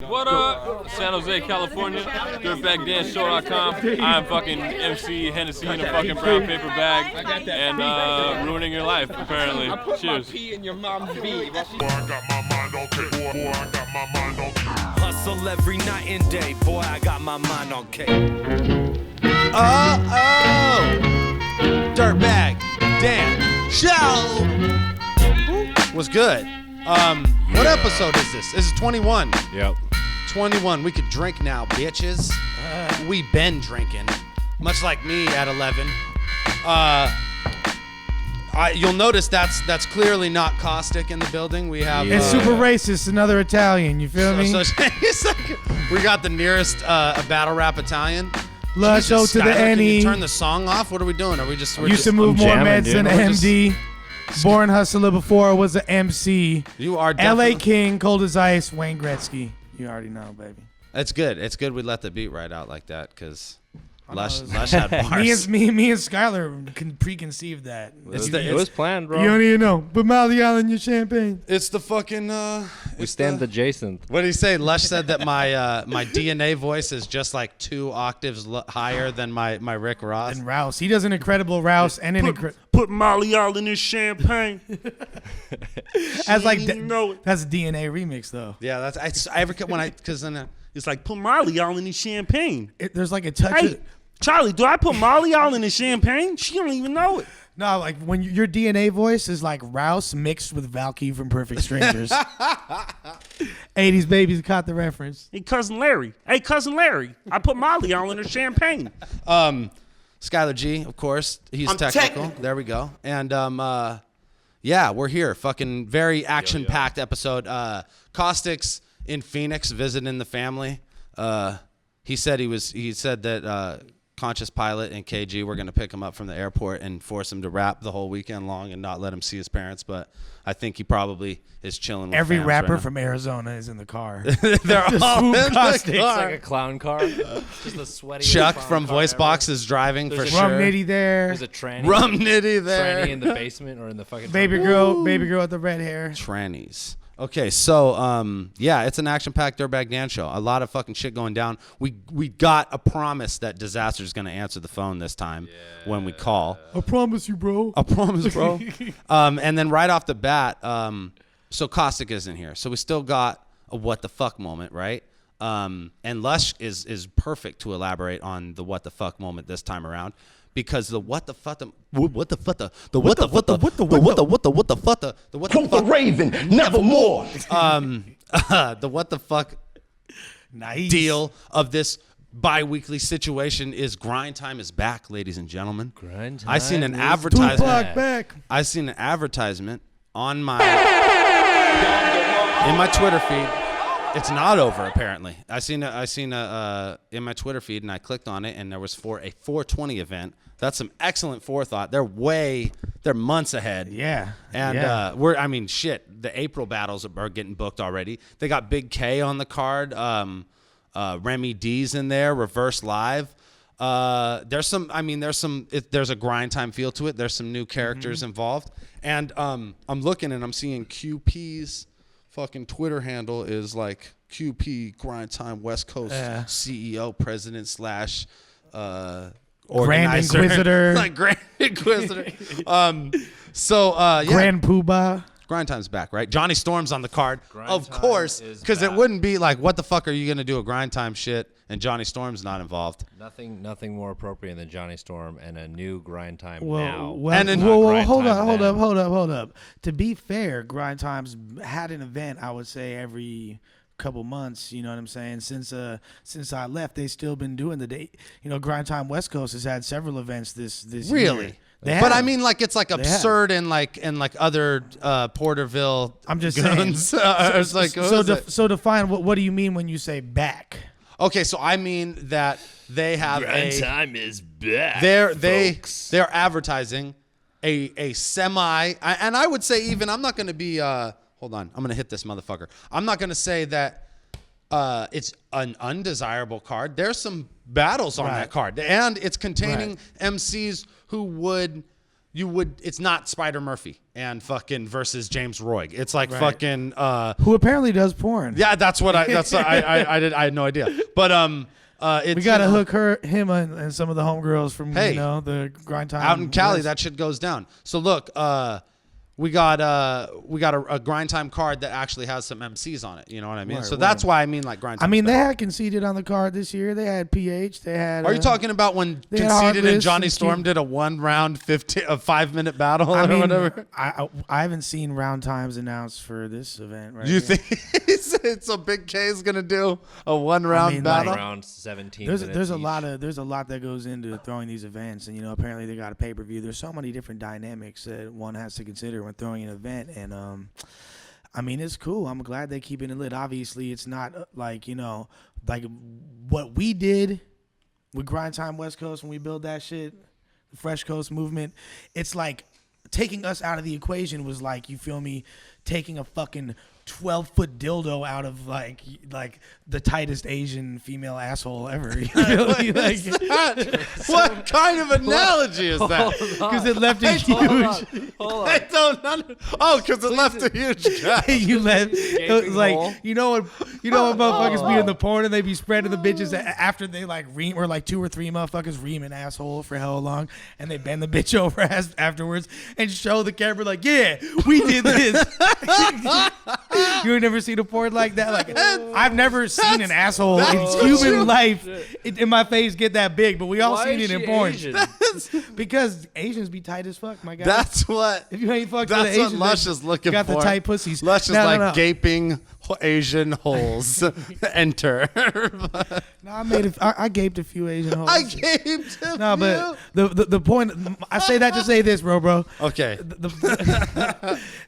What up? San Jose, California. DirtbagDanShow.com. I'm fucking MC Hennessy in a fucking brown paper bag and ruining your life, apparently. Cheers. In your mom's V. Hustle every night and day, boy, I got my mind on cake. Dirtbag Dan Show. What's good? What episode is this? This is 21. Yep. 21. We could drink now, bitches. We been drinking, much like me at 11. You'll notice that's clearly not Caustic in the building. We have it's super racist. Another Italian. You feel me? We got the nearest battle rap Italian. Lush O to the Skylar, can you N-E. turn the song off? What are we doing? Are we just? Used to move more meds than MD. Born hustler before I was an MC. You are LA King, cold as ice. Wayne Gretzky. You already know, baby. It's good. It's good we let the beat right out like that because Lush had bars. Me and Skylar preconceived that. It was planned, bro. You don't even know. But Molly in your champagne. It's the fucking. We stand adjacent. What did he say? Lush said that my DNA voice is just like 2 octaves higher than my Rick Ross. And Rouse. He does an incredible Rouse and an incredible. Put Molly all in his champagne. That's like know it. that's a DNA remix though. Yeah, that's I ever when I because then It's like, put Molly all in his champagne. There's like a touch. Hey, Charlie, do I put Molly all in his champagne? She don't even know it. No, like when your DNA voice is like Rouse mixed with Valky from Perfect Strangers. 80s babies caught the reference. Hey, Cousin Larry, I put Molly all in her champagne. Skylar G, of course, he's technical. There we go. And yeah, we're here. Fucking very action-packed episode. Caustic's in Phoenix visiting the family. He said that Conscious Pilot and KG were going to pick him up from the airport and force him to rap the whole weekend long and not let him see his parents. But I think he probably is chilling with Every fams rapper right from Arizona is in the car. They're all in the Caustic. It's car. like a clown car. Just a sweaty. Chuck clown from car Voice ever. Box is driving There's for a Rum sure. Nitty there. There's a tranny. Rum Nitty there. Tranny in the basement or in the fucking. Baby girl with the red hair. Trannies. Okay, so yeah, it's an action-packed Dirtbag Dan show. A lot of fucking shit going down. We got a promise that Dizaster is going to answer the phone this time when we call. I promise you, bro. I promise, bro. And then right off the bat, so Caustic isn't here, so we still got a what the fuck moment, right? And Lush is perfect to elaborate on the what the fuck moment this time around. Because the what the fuck Raven, nevermore. the what the fuck Nice. deal of this bi-weekly situation is Grind Time is back, ladies and gentlemen. Grind I seen an Time is advertisement. Tupac back. I seen an advertisement on my in my Twitter feed. It's not over apparently. I seen in my Twitter feed and I clicked on it and there was for a 420 event. That's some excellent forethought. They're months ahead. Yeah. And the April battles are getting booked already. They got Big K on the card. Remy D's in there, Reverse Live. There's a Grind Time feel to it. There's some new characters involved. And I'm looking and I'm seeing QP's fucking Twitter handle is like QP Grind Time West Coast CEO, president / Grand organizer. Inquisitor. Like Grand Inquisitor. Yeah. Grand Poobah. Grind Time's back, right? Jonny Storm's on the card, Grind of Time course, is because it back. wouldn't be like, what the fuck are you gonna do a Grind Time shit and Jonny Storm's not involved? Nothing more appropriate than Jonny Storm and a new Grind Time Well, now. hold Grind Time up. then. To be fair, Grind Time's had an event, I would say, every couple months, you know what I'm saying? Since I left, they still been doing the date. You know, Grind Time West Coast has had several events this Really? year. They But have. I mean, like, it's like absurd in like other Porterville. I'm just guns. It's like, so define what do you mean when you say back? okay, so I mean that they have Grind Time is back. they're advertising a semi, and I would say even I'm not going to be. Hold on, I'm going to hit this motherfucker. I'm not going to say that it's an undesirable card. There's some battles on that card, and it's containing MCs who would it's not Spider Murphy and fucking versus James Roig. It's like fucking who apparently does porn. Yeah, that's what I had no idea. But we gotta hook him and some of the homegirls from the Grind Time out in Cali. That shit goes down. So look, we got a Grind Time card that actually has some MCs on it. You know what I mean? So that's why I mean like Grind Time. I mean, they had Conceited on the card this year. They had PH. They had. Are you talking about when Conceited and Jonny Storm did a 1 round 5-minute battle or whatever? I haven't seen round times announced for this event. Right? You think so? Big K is gonna do a 1 round battle? Round 17. There's a lot that goes into throwing these events, and apparently they got a pay-per-view. There's so many different dynamics that one has to consider when throwing an event, and I mean, it's cool. I'm glad they keeping it lit. Obviously, it's not like what we did with Grind Time West Coast when we built that shit, the Fresh Coast movement. It's like taking us out of the equation was like, you feel me, taking a fucking 12-foot dildo out of like the tightest Asian female asshole ever. You feel me? What kind of analogy is that? Because it left it huge. Hold on. I don't know. Oh, because it left a huge gap. You left. It was like you know what motherfuckers be in the porn and they be spreading the bitches after they like ream, or like 2 or 3 motherfuckers ream an asshole for hell long, and they bend the bitch over afterwards and show the camera like, yeah, we did this. You ain't never seen a porn like that? Like, I've never seen an asshole in human life in my face get that big, but we all seen it in porn. Because Asians be tight as fuck, my guy. That's what. If you ain't fucked that's with an what Asian, Lush is looking got for. the tight pussies. Lush is gaping Asian holes. Enter. No, I gaped a few Asian holes. I gaped a few. No, but the point, I say that to say this, bro. Okay.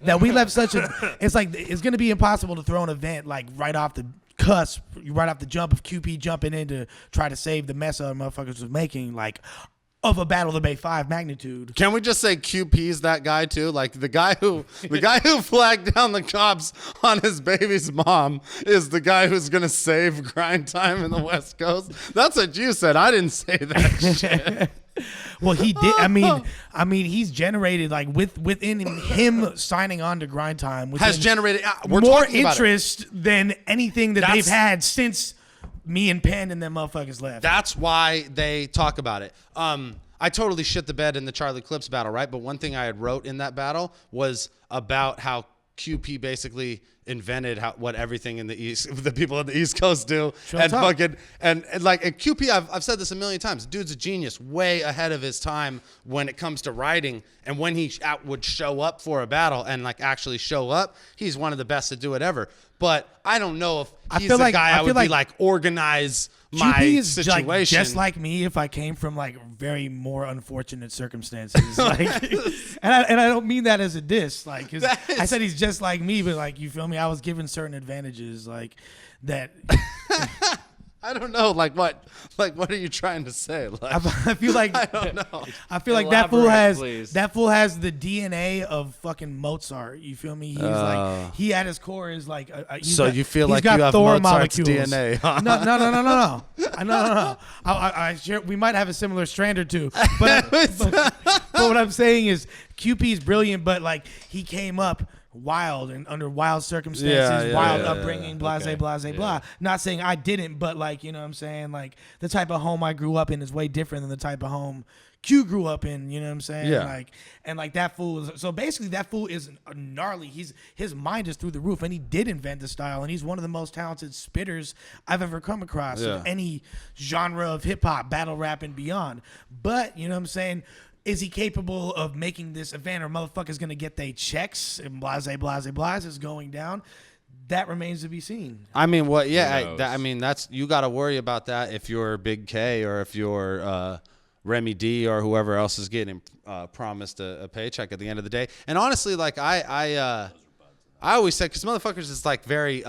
That we left such a, it's like, it's going to be impossible to throw an event like right off the cusp, right off the jump of QP jumping in to try to save the mess other motherfuckers was making, like, of a Battle of the Bay 5 magnitude. Can we just say QP's that guy too? Like the guy who flagged down the cops on his baby's mom is the guy who's gonna save Grind Time in the West Coast. That's what you said. I didn't say that shit. Well, he did. I mean, he's generated like within him signing on to Grind Time has generated more interest than anything that they've had since me and Penn and them motherfuckers left. That's why they talk about it. I totally shit the bed in the Charlie Clips battle, right? But one thing I had wrote in that battle was about how QP basically invented what everything in the East, the people on the East Coast do, and QP. I've said this a million times. Dude's a genius, way ahead of his time when it comes to writing. And when he would show up for a battle and like actually show up, he's one of the best to do it ever. But I don't know if he's the guy I would be like organize my QP is situation. Like, just like me, if I came from like very more unfortunate circumstances, like, and I don't mean that as a diss. Like, I said he's just like me, but like, you feel me? I was given certain advantages, like that. I don't know, like what are you trying to say? Like, I feel like I don't know. I feel like that fool has the DNA of fucking Mozart. You feel me? He's like, he at his core is like. So you feel like you have Thor Mozart's molecules. DNA? Huh? No. We might have a similar strand or two, but what I'm saying is QP's brilliant, but like he came up wild and under wild circumstances, wild upbringing, blah. Not saying I didn't, but like, you know what I'm saying? Like the type of home I grew up in is way different than the type of home Q grew up in, you know what I'm saying? Yeah. Like, and like that fool so basically that fool is gnarly. His mind is through the roof, and he did invent the style, and he's one of the most talented spitters I've ever come across of any genre of hip hop, battle rap, and beyond. But, you know what I'm saying? Is he capable of making this event, or motherfuckers gonna get their checks and blase is going down? That remains to be seen. I mean, that's you got to worry about that if you're Big K or if you're Remy D or whoever else is getting promised a paycheck at the end of the day. And honestly, like I always say, because motherfuckers is like very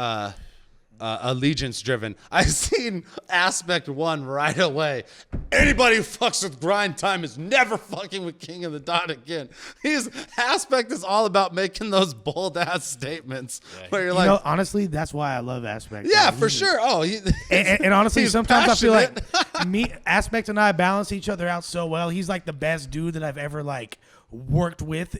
allegiance driven. I've seen Aspect 1 right away. Anybody who fucks with Grind Time is never fucking with King of the Dot again. Aspect is all about making those bold ass statements where you're like, honestly, that's why I love Aspect. Yeah, for sure. Oh, and honestly, sometimes passionate. I feel like Aspect and I balance each other out so well. He's like the best dude that I've ever like worked with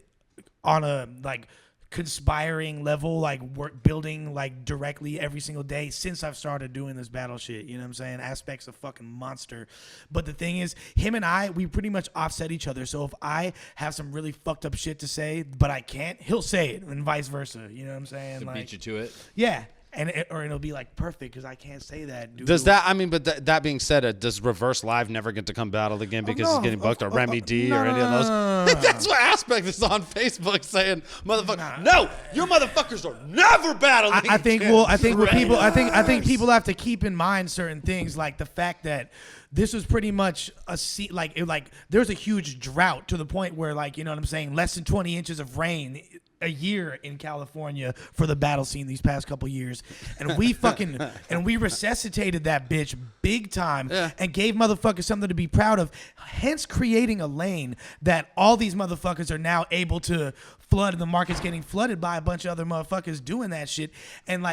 on a like conspiring level, like work building like directly every single day since I've started doing this battle shit. You know what I'm saying? Aspect's a fucking monster. But the thing is, him and I, we pretty much offset each other. So if I have some really fucked up shit to say, but I can't, he'll say it, and vice versa. You know what I'm saying? To like, beat you to it. Yeah. And it'll be like perfect because I can't say that. Dude. Does that? I mean, but that being said, does Reverse Live never get to come battle again because he's getting booked, or Remy D, or any of those? That's what Aspect is on Facebook saying, "Motherfucker, no, you motherfuckers are never battling." I think. Well, I think what people. I think people have to keep in mind certain things, like the fact that this was pretty much like there's a huge drought to the point where, like, you know what I'm saying, less than 20 inches of rain a year in California for the battle scene these past couple years, and we resuscitated that bitch big time and gave motherfuckers something to be proud of, hence creating a lane that all these motherfuckers are now able to flood, and the market's getting flooded by a bunch of other motherfuckers doing that shit. And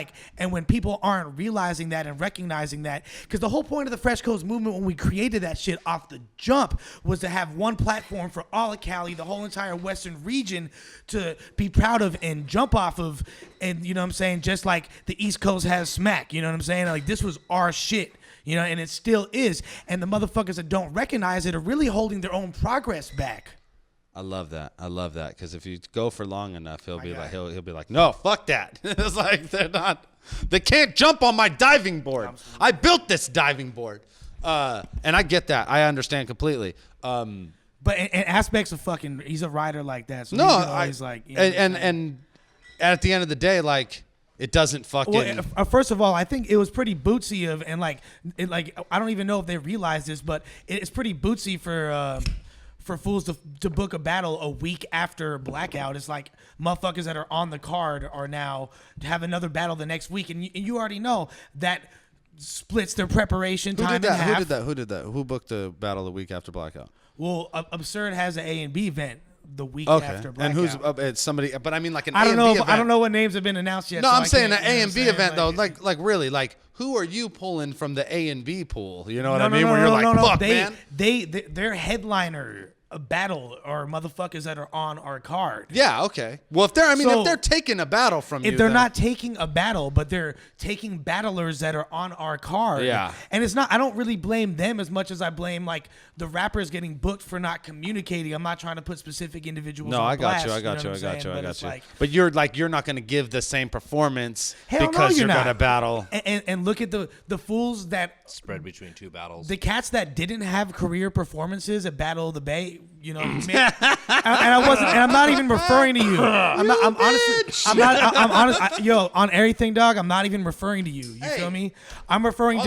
when people aren't realizing that and recognizing that, because the whole point of the Fresh Coast movement when we created that shit off the jump was to have one platform for all of Cali, the whole entire Western region, to be proud of and jump off of. And you know what I'm saying, just like the East Coast has smack, you know what I'm saying, like this was our shit, you know, and it still is. And the motherfuckers that don't recognize it are really holding their own progress back. I love that. Because if you go for long enough, he'll be like, no, fuck that. It's like they can't jump on my diving board. Absolutely. I built this diving board, and I get that. I understand completely. But in aspects of fucking, he's a writer like that. So he's like, you know, and at the end of the day, like, it doesn't fucking. Well, first of all, I think it was pretty bootsy I don't even know if they realize this, but it's pretty bootsy for fools to book a battle a week after Blackout. It's like motherfuckers that are on the card are now to have another battle the next week, and you already know that splits their preparation time in half. Who did that? Who booked the battle the week after Blackout? Well, Absurd has an A and B event the week after Blackout. And who's it's somebody? But I mean, like an I don't A know. and B event. I don't know what names have been announced yet. No, so I'm saying an you know A and B event though. like Really, like, who are you pulling from the A and B pool? You know what I mean? Where you're like, fuck, man. Their headliner a battle or motherfuckers that are on our card. Yeah, okay. Well, if they're taking a battle from you, if they're not taking a battle, but they're taking battlers that are on our card. Yeah. And it's not, I don't really blame them as much as I blame like the rappers getting booked for not communicating. I'm not trying to put specific individuals on blast. I got you. But you're not going to give the same performance Hell because no, you're going to battle. And look at the fools that spread between two battles. The cats that didn't have career performances at Battle of the Bay, you know, and I'm not even referring to you. I'm honest. On everything, dog. I'm not even referring to you. You feel me? I'm referring I'm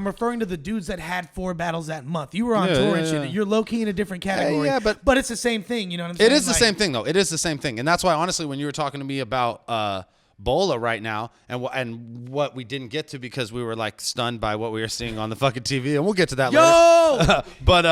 referring to the dudes that had 4 battles that month. You were on tour and shit. You're low key in a different category. But it's the same thing. You know what I'm saying? It is the same thing though. It is the same thing, and that's why honestly, when you were talking to me about Bola right now and what we didn't get to because we were like stunned by what we were seeing on the fucking TV, and we'll get to that later. But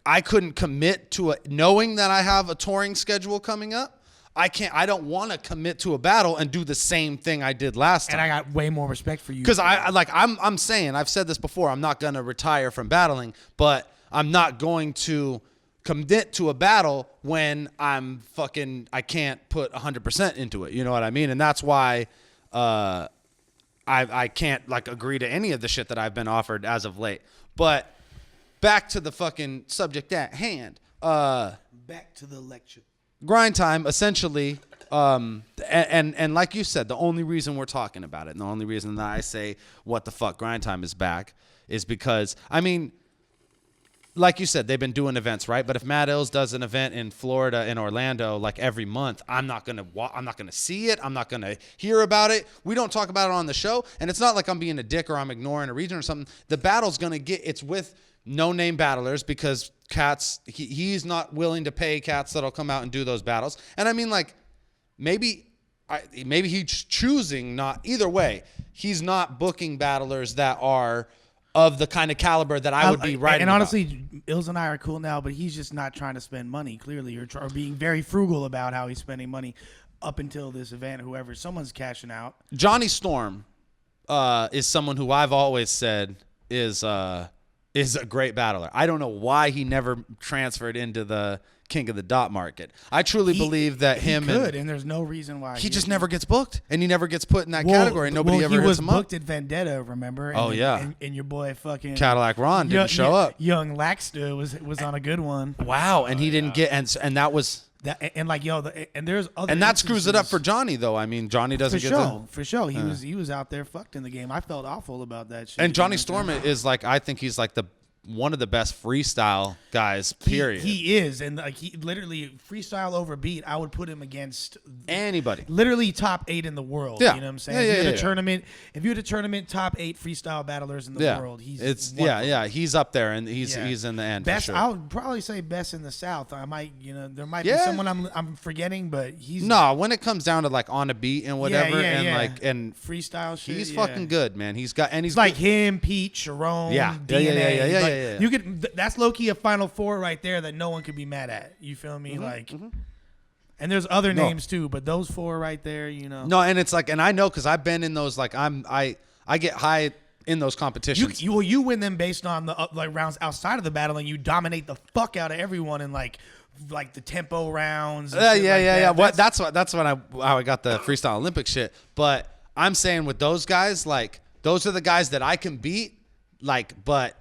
I couldn't commit to knowing that I have a touring schedule coming up. I don't want to commit to a battle and do the same thing I did last time. And I got way more respect for you. Because I'm saying, I've said this before, I'm not going to retire from battling, but I'm not going to commit to a battle when I can't put 100% into it. You know what I mean? And that's why I can't like agree to any of the shit that I've been offered as of late. But back to the fucking subject at hand. Back to the lecture. Grind time, essentially, and like you said, the only reason we're talking about it and the only reason that I say what the fuck Grind time is back is because, I mean, like you said, they've been doing events, right? But if Matt Ills does an event in Florida, in Orlando, like every month, I'm not gonna see it. I'm not gonna hear about it. We don't talk about it on the show, and it's not like I'm being a dick or I'm ignoring a region or something. The battle's it's with no-name battlers because cats. He's not willing to pay cats that'll come out and do those battles. And I mean, like, maybe he's choosing not. Either way, he's not booking battlers that are of the kind of caliber that I would be writing. And honestly, Ills and I are cool now, but he's just not trying to spend money, clearly, or being very frugal about how he's spending money up until this event. Someone's cashing out. Jonny Storm is someone who I've always said is is a great battler. I don't know why he never transferred into the King of the Dot market. I truly believe that him and there's no reason why he just never gets booked, and he never gets put in that category. And nobody ever he hits was him booked up. at Vendetta, remember? And your boy fucking Cadalack Ron didn't show up. Young Laxter was on a good one. Wow, and he didn't get and that was. And like and there's other and that screws it up for Johnny though. I mean, Johnny doesn't for sure. He was out there fucked in the game. I felt awful about that shit. And Jonny Storm is like, I think he's like one of the best freestyle guys. Period. He is, and like he literally freestyle over beat. I would put him against anybody. Literally top 8 in the world. Yeah. You know what I'm saying? Yeah, if you had a tournament, top 8 freestyle battlers in the world. He's he's up there, and he's in the end. Best, for sure. I would probably say best in the South. I might, there might be someone I'm forgetting, but he's when it comes down to like on a beat and whatever, and freestyle shit. He's fucking good, man. He's like him, Pete, Charron, DNA. Yeah. You could. That's low key a Final Four right there that no one could be mad at. You feel me? And there's other names too, but those 4 right there, No, and it's like, and I know because I've been in those. Like I get high in those competitions. You win them based on the rounds outside of the battle, and you dominate the fuck out of everyone in like the tempo rounds. That's when I got the freestyle Olympic shit. But I'm saying with those guys, like those are the guys that I can beat. But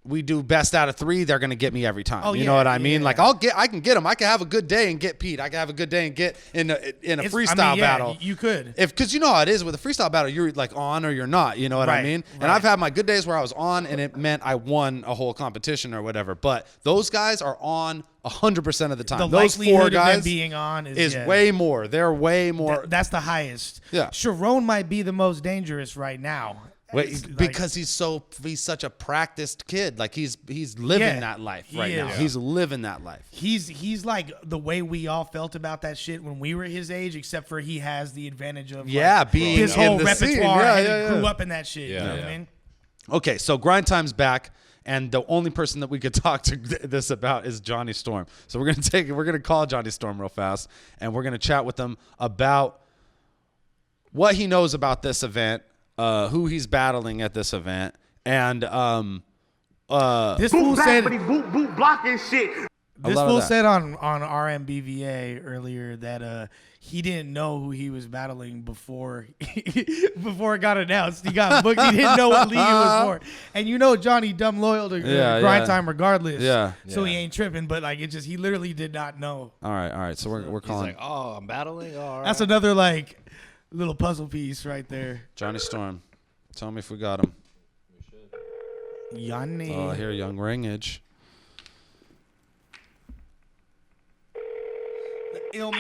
we do best out of 3, they're gonna get me every time. You know what I mean? Like I can get them. I can have a good day and get Pete. I can have a good day and get in a freestyle battle. You could, because you know how it is with a freestyle battle. You're like on or you're not. You know what I mean? And I've had my good days where I was on, and it meant I won a whole competition or whatever. But those guys are on 100% of the time. Those 4 guys of them being on is way more. They're way more. That's the highest. Yeah, Charron might be the most dangerous right now. Because he's such a practiced kid. Like he's living that life right now. He's living that life. He's like the way we all felt about that shit when we were his age, except for he has the advantage of being his whole in the repertoire scene. and he grew up in that shit. You know what I mean? Okay, so Grind Time's back, and the only person that we could talk to this about is Jonny Storm. So we're gonna call Jonny Storm real fast, and we're gonna chat with him about what he knows about this event. Who he's battling at this event, and this fool said boot blocking shit. This fool said on RMBVA earlier that he didn't know who he was battling before it got announced. He got booked. He didn't know what league it was for. And Johnny dumb loyal to Grind Time regardless. Yeah. So he ain't tripping. But like he literally did not know. All right. So we're calling. He's like, I'm battling. All right. That's another little puzzle piece right there. Jonny Storm. Tell me if we got him. Yanni. Oh, I hear young ringage. Hello.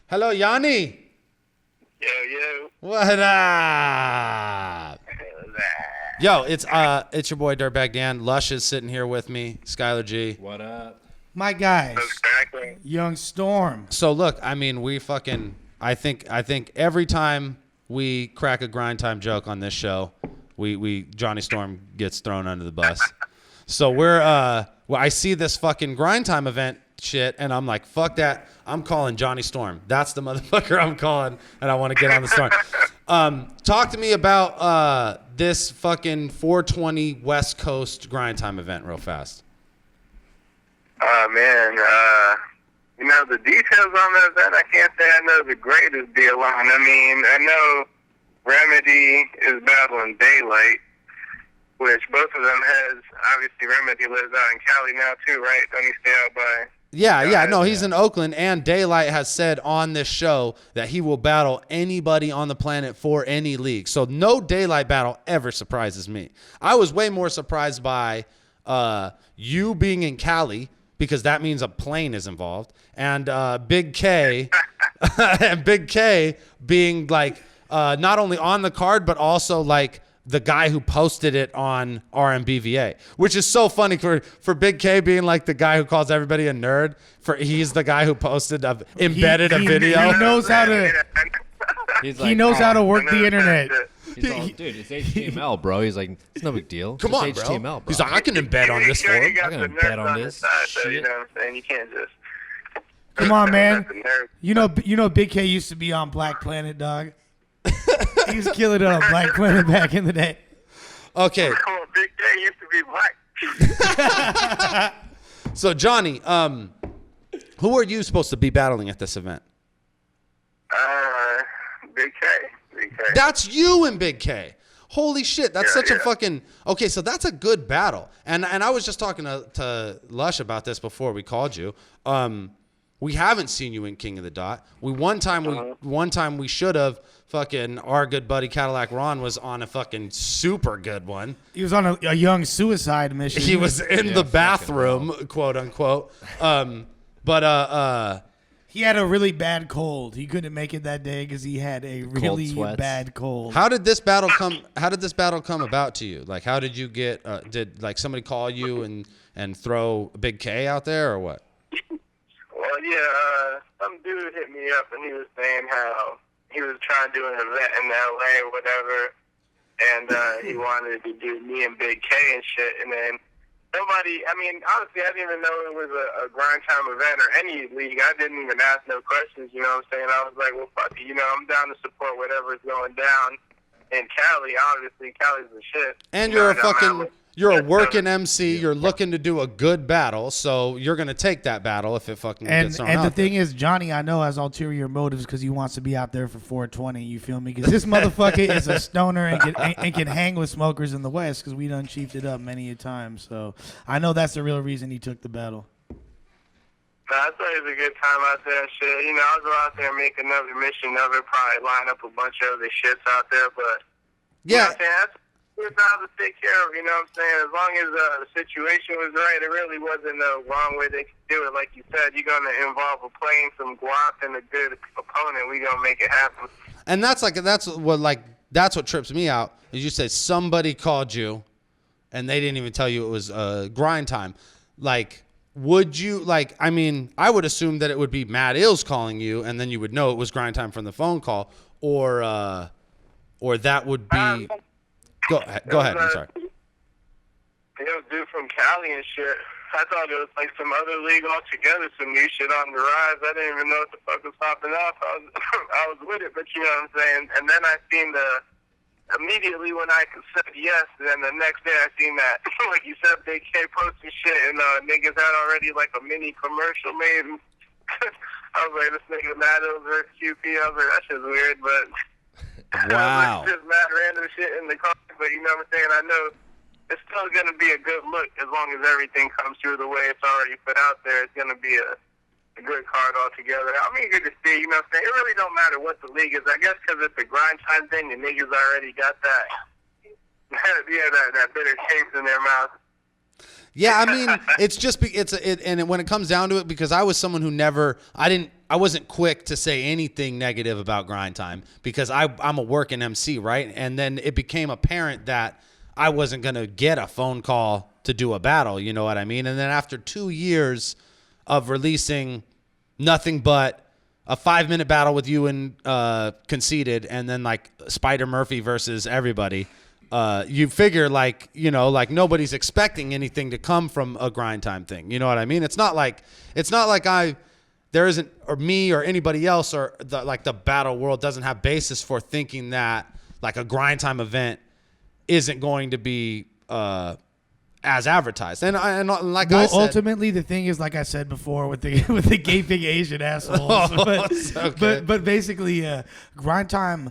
Hello, Yanni. Yo. What up? Yo, it's your boy Dirtbag Dan. Lush is sitting here with me. Skylar G. What up? My guys. Young Storm. So look, I mean, I think every time we crack a Grind Time joke on this show, Jonny Storm gets thrown under the bus. So I see this fucking Grind Time event shit, and I'm like, fuck that. I'm calling Jonny Storm. That's the motherfucker I'm calling, and I want to get on the storm. Talk to me about this fucking 420 West Coast Grind Time event real fast. Man, the details on the event, I can't say I know the greatest deal on. I mean, I know Remedy is battling Daylight, which both of them has, obviously Remedy lives out in Cali now too, right? Don't he stay out by... No, he's in Oakland, and Daylight has said on this show that he will battle anybody on the planet for any league. So no Daylight battle ever surprises me. I was way more surprised by you being in Cali, because that means a plane is involved, and Big K and Big K being like not only on the card but also like the guy who posted it on RMBVA, which is so funny for Big K being like the guy who calls everybody a nerd. He's the guy who posted embedded a video. He knows how to. He knows how to work the internet. He's all, dude, it's HTML, bro. He's like, it's no big deal. Come on, HTML, bro. He's like, I can embed on this form. I can embed on this. So, you know what I'm saying? You can't just... Come on, man. You know, Big K used to be on Black Planet, dog. He was killing it on Black Planet back in the day. Okay. Come on, Big K used to be black. So Johnny, who are you supposed to be battling at this event? Big K. Big K. That's you and Big K. Holy shit, that's Yeah, such a fucking... Okay, so that's a good battle. And I was just talking to Lush about this before we called you. We haven't seen you in King of the Dot. One time we should have. Fucking our good buddy Cadalack Ron was on a fucking super good one. He was on a young suicide mission. He was in the bathroom, quote unquote. He had a really bad cold. He couldn't make it that day because he had a really bad cold. How did this battle come? How did this battle come about to you? Like, how did you get? Did like somebody call you and throw Big K out there or what? Well, yeah, some dude hit me up and he was saying how he was trying to do an event in LA or whatever, and he wanted to do me and Big K and shit, and then nobody, I mean, honestly, I didn't even know it was a grind time event or any league. I didn't even ask no questions, you know what I'm saying? I was like, well, fuck it, you know, I'm down to support whatever's going down in Cali. Obviously, Cali's the shit. And you're a working MC. You're looking to do a good battle, so you're going to take that battle if it fucking gets thrown out. And the thing is, Johnny, I know, has ulterior motives because he wants to be out there for 420, you feel me? Because this motherfucker is a stoner and can hang with smokers in the West because we done chiefed it up many a time. So I know that's the real reason he took the battle. I thought it was a good time out there and shit. You know, I'll go out there and make another mission of it, probably line up a bunch of other shits out there, but you know what I'm saying? That's good job to take care of, you know what I'm saying? As long as the situation was right, it really wasn't the wrong way they could do it. Like you said, you're going to involve a plane, some guap, and a good opponent. We're going to make it happen. And that's what trips me out is you say somebody called you and they didn't even tell you it was grind time. Like, would you, like, I mean, I would assume that it would be Matt Ills calling you and then you would know it was grind time from the phone call, or that would be... Go ahead. I'm sorry. It was dude from Cali and shit. I thought it was like some other league altogether, some new shit on the rise. I didn't even know what the fuck was popping off. I was with it, but you know what I'm saying? And then I seen immediately when I said yes, then the next day I seen that, like you said, Big K posting shit, and niggas had already like a mini commercial made. I was like, this nigga Matt versus QP. I was like, that shit's weird, but... Wow. Just mad random shit in the car, but you know what I'm saying? I know it's still going to be a good look as long as everything comes through the way it's already put out there. It's going to be a good card altogether. I mean, good to see, you know what I'm saying? It really don't matter what the league is. I guess because it's a grind time thing, the niggas already got that, that bitter taste in their mouth. Yeah, I mean, it's just and when it comes down to it, because I was someone who I wasn't quick to say anything negative about grind time because I'm a working MC, right? And then it became apparent that I wasn't gonna get a phone call to do a battle, you know what I mean? And then after 2 years of releasing nothing but a 5-minute battle with you and Conceited, and then like Spider Murphy versus everybody. You figure like nobody's expecting anything to come from a grind time thing. You know what I mean? It's not like there isn't, or me or anybody else, or the battle world doesn't have basis for thinking that like a grind time event isn't going to be as advertised. And like I said, ultimately the thing is, like I said before, with the gaping Asian assholes. But basically, grind time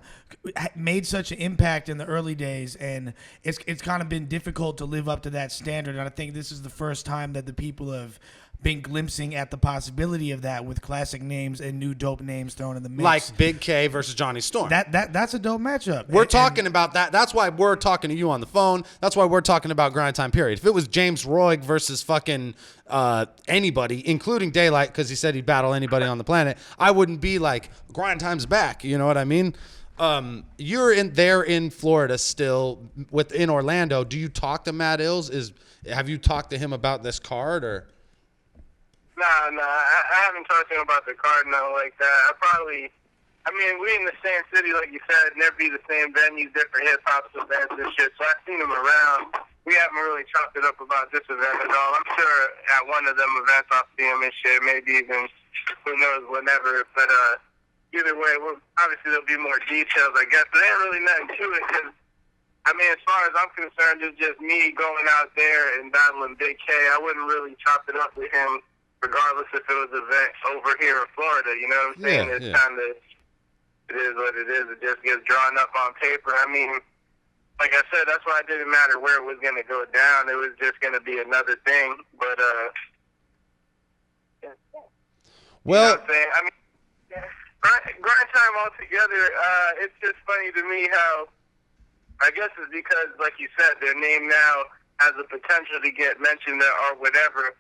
made such an impact in the early days, and it's kind of been difficult to live up to that standard. And I think this is the first time that the people have been glimpsing at the possibility of that with classic names and new dope names thrown in the mix. Like Big K versus Jonny Storm. That's a dope matchup. We're talking about that. That's why we're talking to you on the phone. That's why we're talking about grind time period. If it was James Roig versus fucking anybody, including Daylight, because he said he'd battle anybody on the planet, I wouldn't be like, grind time's back. You know what I mean? You're in Florida still, in Orlando. Do you talk to Matt Ills? Have you talked to him about this card or? Nah, I haven't talked to him about the card, no, like that. We in the same city, like you said, and there'd be the same venues, different hip-hop events and shit, so I've seen him around. We haven't really chopped it up about this event at all. I'm sure at one of them events I'll see him and shit, maybe even, who knows, whenever, but either way, obviously there'll be more details, I guess, but there ain't really nothing to it, because I mean, as far as I'm concerned, it's just me going out there and battling Big K. I wouldn't really chop it up with him, regardless if it was an event over here in Florida. You know what I'm saying? It's kind of, it is what it is. It just gets drawn up on paper. I mean, like I said, that's why it didn't matter where it was going to go down. It was just going to be another thing. But, well, you know what I'm saying? I mean, grind time altogether, it's just funny to me how, I guess it's because, like you said, their name now has the potential to get mentioned or whatever.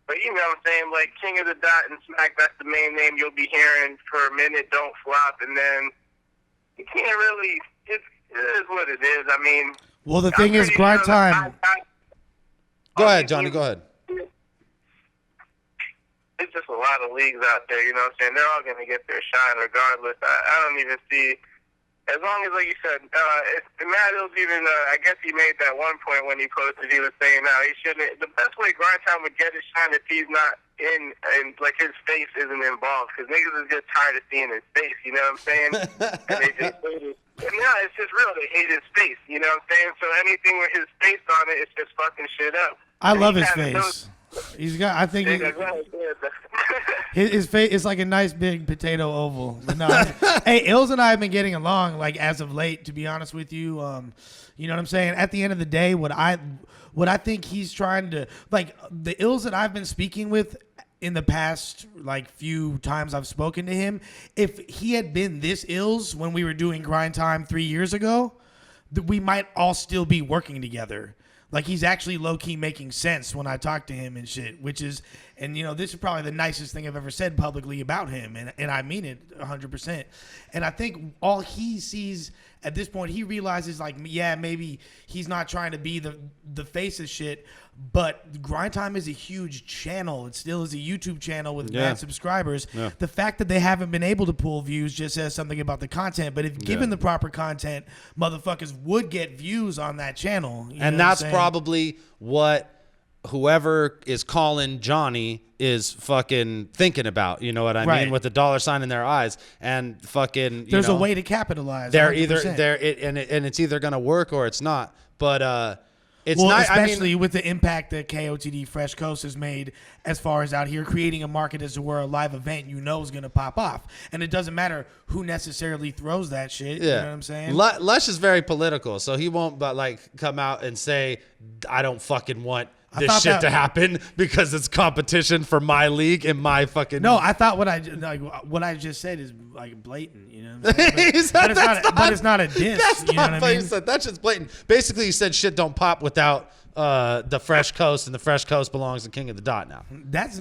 But you know what I'm saying? Like King of the Dot and Smack, that's the main name you'll be hearing for a minute, Don't Flop, and then you can't really, it is what it is. I mean, well, the thing is, grind time. Go ahead, Johnny, go ahead. It's just a lot of leagues out there, you know what I'm saying? They're all going to get their shine regardless. I don't even see, as long as, like you said, Matt Hills even, I guess he made that one point when he posted, he was saying, no, he shouldn't. The best way Grind Time would get his shine if he's not in, and like his face isn't involved, because niggas is just tired of seeing his face, you know what I'm saying? And they just hate it. No, it's just real. They hate his face, you know what I'm saying? So anything with his face on it, it's just fucking shit up. I love his face. He's got, I think his face is like a nice big potato oval. But no, hey, Ills and I have been getting along like as of late, to be honest with you. You know what I'm saying? At the end of the day, what I think he's trying to, like, the Ills that I've been speaking with in the past, like, few times I've spoken to him, if he had been this Ills when we were doing Grind Time 3 years ago, we might all still be working together. Like, he's actually low-key making sense when I talk to him and shit, which is, and, you know, this is probably the nicest thing I've ever said publicly about him, and I mean it 100%. And I think all he sees at this point, he realizes, like, yeah, maybe he's not trying to be the face of shit, but Grind Time is a huge channel. It still is a YouTube channel with mad subscribers. Yeah. The fact that they haven't been able to pull views just says something about the content. But if given the proper content, motherfuckers would get views on that channel. And that's probably what whoever is calling Johnny is fucking thinking about. You know what I mean? With the $sign in their eyes and fucking. There's a way to capitalize. They're 100%. And it's either gonna work or it's not. But it's not, especially with the impact that KOTD Fresh Coast has made as far as out here creating a market as to where a live event is going to pop off. And it doesn't matter who necessarily throws that shit. You know what I'm saying? Lush is very political, so he won't come out and say, I don't fucking want this shit to happen because it's competition for my league and my fucking. No, I thought what I just said is like blatant, you know what I'm saying? But it's not a diss. That's you know not what what I you mean? said. That's just blatant. Basically, you said shit don't pop without the Fresh Coast, and the Fresh Coast belongs to King of the Dot now.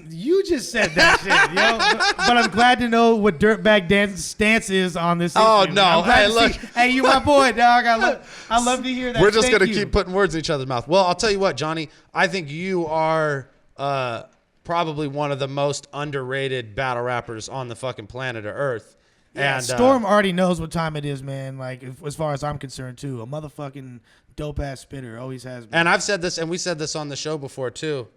You just said that shit, yo. But I'm glad to know what Dirtbag Dan's stance is on this. Oh issue. no! Hey, look. Hey, you my boy, dog. I love to hear that. We're just gonna keep putting words in each other's mouth. Well, I'll tell you what, Johnny. I think you are probably one of the most underrated battle rappers on the fucking planet of Earth. Yeah, and Storm already knows what time it is, man. Like, as far as I'm concerned, too, a motherfucking dope ass spitter, always has been. And I've said this, and we said this on the show before too.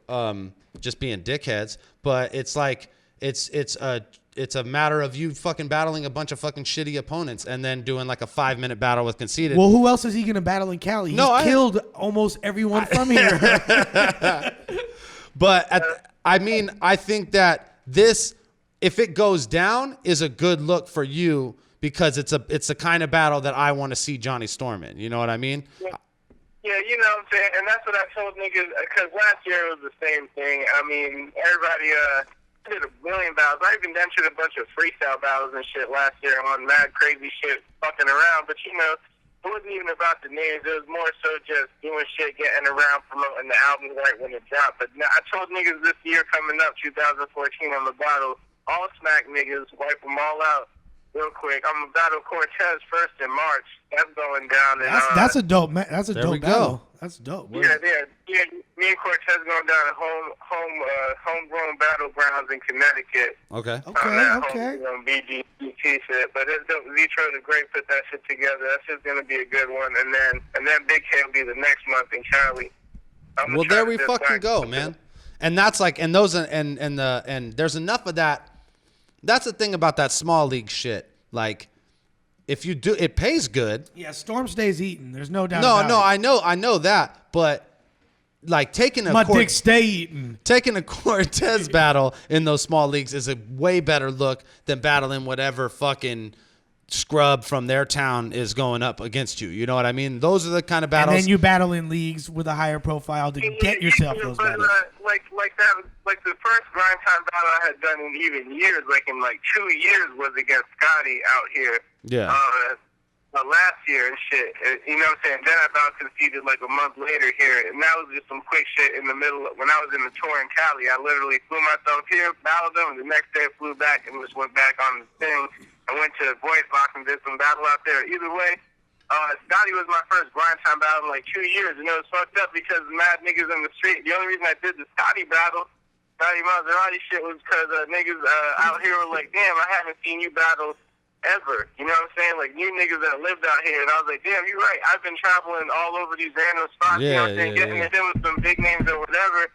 Just being dickheads, but it's like it's a matter of you fucking battling a bunch of fucking shitty opponents and then doing like a 5-minute battle with Conceited. Well, who else is he gonna battle in Cali? He's killed almost everyone from here. But I think that this, if it goes down, is a good look for you because it's the kind of battle that I want to see Jonny Storm in. You know what I mean? Yeah, you know what I'm saying? And that's what I told niggas, because last year it was the same thing. I mean, everybody did a million battles. I even entered a bunch of freestyle battles and shit last year on mad crazy shit fucking around. But, you know, it wasn't even about the names. It was more so just doing shit, getting around, promoting the album right when it dropped. But I told niggas this year coming up, 2014, on the battle, all Smack niggas, wipe them all out real quick. I'm gonna battle Cortez first in March. That's going down. That's a dope battle. Go. That's dope. Yeah. Me and Cortez going down to homegrown battlegrounds in Connecticut. Okay. Homegrown BGT shit. But it's dope. Zitro the Great put that shit together. That's just gonna be a good one. And then Big K will be the next month in Cali. Well, there we fucking go, man. And that's like, and those, and there's enough of that. That's the thing about that small league shit. Like, if you do, it pays good. Yeah, Storm stays eating. There's no doubt about it. I know that, but like taking a dick stay eating. Taking a Cortez battle in those small leagues is a way better look than battling whatever fucking scrub from their town is going up against you. You know what I mean? Those are the kind of battles. And then you battle in leagues with a higher profile to get yourself those battles. Like the first grind time battle I had done in even years, like in like 2 years, was against Scotty out here. Yeah. Last year and shit. You know what I'm saying? Then I about conceded like a month later here, and that was just some quick shit in the middle of, when I was in the tour in Cali. I literally flew myself here, battled them, and the next day I flew back and just went back on the thing. I went to Voice Box and did some battle out there. Either way, Scotty was my first grind time battle in like 2 years, and it was fucked up because mad niggas in the street. The only reason I did the Scotty battle, Scotty Maserati shit, was because niggas out here were like, damn, I haven't seen you battle ever. You know what I'm saying? Like, new niggas that lived out here. And I was like, damn, you're right. I've been traveling all over these random spots, you know what I'm saying? Getting it in with some big names or whatever.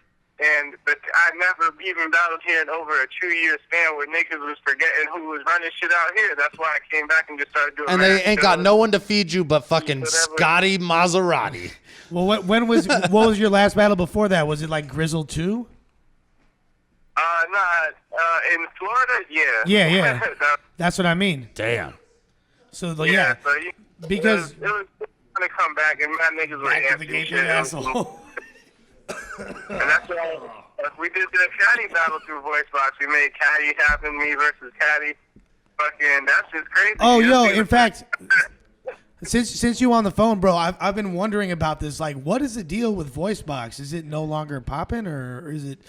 But I never even battled here in over a 2-year span where niggas was forgetting who was running shit out here. That's why I came back and just started doing. And they ain't got no one to feed you but fucking Scotty Maserati. Well, what was your last battle before that? Was it like Grizzle 2? In Florida, yeah. Yeah. That's what I mean. Damn. So, because it was gonna come back, and my niggas were asking shit. Asshole. And that's why we did the Caddy battle through Voice Box. We made Caddy happen, me versus Caddy. Fucking, that's just crazy. Oh, in fact, since you on the phone, bro, I've been wondering about this. Like, what is the deal with Voice Box? Is it no longer popping, or is it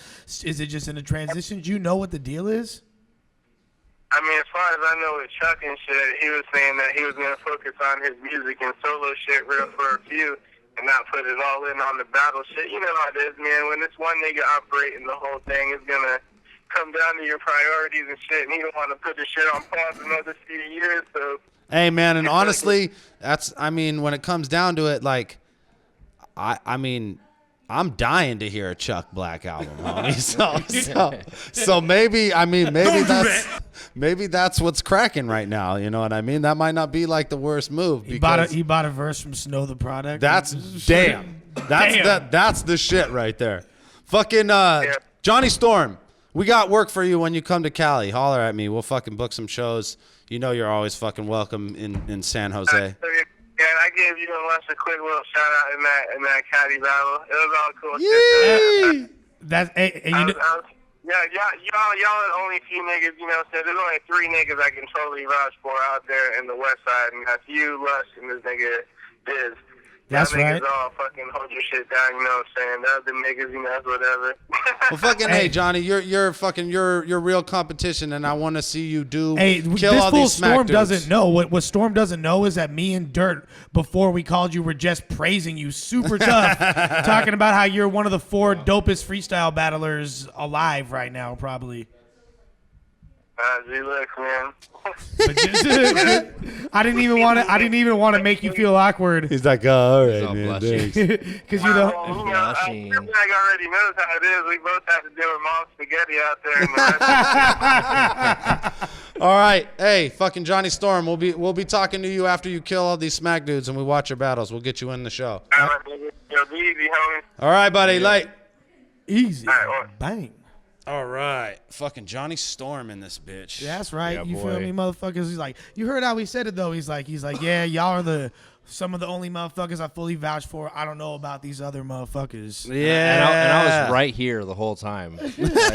just in a transition? Do you know what the deal is? I mean, as far as I know with Chuck and shit, he was saying that he was going to focus on his music and solo shit for a few and not put it all in on the battle shit. You know how it is, man. When it's one nigga operating the whole thing, it's going to come down to your priorities and shit, and he don't want to put the shit on pause another few years, so... Hey, man, and honestly, when it comes down to it, like, I mean, I'm dying to hear a Chuck Black album, homie. So maybe that's what's cracking right now. You know what I mean? That might not be like the worst move. He bought a verse from Snow the Product. That's damn. That's the shit right there. Fucking Jonny Storm, we got work for you when you come to Cali. Holler at me. We'll fucking book some shows. You know you're always fucking welcome in San Jose. Yeah, I gave you and Lush a quick little shout out in that Caddy battle. It was all cool. Yay! Y'all are the only few niggas, you know, so there's only 3 niggas I can totally vouch for out there in the West Side, and that's you, Lush, and this nigga Diz. That's right. Niggas all fucking hold your shit down, you know what I'm saying? The other niggas, you know, that's whatever. Well, fucking hey, Johnny, you're real competition, and I want to see you kill this all fool these smack Storm dudes. doesn't know. What Storm doesn't know is that me and Dirt, before we called you, were just praising you super tough, talking about how you're one of the 4 dopest freestyle battlers alive right now, probably. Look, man. I didn't even want to make you feel awkward. He's like, oh, all right, all man. blushing. Because you Like Blushing. already knows how it is. We both have to deal with mom spaghetti out there. And All right, hey, fucking Jonny Storm, we'll be talking to you after you kill all these smack dudes and we watch your battles. We'll get you in the show. All right, nigga. Yo, be easy, homie. All right, buddy, light. easy. All right, Bang. All right, fucking Jonny Storm in this bitch. That's right. Yeah, you boy. feel me, motherfuckers? He's like, you heard how he said it though. He's like, yeah, y'all are some of the only motherfuckers I fully vouch for. I don't know about these other motherfuckers. Yeah, And I was right here the whole time. I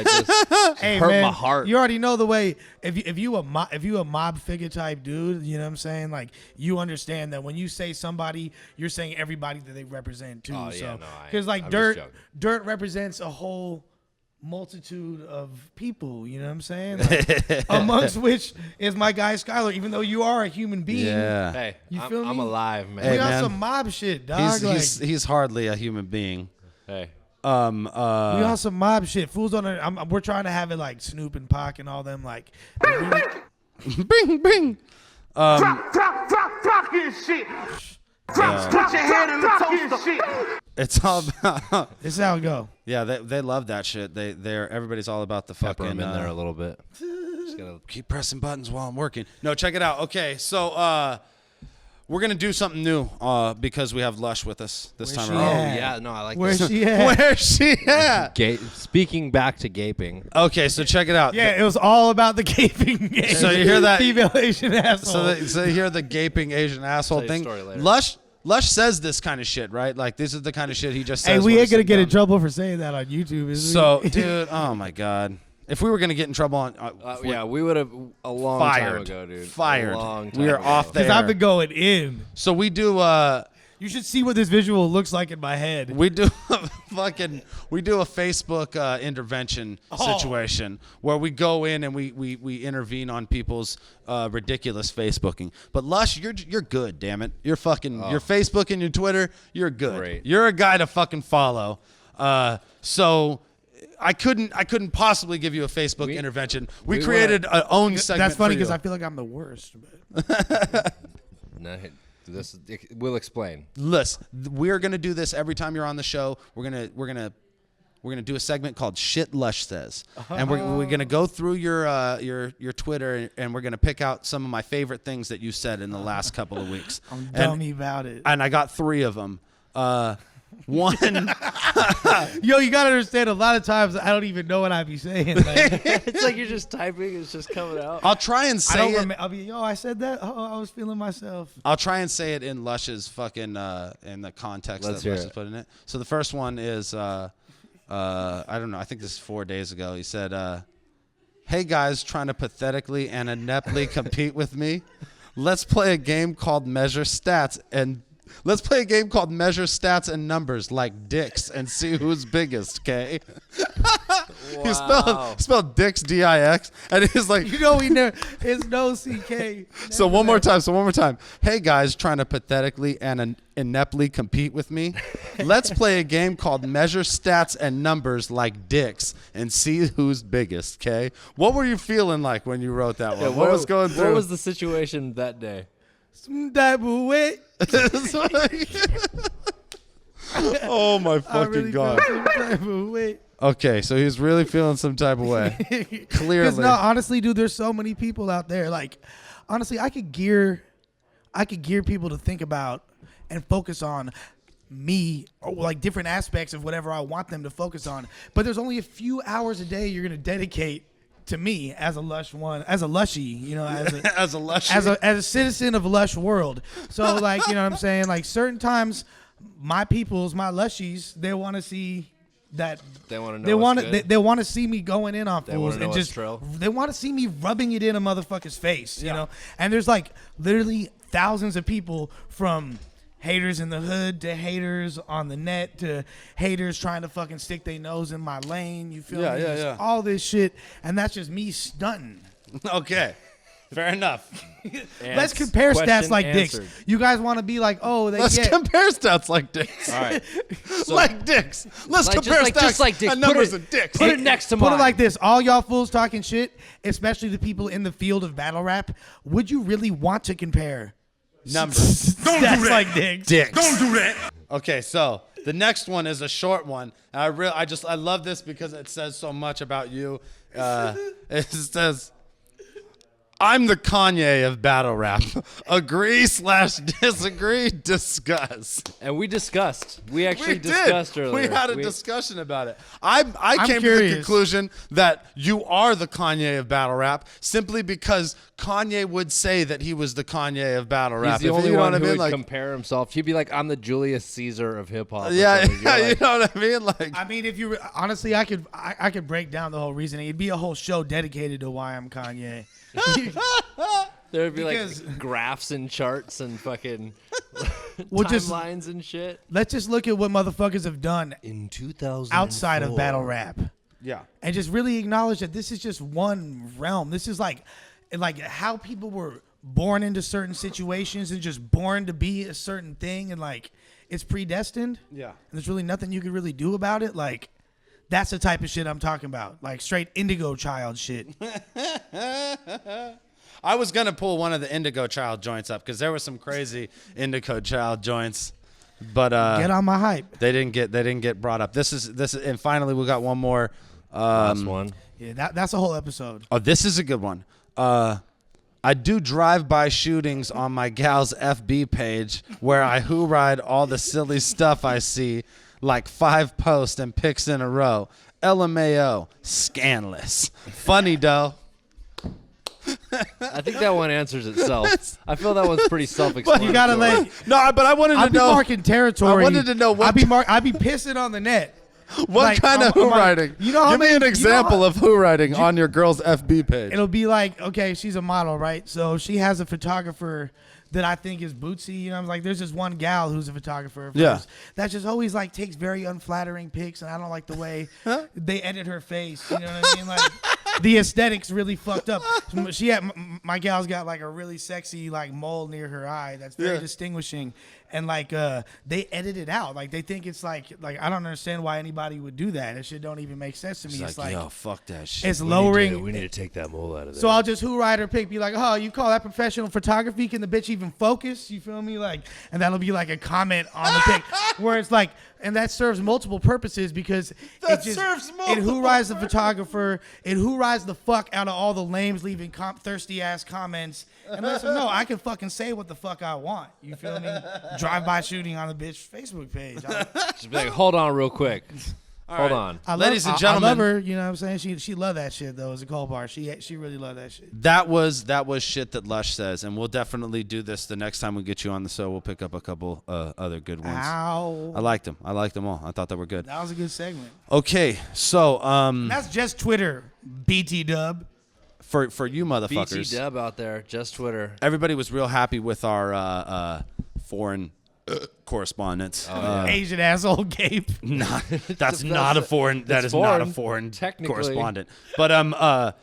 just Hey, hurt man, my heart. You already know the way. If you a mob figure type dude, you know what I'm saying? Like, you understand that when you say somebody, you're saying everybody that they represent too. Oh, so, yeah, no, because like I'm just joking. Dirt represents a whole multitude of people, you know what I'm saying? Like, amongst which is my guy Skylar, even though you are a human being. Yeah. Hey, You feel I'm me? alive, man. We Hey, got man. some mob shit, dog. He's hardly a human being. Hey. We got some mob shit. Fools on we're trying to have it like Snoop and Pac and all them like Bing. Drop his shit. Put your head in the toaster. It's all about. this is how it go. Yeah, they love that shit. Everybody's all about the Pepper fucking. him in there a little bit. keep pressing buttons while I'm working. No, check it out. Okay, so we're gonna do something new because we have Lush with us this time around. Oh yeah, no, I like Where's this. she at? Where's she at? Speaking back to gaping. Okay, so check it out. Yeah, it was all about the gaping. So you hear that? female Asian asshole. So you hear the gaping Asian asshole Tell you thing. a story later. Lush says this kind of shit, right? Like this is the kind of shit he just says. Hey, we when ain't we gonna sit get in down. trouble for saying that on YouTube, is we? So, dude, oh my god. If we were gonna get in trouble on, Yeah, we would have a long time fired, ago, dude. fired. A long time We are ago. off the Because air. I've been going in. So we do. You should see what this visual looks like in my head. We do a Facebook intervention situation where we go in and we intervene on people's ridiculous Facebooking. But Lush, you're good, damn it. You're fucking your Facebook and your Twitter, you're good. Great. You're a guy to fucking follow. So I couldn't possibly give you a Facebook intervention. We created our own segment. That's funny because I feel like I'm the worst. But. No, we'll explain. Listen, we're gonna do this every time you're on the show. We're gonna do a segment called "Shit Lush Says," and we're gonna go through your Twitter and we're gonna pick out some of my favorite things that you said in the last couple of weeks. I'm dummy about it. And I got 3 of them. One, Yo, you gotta understand. A lot of times I don't even know what I be saying. Like, It's like you're just typing. It's just coming out. I'll try and I say don't it. remember. I'll be, yo, I said that. Oh, I was feeling myself. I'll try and say it in Lush's fucking in the context Let's that hear Lush has it. put in it. So the first one is I don't know. I think this is 4 days ago. He said, "Hey guys, trying to pathetically and ineptly compete with me. Let's play a game called Measure Stats and." Let's play a game called Measure Stats and Numbers like dicks and see who's biggest, okay? He spelled dicks, D-I-X, and he's like... You know, it's no CK. So one more time. Hey, guys, trying to pathetically and ineptly compete with me? Let's play a game called Measure Stats and Numbers like dicks and see who's biggest, okay? What were you feeling like when you wrote that one? What was going through? What was the situation that day? Some type of way. Oh, my I fucking really God. felt some type of way. Okay, so he's really feeling some type of way. Because Clearly. no, honestly, dude, there's so many people out there. Like, honestly, I could gear people to think about and focus on me, or like different aspects of whatever I want them to focus on. But there's only a few hours a day you're gonna dedicate to me as a Lush One, as a Lushie, you know, As a Lush. as a citizen of Lush World. So like, you know what I'm saying? Like certain times, my peoples, my Lushies, they want to see that. They want to know. They want what's to. good. They want to see me going in on They fools wanna know and what's just. true. They want to see me rubbing it in a motherfucker's face, you know. And there's like literally thousands of people, from haters in the hood to haters on the net to haters trying to fucking stick their nose in my lane. You feel me? Just all this shit, and that's just me stunting. Okay. Fair enough. Let's compare stats Question like answered. dicks. You guys want to be like, oh, they Let's get. compare stats like dicks. All right. So, Like dicks. Let's Like, compare just stats just like dicks. and Put numbers it- and dicks. Put it next to Put mine. it like this: all y'all fools talking shit, especially the people in the field of battle rap. Would you really want to compare Numbers. stats like dicks? Dicks. Don't do that. Okay, so the next one is a short one. And I love this because it says so much about you. It says, I'm the Kanye of battle rap. Agree/disagree, discuss. And we discussed. We actually We discussed did. earlier. We had a discussion about it. I came to the curious. conclusion that you are the Kanye of battle rap simply because Kanye would say that he was the Kanye of battle rap. He's the only you know one what who I would mean? Like, compare himself. He'd be like, I'm the Julius Caesar of hip hop. yeah, You're yeah, you like, know what I mean? Like, I mean, if you honestly, I could break down the whole reasoning. It'd be a whole show dedicated to why I'm Kanye. There'd be Because- like graphs and charts and fucking Well, just- timelines and shit. Let's just look at what motherfuckers have done In 2000, outside of battle rap. yeah. And just really acknowledge that this is just one realm. This is like how people were born into certain situations and just born to be a certain thing, and like it's predestined. Yeah. And there's really nothing you could really do about it. Like that's the type of shit I'm talking about. Like straight Indigo Child shit. I was gonna pull one of the Indigo Child joints up because there were some crazy Indigo Child joints, but Get on my hype. they didn't get brought up. This is, and finally we got one more. Last one. Yeah, that's a whole episode. Oh, this is a good one. I do drive-by shootings on my gal's FB page where I who-ride all the silly stuff I see, like 5 posts and pics in a row. LMAO, scanless. Funny, though. I think that one answers itself. I feel that one's pretty self-explanatory. You gotta let. No, but I wanted to know. I'll be marking territory. I wanted to know what. I'd be pissing on the net. What Like, kind of I'm who like, riding? you know how Give me many- an you know example how- of who riding on your girl's FB page. It'll be like, okay, she's a model, right? So she has a photographer that I think is bootsy. You know, I'm like, there's this one gal who's a photographer. Of Yeah. hers that just always like takes very unflattering pics, and I don't like the way they edit her face. You know what I mean? Like the aesthetics really fucked up. She had my gal's got like a really sexy like mole near her eye that's very distinguishing, and like they edit it out. Like they think it's like I don't understand why anybody would do that. That shit don't even make sense to me. It's like yo, fuck that shit. it's lowering. We need to take that mole out of there. So I'll just who ride her pic, be like, oh, you call that professional photography? Can the bitch even focus? You feel me? Like, and that'll be like a comment on the pic where it's like, and that serves multiple purposes because it who rides the photographer, it who rides the fuck out of all the lames leaving thirsty ass comments. And listen, no, I can fucking say what the fuck I want. You feel me? Drive-by shooting on the bitch Facebook page. Just be like, hold on real quick. Hold on. Ladies and gentlemen. I love her. You know what I'm saying? She loved that shit though. As a cold bar, she really loved that shit. That was shit that Lush says, and we'll definitely do this the next time we get you on the show. We'll pick up a couple other good ones. Ow. I liked them. I liked them all. I thought they were good. That was a good segment. Okay, so That's just Twitter, BT Dub. for you motherfuckers, BT Dub out there, just Twitter. everybody was real happy with our foreign correspondents. Asian asshole Gabe. That's not a foreign. That is not a foreign technically. correspondent. But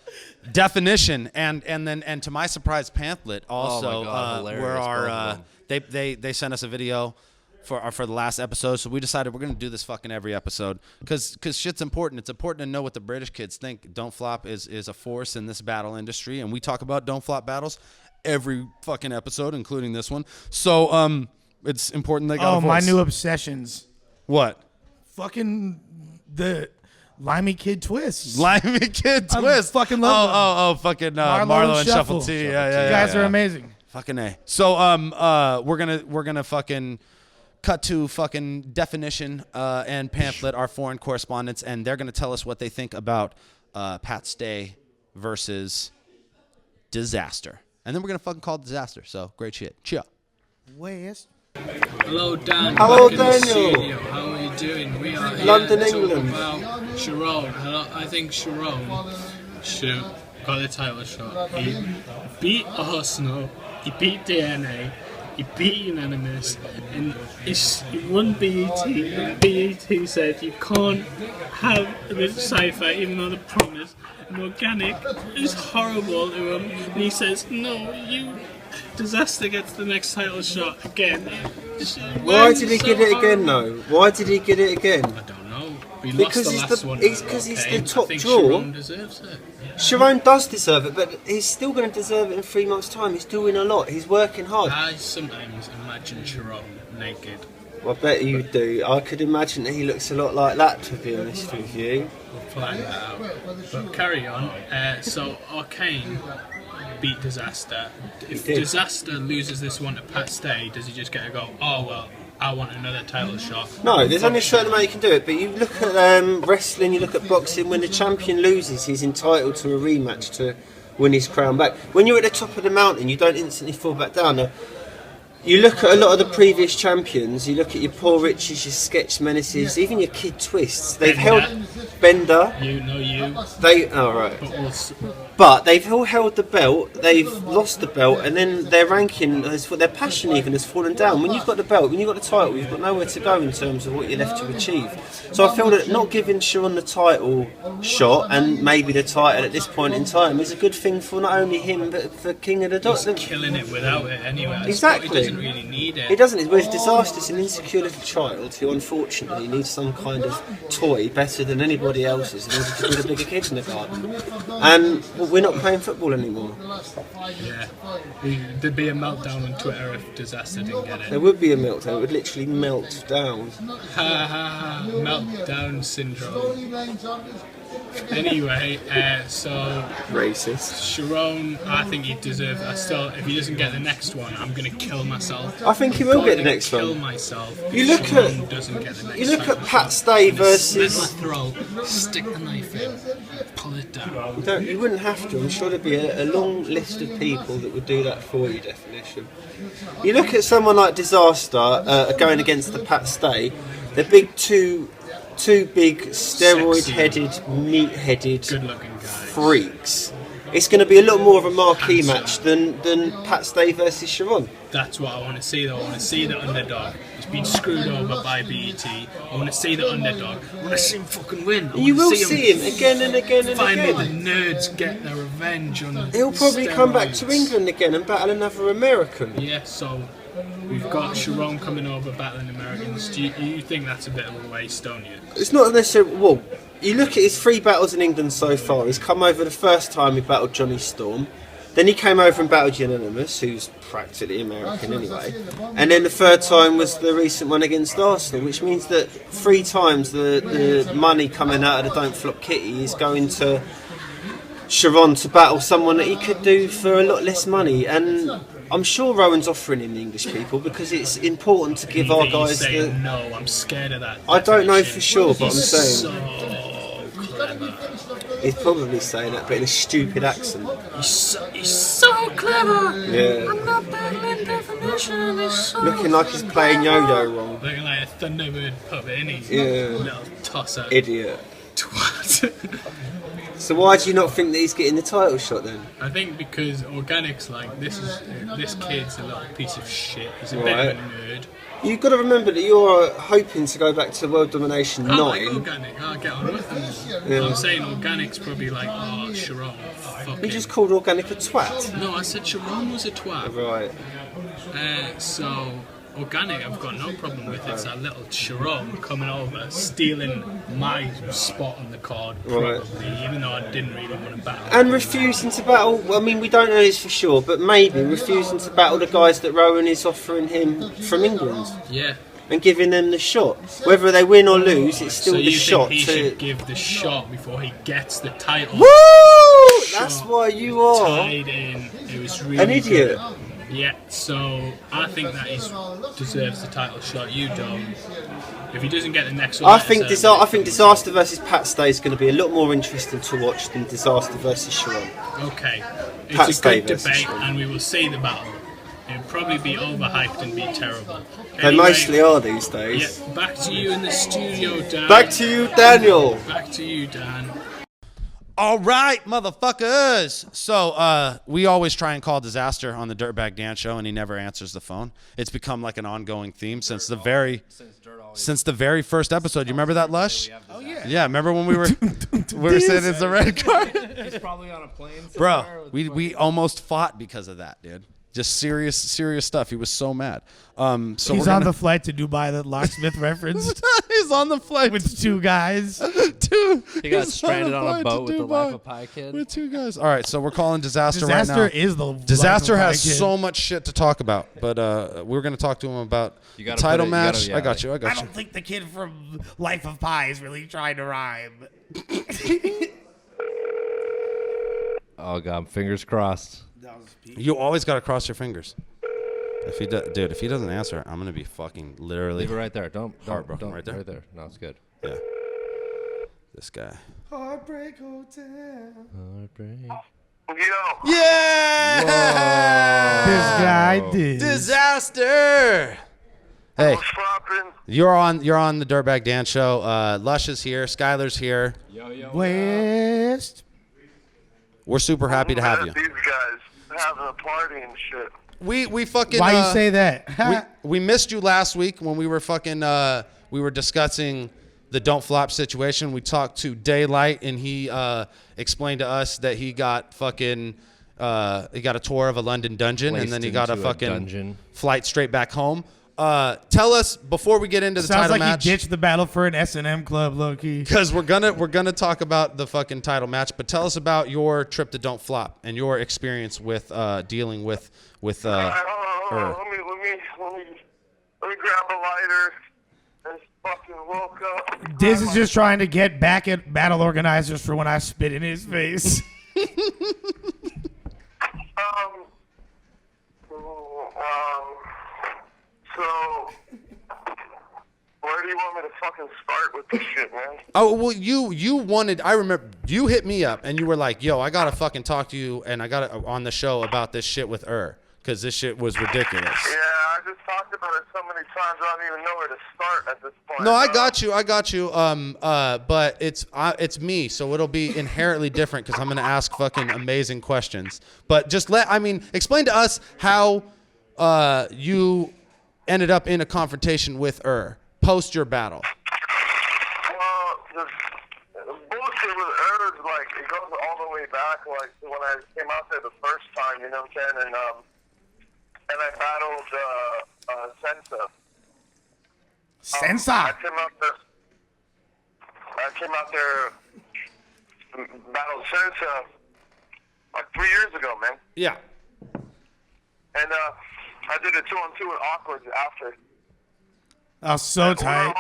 Definition and to my surprise, Pamphlet also Oh my God, hilarious, were both our. of They sent us a video for the last episode, so we decided we're gonna do this fucking every episode because shit's important. It's important to know what the British kids think. Don't Flop is a force in this battle industry, and we talk about Don't Flop battles every fucking episode, including this one. So it's important they got a voice. My new obsessions. What? Fucking the Limey Kid Twist. Limey Kid Twist. Fucking love them. Fucking Marlo and Shuffle T. Yeah. You guys are amazing. Fucking A. So we're gonna fucking cut to fucking Definition and Pamphlet, our foreign correspondents, and they're gonna tell us what they think about Pat Stay versus Dizaster. And then we're gonna fucking call it Dizaster. So great shit. Cheer. West. Hello, Dan. Hello, Back in the Daniel. studio. How are you doing? We are here London, to talk England. about Charron. I think Charron should have got the title shot. He beat Arsonal. He beat DNA. He beat Unanimous. And he won BET. And BET said you can't have this cipher even though the promise and organic is horrible to him. And he says, no, you... Dizaster gets the next title shot again. Why did he get it again, though? Why did he get it again? I don't know. We Because lost the he's last the- one. he's- 'cause he's the top I think draw. Charron deserves it. Sharon does deserve it, but he's still going to deserve it in 3 months' time. He's doing a lot. He's working hard. I sometimes imagine Charron naked. I bet you do. I could imagine that he looks a lot like that, to be honest with you. We'll plan that out. But carry on. So Arcane beat Dizaster. If did. Dizaster loses this one to Pat Stay, does he just get to go, oh well, I want another title shot? No, there's only a certain way you can do it, but you look at wrestling, you look at boxing, when the champion loses, he's entitled to a rematch to win his crown back. When you're at the top of the mountain, you don't instantly fall back down. Now, you look at a lot of the previous champions, you look at your Paul Riches, your Sketch Menaces, even your Kid Twists, they've held Bender. You know you. But they've all held the belt, they've lost the belt, and then their ranking, their passion even has fallen down. When you've got the belt, when you've got the title, you've got nowhere to go in terms of what you're left to achieve. So I feel that not giving Charron the title shot, and maybe the title at this point in time, is a good thing for not only him, but for King of the Dot. He's killing it without it anyway. Exactly. He doesn't really need it. He doesn't. With Dizaster's an insecure little child who unfortunately needs some kind of toy better than anybody else's in order to be the bigger kids in the garden. And we're not playing football anymore. Yeah. There'd be a meltdown on Twitter if Dizaster didn't get it. There would be a meltdown. It would literally melt down. Ha ha ha. Meltdown syndrome. Anyway, so Racist. Charron, I think he deserves. If he doesn't get the next one, I'm gonna kill myself. I think he will get the next kill one. myself. You look Charron at doesn't get the next you look title at Pat shot. Stay I'm gonna slit versus. my throat, stick the knife in, pull it down. You wouldn't have to. I'm sure there'd be a long list of people that would do that for you. Definition. You look at someone like Dizaster going against the Pat Stay. They're big two big steroid-headed, meat-headed Good-looking guys. freaks. It's going to be a lot more of a marquee match than Pat Stay versus Charron. That's what I want to see, though. I want to see the underdog. He's been screwed over by BET. I want to see the underdog. I want to see him fucking win. You will see him again and again and Finally, again. the nerds get their revenge on. He'll probably come back to steroids. England again and battle another American. Yeah, so we've got Charron coming over battling Americans. Do you think that's a bit of a waste, don't you? It's not necessarily. Well, you look at his 3 battles in England so far. He's come over the first time he battled Jonny Storm. Then he came over and battled Unanimous, who's practically American anyway. And then the third time was the recent one against Arsonal, which means that 3 times the money coming out of the Don't Flop kitty is going to Charron to battle someone that he could do for a lot less money. And I'm sure Rowan's offering him the English people because it's important to give our guys the. No, I'm scared of that. I don't know definition. for sure, but I'm He's saying. so clever. He's probably saying that, but in a stupid accent. He's so clever. Yeah. I'm not battling definition. He's so Looking like he's playing yo-yo wrong. Looking like a Thunderbird puppet, isn't he? Yeah. Little tosser. Idiot. Twat. So why do you not think that he's getting the title shot then? I think because Organic's like, this kid's a little piece of shit. He's a bit Right. of a nerd. You've got to remember that you're hoping to go back to World Domination 9. I like Organic. I'll get on with him. Yeah. I'm saying Organic's probably like, oh, Charron, fuck You him. just called Organic a twat. No, I said Charron was a twat. Right. So Organic, I've got no problem with it. It's that little Charron coming over, stealing my spot on the card, probably, Right. even though I didn't really want to battle. And refusing to battle, well, I mean, we don't know this for sure, but maybe refusing to battle the guys that Rowan is offering him from England Yeah. and giving them the shot. Whether they win or lose, it's still So the you shot think he to. should give the shot before he gets the title? Woo! That's why you are Tied in. It was really an idiot. good. Yeah, so I think that he deserves the title shot. You don't. If he doesn't get the next one, I think Dizaster versus Pat Stay is going to be a lot more interesting to watch than Dizaster versus Charron. Okay, Pat it's a Stay good versus debate, Charron. and we will see the battle. It'll probably be overhyped and be terrible. They Anyway, mostly are these days. Yeah, back to you in the studio, Dan. Back to you, Daniel. Back to you, Dan. All right, motherfuckers. So we always try and call Dizaster on the Dirtbag Dan Show, and he never answers the phone. It's become like an ongoing theme since the very first episode. You remember that, Lush? Oh yeah. Yeah, remember when we were saying it's a red card? He's probably on a plane Bro, somewhere with we almost fought because of that, dude. Just serious stuff. He was so mad. So He's on the flight to Dubai that Locksmith referenced He's on the flight with 2 guys. Dude, He got he's stranded on a flight boat to with the Dubai Life of Pi kid. with 2 guys. All right, so we're calling Dizaster right now. Dizaster is the Dizaster has kid. so much shit to talk about, but we're going to talk to him about You the gotta title put it- you gotta- match. yeah, I got you. I don't think the kid from Life of Pi is really trying to rhyme. Oh god, fingers crossed. You always got to cross your fingers. If he if he doesn't answer, I'm going to be fucking literally Leave it right there. Don't heartbroken right there. Right there. No, it's good. Yeah. This guy. Heartbreak Hotel. Heartbreak. Yeah! This guy did. Dizaster! Hey, Flopping. you're on the Dirtbag Dan Show. Lush is here. Skylar's here. West. We're super happy to have you. These guys having a party and shit. We fucking. Why you say that? we missed you last week when we were fucking we were discussing the Don't Flop situation. We talked to Daylight and he explained to us that he got fucking he got a tour of a London dungeon and then he got a Placed into a fucking dungeon. flight straight back home. Tell us before we get into the Sounds title like match, you ditched the battle for an S&M club, low key. because we're gonna talk about the fucking title match. But tell us about your trip to Don't Flop and your experience with dealing with Hold on. her. Let me grab a lighter and fucking woke up. Diz is just trying to get back at battle organizers for when I spit in his face. So, where do you want me to fucking start with this shit, man? Oh, well, you wanted, I remember, you hit me up, and you were like, yo, I gotta fucking talk to you, and I gotta, on the show about this shit with because this shit was ridiculous. Yeah, I just talked about it so many times, I don't even know where to start at this point. No, I got you. But it's me, so it'll be inherently different because I'm gonna ask fucking amazing questions. But just explain to us how you ended up in a confrontation with post your battle. Well, the bullshit with is like, it goes all the way back, like, when I came out there the first time, you know what I'm saying? And I battled Sensa. Sensa? I came out there, battled Sensa like 3 years ago, man. Yeah. And I did a 2-on-2 with Awkward after. Oh, so tight.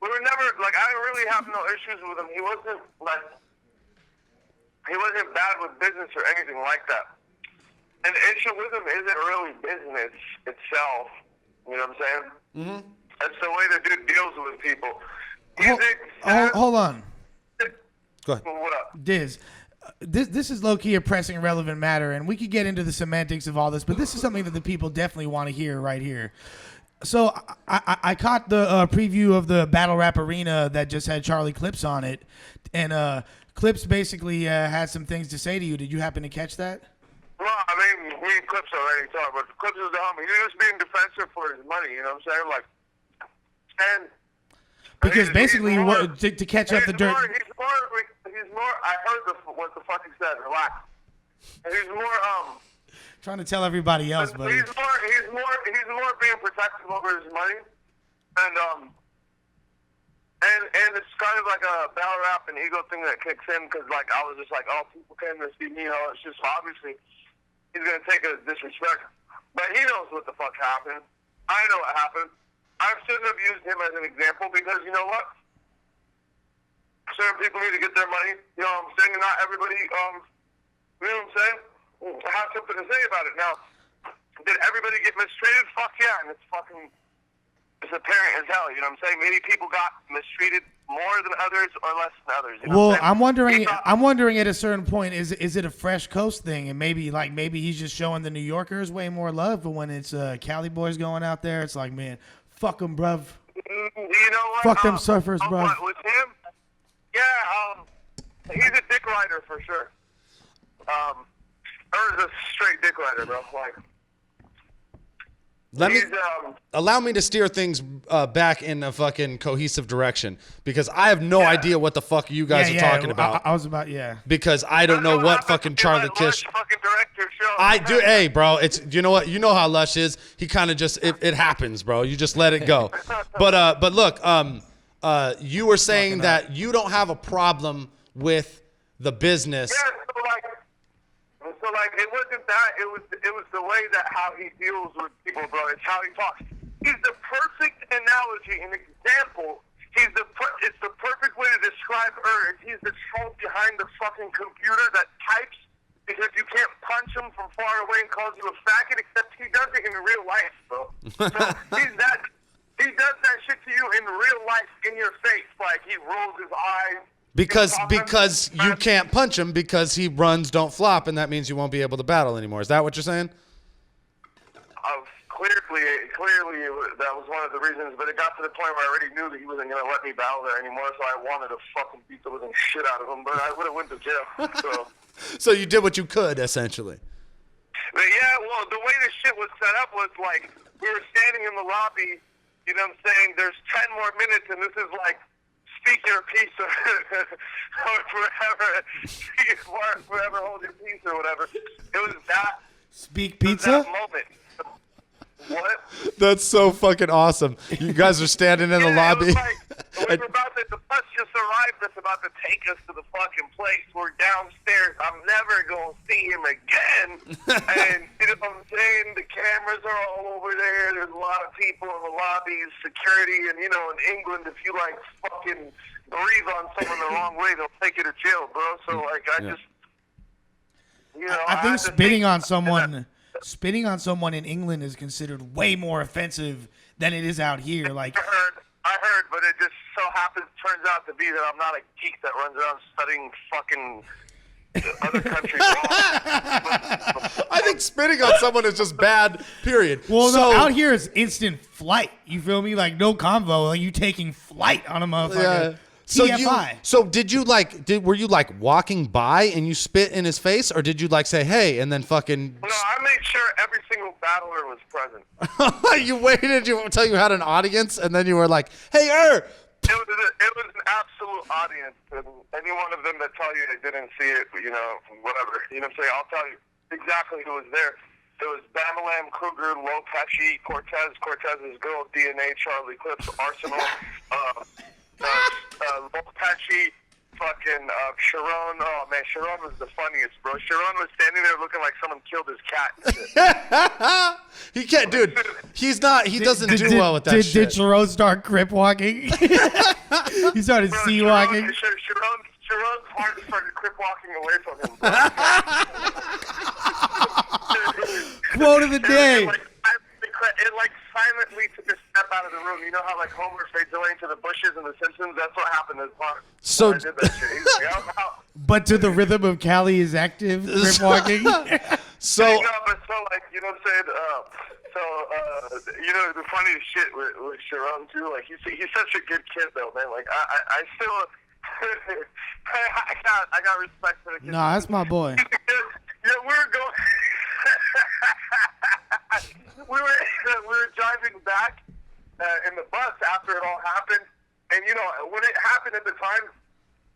We were never, like, I really have no issues with him. He wasn't bad with business or anything like that. And the issue with him isn't really business itself. You know what I'm saying? Mm-hmm. That's the way the dude deals with people. Hold on. Go ahead. What up? Diz. This is low-key a pressing, relevant matter, and we could get into the semantics of all this, but this is something that the people definitely want to hear right here. So I caught the preview of the Battle Rap Arena that just had Charlie Clips on it, and Clips basically had some things to say to you. Did you happen to catch that? Well, I mean, me and Clips already talked, but Clips is the homie. He's just being defensive for his money, you know what I'm saying? Like, and because basically, to catch up the dirt. He's more. I heard what the fuck he said. Relax. And he's more. Trying to tell everybody else, buddy. He's more being protective over his money, and it's kind of like a battle rap and ego thing that kicks in because like I was just like, oh, people came to see me, you know. It's just obviously he's gonna take a disrespect, but he knows what the fuck happened. I know what happened. I shouldn't have used him as an example because you know what? Certain people need to get their money. You know what I'm saying? And not everybody, you know what I'm saying? Have something to say about it. Now, did everybody get mistreated? Fuck yeah, and it's apparent as hell. You know what I'm saying? Maybe people got mistreated more than others or less than others. You know I'm wondering at a certain point, is it a Fresh Coast thing, and maybe he's just showing the New Yorkers way more love, but when it's Cali boys going out there, it's like, man, fuck them, bruv. You know what? Fuck them surfers, bruv. With him? Yeah, he's a dick rider for sure. Or a straight dick rider, bro. Like, allow me to steer things back in a fucking cohesive direction because I have no idea what the fuck you guys are talking about. I was about because I don't know what fucking Charlie Kish. Fucking director show. I do. Hey, bro. It's you know what? You know how Lush is. He kind of just it happens, bro. You just let it go. But look, you were saying that you don't have a problem with the business. Yeah, so like it wasn't that. It was the way that how he deals with people, bro. It's how he talks. He's the perfect analogy, an example. It's the perfect way to describe Earth. He's the troll behind the fucking computer that types because you can't punch him from far away and calls you a faggot. Except he does it in real life, bro. So he's that. He does that shit to you in real life, in your face. Like he rolls his eyes. Because you can't punch him because he runs don't flop, and that means you won't be able to battle anymore. Is that what you're saying? Clearly, that was one of the reasons. But it got to the point where I already knew that he wasn't going to let me battle there anymore, so I wanted to fucking beat the living shit out of him. But I would have went to jail. So you did what you could, essentially. But yeah, well, the way this shit was set up was like we were standing in the lobby. You know what I'm saying? There's 10 more minutes, and this is like. Speak your piece or forever hold your peace or whatever. It was that. Speak pizza? That moment. What? That's so fucking awesome. You guys are standing in the lobby. It was like, we were about to, the bus just arrived. wife that's about to take us to the fucking place. We're downstairs. I'm never going to see him again. And you know what I'm saying? The cameras are all over there. There's a lot of people in the lobbies, security. And, you know, in England, if you, like, fucking breathe on someone the wrong way, they'll take you to jail, bro. So, like, I just, you know. I think spitting on someone in England is considered way more offensive than it is out here. Like, I heard, but it just so turns out to be that I'm not a geek that runs around studying fucking other countries. I think spitting on someone is just bad, period. Well, so, no, out here is instant flight. You feel me? Like, no convo. Like, you taking flight on a motherfucker. Yeah. TFI. Were you like walking by and you spit in his face, or did you like say hey and then fucking? No, I made sure every single battler was present. You waited until you had an audience, and then you were like, hey, It was an absolute audience, and any one of them that tell you they didn't see it, you know, whatever. You know what I'm saying? I'll tell you exactly who was there. There was Bamalam, Kruger, Lopeshi, Cortez's girl, DNA, Charlie Clips, Arsenal, Lopeshi, fucking Charron. Oh man, Charron was the funniest, bro. Charron was standing there looking like someone killed his cat. He can't, dude. He's not. He doesn't do well with that shit. Did Charron start crip walking? He started sea walking. Sharon's heart started crip walking away from him. Quote of the day. It like silently took a step out of the room. You know how like Homer fades away into the bushes in The Simpsons? That's what happened to Clark. So, I did that shit. He's like, but to the rhythm of Cali is active, crip walking. So, but so like you know what I'm saying? You know the funniest shit with Charron too. Like he's such a good kid though, man. Like I still I got respect for the kid. Nah, that's my boy. Yeah, we were driving back in the bus after it all happened, and you know when it happened at the time,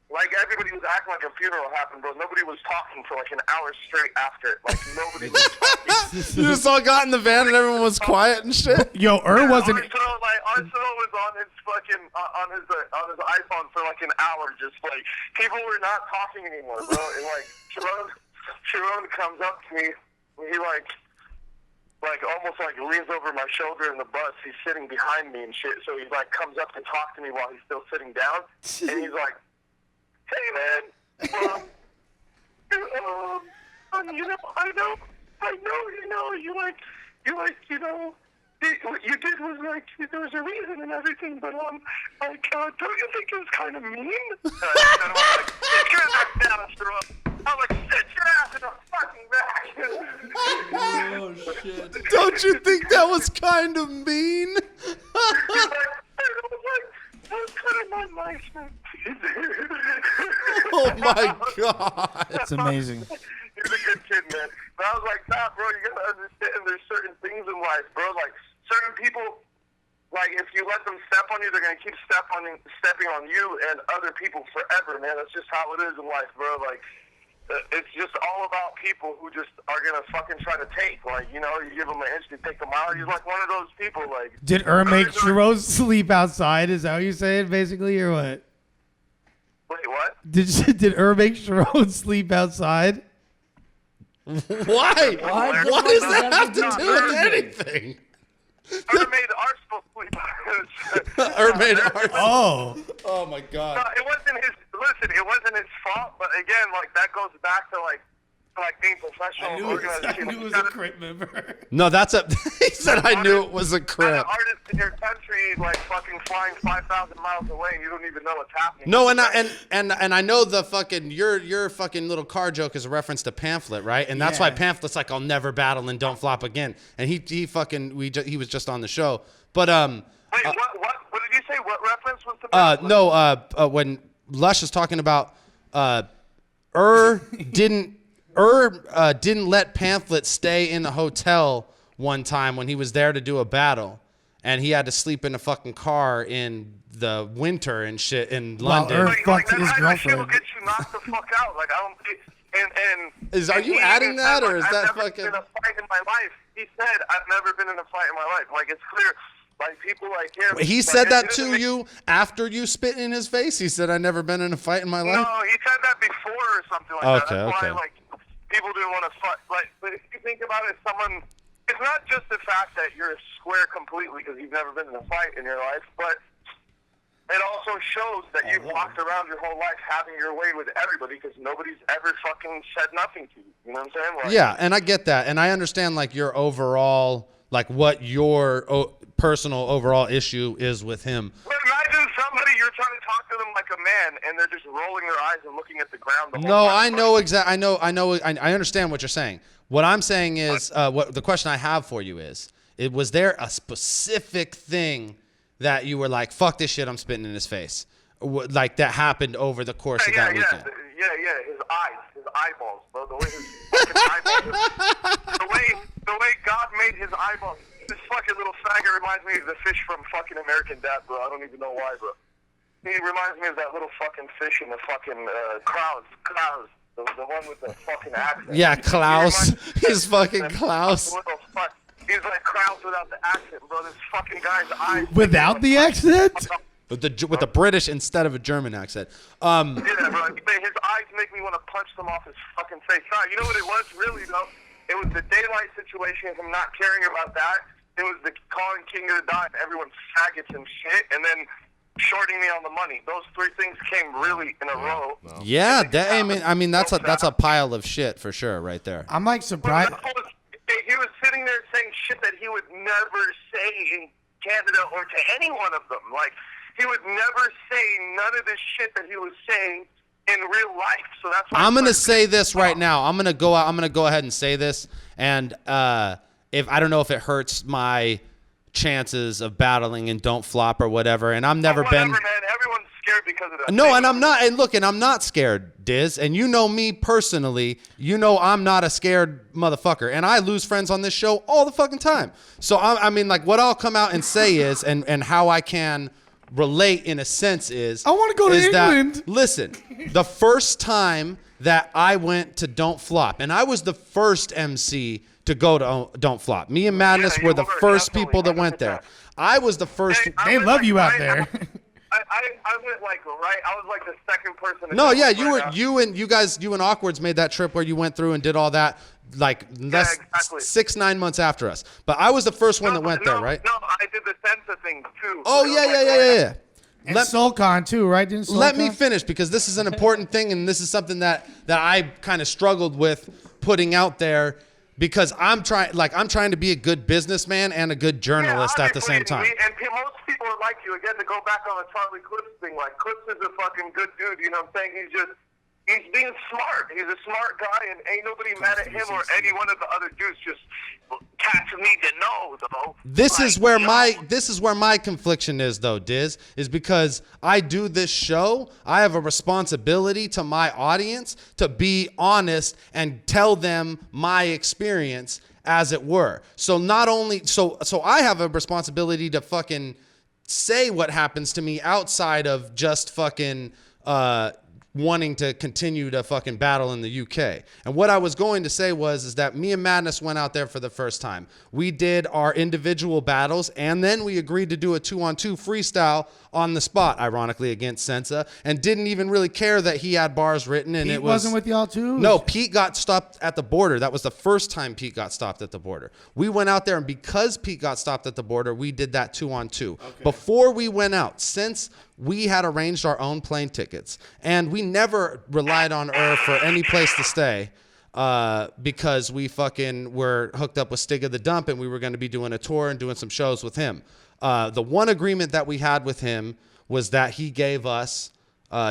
like everybody was acting like a funeral happened, bro. Nobody was talking for like an hour straight after. Like nobody was talking. You just all got in the van and everyone was quiet and shit. Yo, wasn't. Arsenal was on his fucking on his iPhone for like an hour, just like people were not talking anymore, bro. And like Charron comes up to me, and he like almost like leans over my shoulder in the bus. He's sitting behind me and shit, so he like comes up to talk to me while he's still sitting down, and he's like, "Hey man, you know, I know, you know, you like, you know, what you did was like there was a reason and everything, but don't you think it was kind of mean?" And I'm like, "Sit your ass down, Charron." I'm like, "Sit your ass in the fucking back." Oh shit! Don't you think that was kind of mean? That was kind of my nice man. Oh my god! That's amazing. He's a good kid, man. But I was like, nah, bro, you gotta understand there's certain things in life, bro. Like, certain people, like, if you let them step on you, they're gonna keep stepping on you and other people forever, man. That's just how it is in life, bro. Like, it's just all about people who just are gonna fucking try to take. Like, you know, you give them an inch, they take a mile. He's like one of those people, like. Did make Charron sleep outside? Is that what you're saying, basically, or what? Wait, what? Did make Charron sleep outside? Why? What does that have to do with anything? Made Arsenal sleep. Made Arsenal. Oh my god. No, it wasn't his. Listen, it wasn't his fault. But again, like that goes back to like being professional. I knew it was a crip member. No, that's a. He said I knew it was a crip. An artist in your country, like fucking flying 5,000 miles away, and you don't even know what's happening. No, and I know the fucking your fucking little car joke is a reference to Pam Flit, right? And that's why Pamphlet's like, I'll never battle and don't flop again. And he was just on the show, but Wait, what did you say? What reference was the Pam Flit? when Lush is talking about didn't let Pamphlet stay in the hotel one time when he was there to do a battle, and he had to sleep in a fucking car in the winter and shit in London. Fucked his That girlfriend. shit will get you knocked the fuck out. Like I don't. Are you adding that, or is that I've never fucking? been in a fight in my life. He said, "I've never been in a fight in my life." Like it's clear. Like people like him. He said that to you after you spit in his face? He said, I've never been in a fight in my life? No, he said that before or something like that. That's Okay. why, like, people didn't want to fight. Like, but if you think about it, it's not just the fact that you're square completely because you've never been in a fight in your life, but it also shows that you've walked around your whole life having your way with everybody because nobody's ever fucking said nothing to you. You know what I'm saying? Like, Yeah, and I get that. And I understand, like, your overall, like, what your personal overall issue is with him. But imagine somebody, you're trying to talk to them like a man, and they're just rolling their eyes and looking at the ground the whole No, time. I understand what you're saying. What I'm saying is, what the question I have for you is, was there a specific thing that you were like, fuck this shit, I'm spitting in his face? Like, that happened over the course of that weekend? Yeah, his eyeballs, bro. The way his fucking eyeballs, the way God made his eyeballs. This fucking little faggot reminds me of the fish from fucking American Dad, bro. I don't even know why, bro. He reminds me of that little fucking fish in the fucking Klaus. The one with the fucking accent. Yeah, Klaus. He's fucking Klaus. He's like Klaus without the accent, bro. This fucking guy's eyes. Without the accent? With the British instead of a German accent. Yeah, bro. His eyes make me want to punch them off his fucking face. Sorry, you know what it was really, though? It was the daylight situation, him not caring about that. It was the calling King of the Dot and everyone faggots and shit, and then shorting me on the money. Those three things came really in a row. Yeah, I mean that's a pile of shit for sure right there. I'm like surprised. He was sitting there saying shit that he would never say in Canada or to any one of them. Like, he would never say none of this shit that he was saying in real life. So that's why I'm gonna say this right now. I'm gonna go ahead and say this, and if I don't know if it hurts my chances of battling and Don't Flop or whatever, and I've never been. Man, everyone's scared because of that. No, and I'm not. And look, and I'm not scared, Diz. And you know me personally. You know I'm not a scared motherfucker, and I lose friends on this show all the fucking time. So I mean, like, what I'll come out and say is, and how I can relate in a sense is, I want to go to England. That, listen, the first time that I went to Don't Flop, and I was the first MC to go to Don't Flop. Me and Madness were the first people that went there. I was the first. They love you out there. I went like I was like the second person. No, yeah, you and Awkwards made that trip where you went through and did all that, like, exactly. 6-9 months after us. But I was the first one that went there, right? No, I did the Sensa thing too. Oh yeah. And SoulCon too, right? Didn't SoulCon? Let me finish, because this is an important thing, and this is something that I kind of struggled with putting out there, because I'm trying to be a good businessman and a good journalist at the same time. And most people are like you. Again, to go back on the Charlie Clips thing, like, Clips is a fucking good dude, you know what I'm saying? He's being smart. He's a smart guy, and ain't nobody mad at him or any one of the other dudes. Just cats need to know, though. This is where my confliction is, though, Diz, is because I do this show. I have a responsibility to my audience to be honest and tell them my experience, as it were. So not only so I have a responsibility to fucking say what happens to me outside of just fucking wanting to continue to fucking battle in the UK. And what I was going to say is that me and Madness went out there for the first time. We did our individual battles, and then we agreed to do a 2-on-2 freestyle on the spot, ironically, against Sensa, and didn't even really care that he had bars written. And Pete wasn't with y'all too? No, Pete got stopped at the border. That was the first time Pete got stopped at the border. We went out there, and because Pete got stopped at the border, we did that 2-on-2. Okay. Before we went out, since we had arranged our own plane tickets, and we never relied on for any place to stay, because we fucking were hooked up with Stigga the Dump, and we were going to be doing a tour and doing some shows with him. The one agreement that we had with him was that he gave us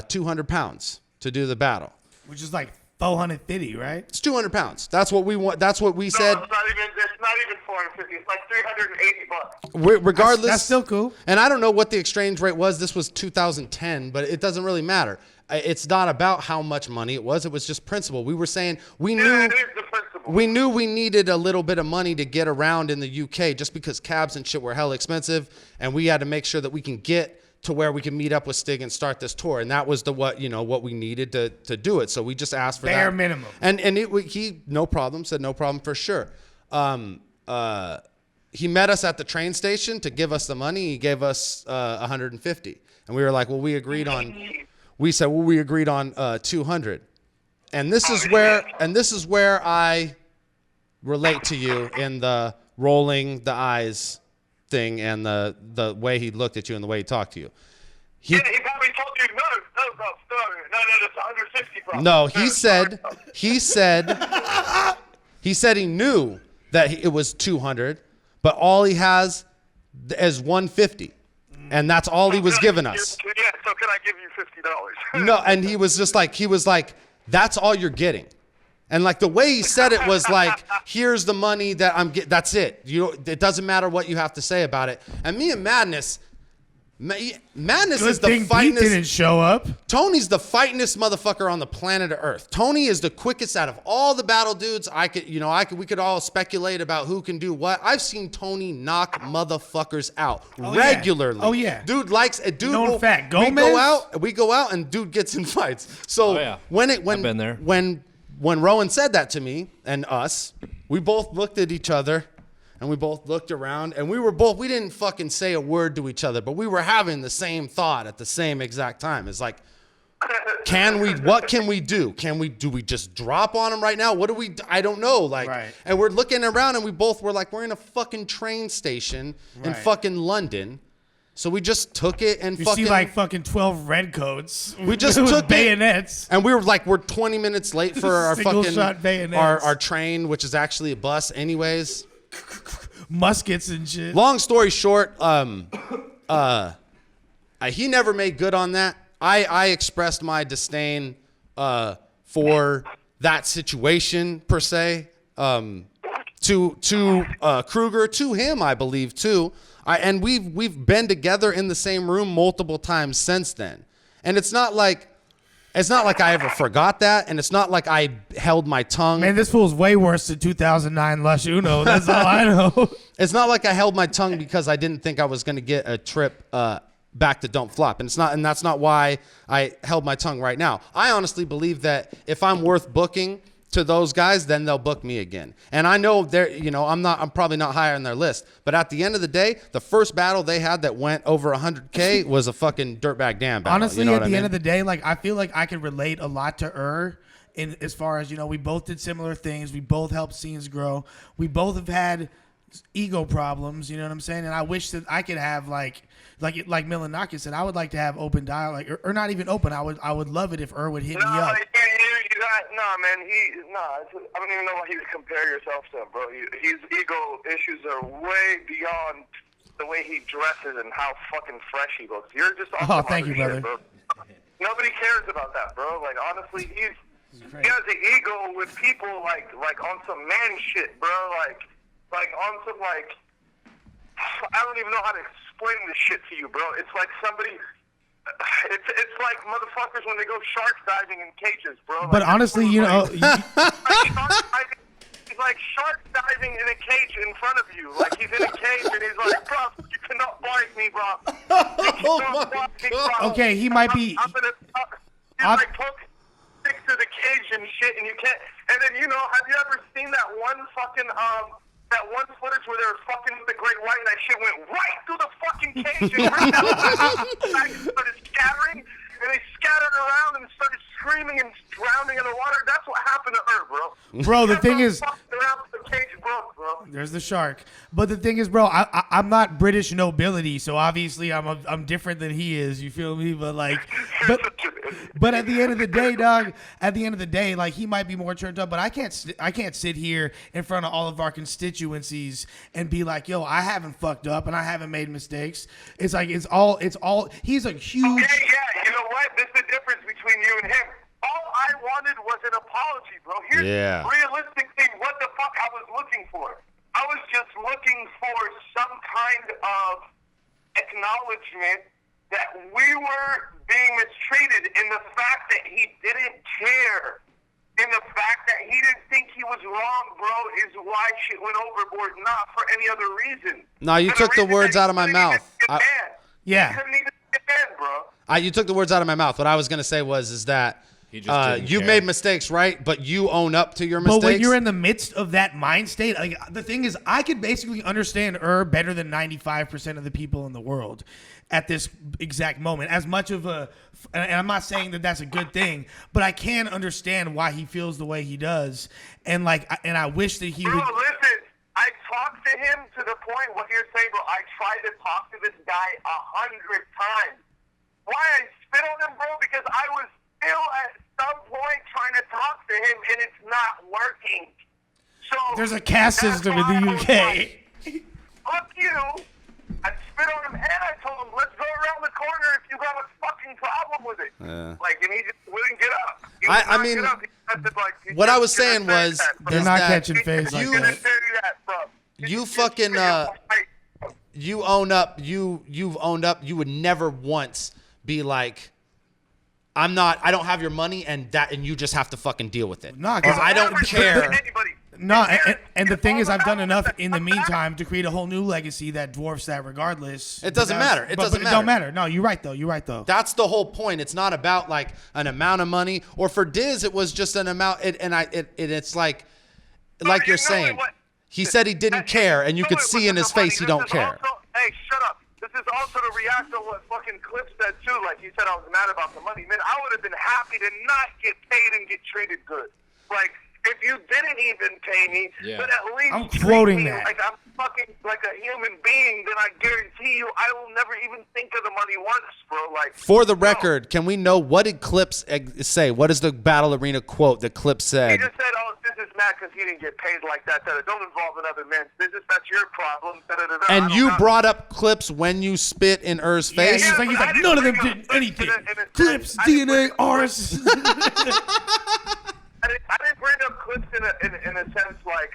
200 pounds to do the battle. Which is like 450, right? It's 200 pounds. That's what we want. That's what we said. It's not even 450. It's like $380. Regardless, that's still cool. And I don't know what the exchange rate was. This was 2010, but it doesn't really matter. It's not about how much money it was. It was just principle. We were saying we knew we needed a little bit of money to get around in the UK, just because cabs and shit were hella expensive, and we had to make sure that we can get to where we can meet up with Stig and start this tour. And that was what we needed to do it. So we just asked for that. Bare minimum. And he no problem, said no problem for sure. he met us at the train station to give us the money. He gave us 150, and we were like, well, we agreed on 200. And this is where I relate to you in the rolling the eyes thing and the way he looked at you and the way he talked to you. He probably told you no, that's 150, bro. No, he said he knew that it was 200, but all he has is 150, and that's all he was giving us. Yeah, so can I give you $50? No, and he was like, that's all you're getting. And like the way he said it was like, here's the money that I'm getting. That's it. It doesn't matter what you have to say about it. And me and Madness is the Pete fightingest. didn't show up. Tony's the fightingest motherfucker on the planet of Earth. Tony is the quickest out of all the battle dudes. We could all speculate about who can do what. I've seen Tony knock motherfuckers out regularly. Oh yeah, dude likes a dude. Known fact, Gomez? We go out, and dude gets in fights. So I've been there. When Rowan said that to me and us, we both looked at each other. And we both looked around, and we didn't fucking say a word to each other, but we were having the same thought at the same exact time. It's like, what can we do? Do we just drop on him right now? I don't know. Right. And we're looking around, and we both were like, we're in a fucking train station in fucking London. So we just took it and see like fucking 12 redcoats. We just took bayonets. And we were like, we're 20 minutes late for our fucking shot bayonets. our train, which is actually a bus anyways. Muskets and shit. Long story short, he never made good on that. I expressed my disdain for that situation per se to Kruger, to him, I believe too. And we've been together in the same room multiple times since then. And it's not like I ever forgot that, and it's not like I held my tongue. Man, this fool's way worse than 2009 Lush Uno. That's all I know. It's not like I held my tongue because I didn't think I was going to get a trip back to Don't Flop, and that's not why I held my tongue right now. I honestly believe that if I'm worth booking to those guys, then they'll book me again. And I know I'm probably not higher on their list, but at the end of the day, the first battle they had that went over 100K was a fucking Dirtbag Dan battle. Honestly, at the end of the day, like I feel like I can relate a lot to in as far as, we both did similar things. We both helped scenes grow. We both have had ego problems, you know what I'm saying? And I wish that I could have like Milanaki said, I would like to have open dialogue, or not even open. I would love it if would hit me up. I don't even know why you would compare yourself to him, bro. His ego issues are way beyond the way he dresses and how fucking fresh he looks. You're just on thank you, brother. Bro. Nobody cares about that, bro. Like, honestly, he has an ego with people like on some man shit, bro. Like on some I don't even know how to explain this shit to you, bro. It's like somebody. It's like motherfuckers when they go shark diving in cages, bro. But honestly, he's like shark diving in a cage in front of you. Like he's in a cage and he's like, bro, you cannot bite me, bro. Okay, he might be. I'm gonna. He's like stick to the cage and shit, and you can't. And then have you ever seen that one fucking that one footage where they were fucking with the great white and that shit went right through the fucking cage and started scattering, and they scattered around and started screaming and drowning in the water. That's what happened to her, bro. Bro, the thing is, the cage broke, bro. There's the shark. But the thing is, bro, I'm not British nobility, so obviously I'm different than he is. You feel me? But but at the end of the day, dog. At the end of the day, like he might be more turned up, but I can't sit here in front of all of our constituencies and be like, yo, I haven't fucked up and I haven't made mistakes. It's like it's all. He's a huge. Okay, yeah. You know what? This is the difference between you and him. All I wanted was an apology, bro. Here's realistically what the fuck I was looking for. I was just looking for some kind of acknowledgement that we were being mistreated, in the fact that he didn't care, in the fact that he didn't think he was wrong, bro, is why shit went overboard, not for any other reason. No, you took the words out of my mouth. Yeah. He couldn't even get banned, bro. You took the words out of my mouth. What I was going to say is that He just didn't you care. made mistakes, right? But you own up to your mistakes. But when you're in the midst of that mind state, like the thing is, I could basically understand better than 95% of the people in the world at this exact moment. As much of a, and I'm not saying that that's a good thing, but I can understand why he feels the way he does, and I wish that he would. Bro, listen, I talked to him to the point what you're saying, bro. I tried to talk to this guy 100 times. Why I spit on him, bro? Because I was still at some point trying to talk to him, and it's not working. So There's a caste system in the UK. Like, fuck you. I spit on him, and I told him, let's go around the corner if you got a fucking problem with it. Like, and he just wouldn't get up. He would I not mean, get up. He said, like, he's what I just was gonna saying say was, that, bro. They're not catching phase like He's gonna that. say that, bro. you fucking you own up. You've owned up. You would never once be like, I don't have your money, and you just have to fucking deal with it. Nah, 'cause I don't care. No, and the thing is, I've done enough in the meantime to create a whole new legacy that dwarfs that regardless. It doesn't matter. It doesn't It matter. don't matter. No, you're right though. That's the whole point. It's not about like an amount of money, or for Diz, it was just an amount. It's like you're saying. He said he didn't care, and you could see in his face he don't care. Hey, shut up. This is also to react to what fucking Clip said too. Like he said, I was mad about the money. Man, I would have been happy to not get paid and get treated good. Like if you didn't even pay me, but at least I'm treat quoting me that. like I'm fucking like a human being. Then I guarantee you, I will never even think of the money once, bro. Like For the record, can we know what did Clips say? What is the Battle Arena quote that Clips He said? just said, "Oh, this is mad because he didn't get paid like that. That don't involve another man's business. That's your problem." Da-da-da-da. I And don't you know. brought up Clips when you spit in Er's Yeah, face? he's like but I didn't none of them bring did up anything. in a Clips, sense. I didn't DNA, bring up Ars. I didn't bring up Clips in a sense like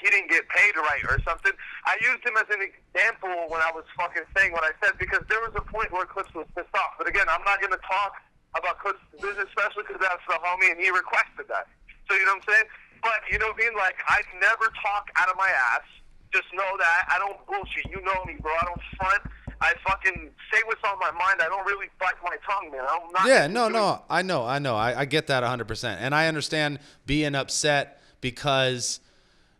he didn't get paid right or something. I used him as an example when I was fucking saying what I said because there was a point where Clips was pissed off. But again, I'm not going to talk about Clips' business, especially because that's the homie and he requested that. So you know what I'm saying? But you know what I mean? Like I never talk out of my ass. Just know that I don't bullshit. You know me, bro. I don't front. I fucking say what's on my mind. I don't really bite my tongue, man. I'm not. Yeah, no. I know. I get that 100%. And I understand being upset because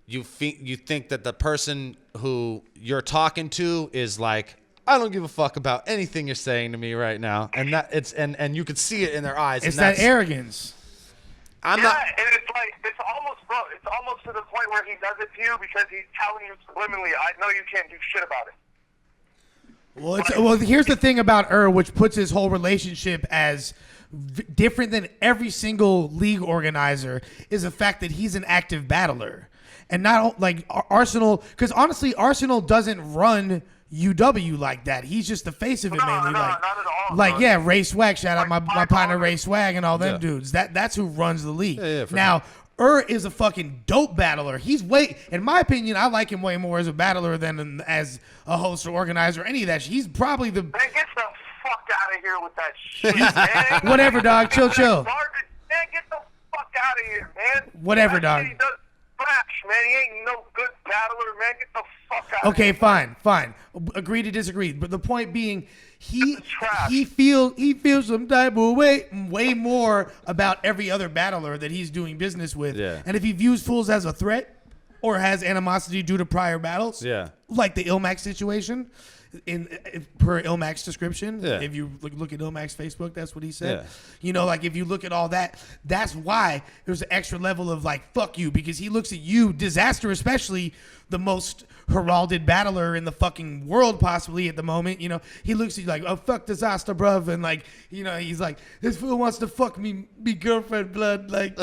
you think that the person who you're talking to is like, I don't give a fuck about anything you're saying to me right now. And that and you could see it in their eyes. It's and that arrogance. I'm yeah, not. and it's like it's almost to the point where he does it to you because he's telling you subliminally, I know you can't do shit about it. Well, here's the thing about which puts his whole relationship as different than every single league organizer, is the fact that he's an active battler. And not like Arsonal, because honestly, Arsonal doesn't run UW like that. He's just the face of it mainly. Not at all. Like yeah, Ray Swag. Shout out my partner partner. Ray Swag and all them Yeah. dudes. That's who runs the league. Yeah, for now, is a fucking dope battler. He's in my opinion, I like him way more as a battler than as a host or organizer or any of that. He's probably the Man, get the fuck out of here with that shit, man. whatever, dog. Chill. Man, get the fuck out of here, man. Whatever, That dog. shit he does trash, man. He ain't no good battler, man. Get the fuck out of Okay, here. fine. Agree to disagree. But the point being, trash. he feels some type of way more about every other battler that he's doing business with. Yeah. And if he views fools as a threat or has animosity due to prior battles, Yeah. like the Ilmax situation, per Ilmax description, Yeah. if you look at Ilmax Facebook, that's what he said. Yeah. You know, like if you look at all that, that's why there's an extra level of like fuck you, because he looks at you, Dizaster especially, the most heralded battler in the fucking world possibly at the moment. You know, he looks at you like, oh fuck Dizaster, bruv, and like, you know, he's like, this fool wants to fuck me girlfriend blood, like.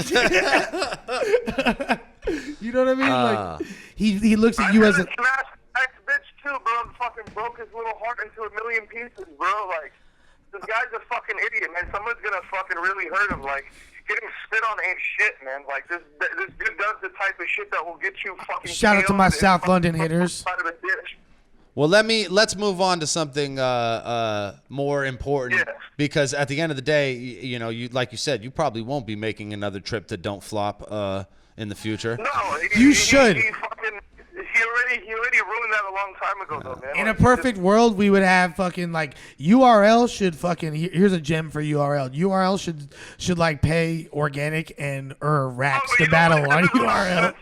You know what I mean? Like he looks at you as a. Smash ex bitch too, bro. And fucking broke his little heart into a million pieces, bro. Like this guy's a fucking idiot, man. Someone's gonna fucking really hurt him. Like getting spit on ain't shit, man. Like this dude does the type of shit that will get you fucking. Shout out to killed my and South fucking London hitters. side of a ditch. Well, let's move on to something more important, Yeah. because at the end of the day, you know, like you said, you probably won't be making another trip to Don't Flop in the future. No, You should. He already already ruined that a long time ago, though, man. In a perfect world, we would have fucking like URL should fucking. Here's a gem for URL. URL should like pay organic and raps to battle on URL.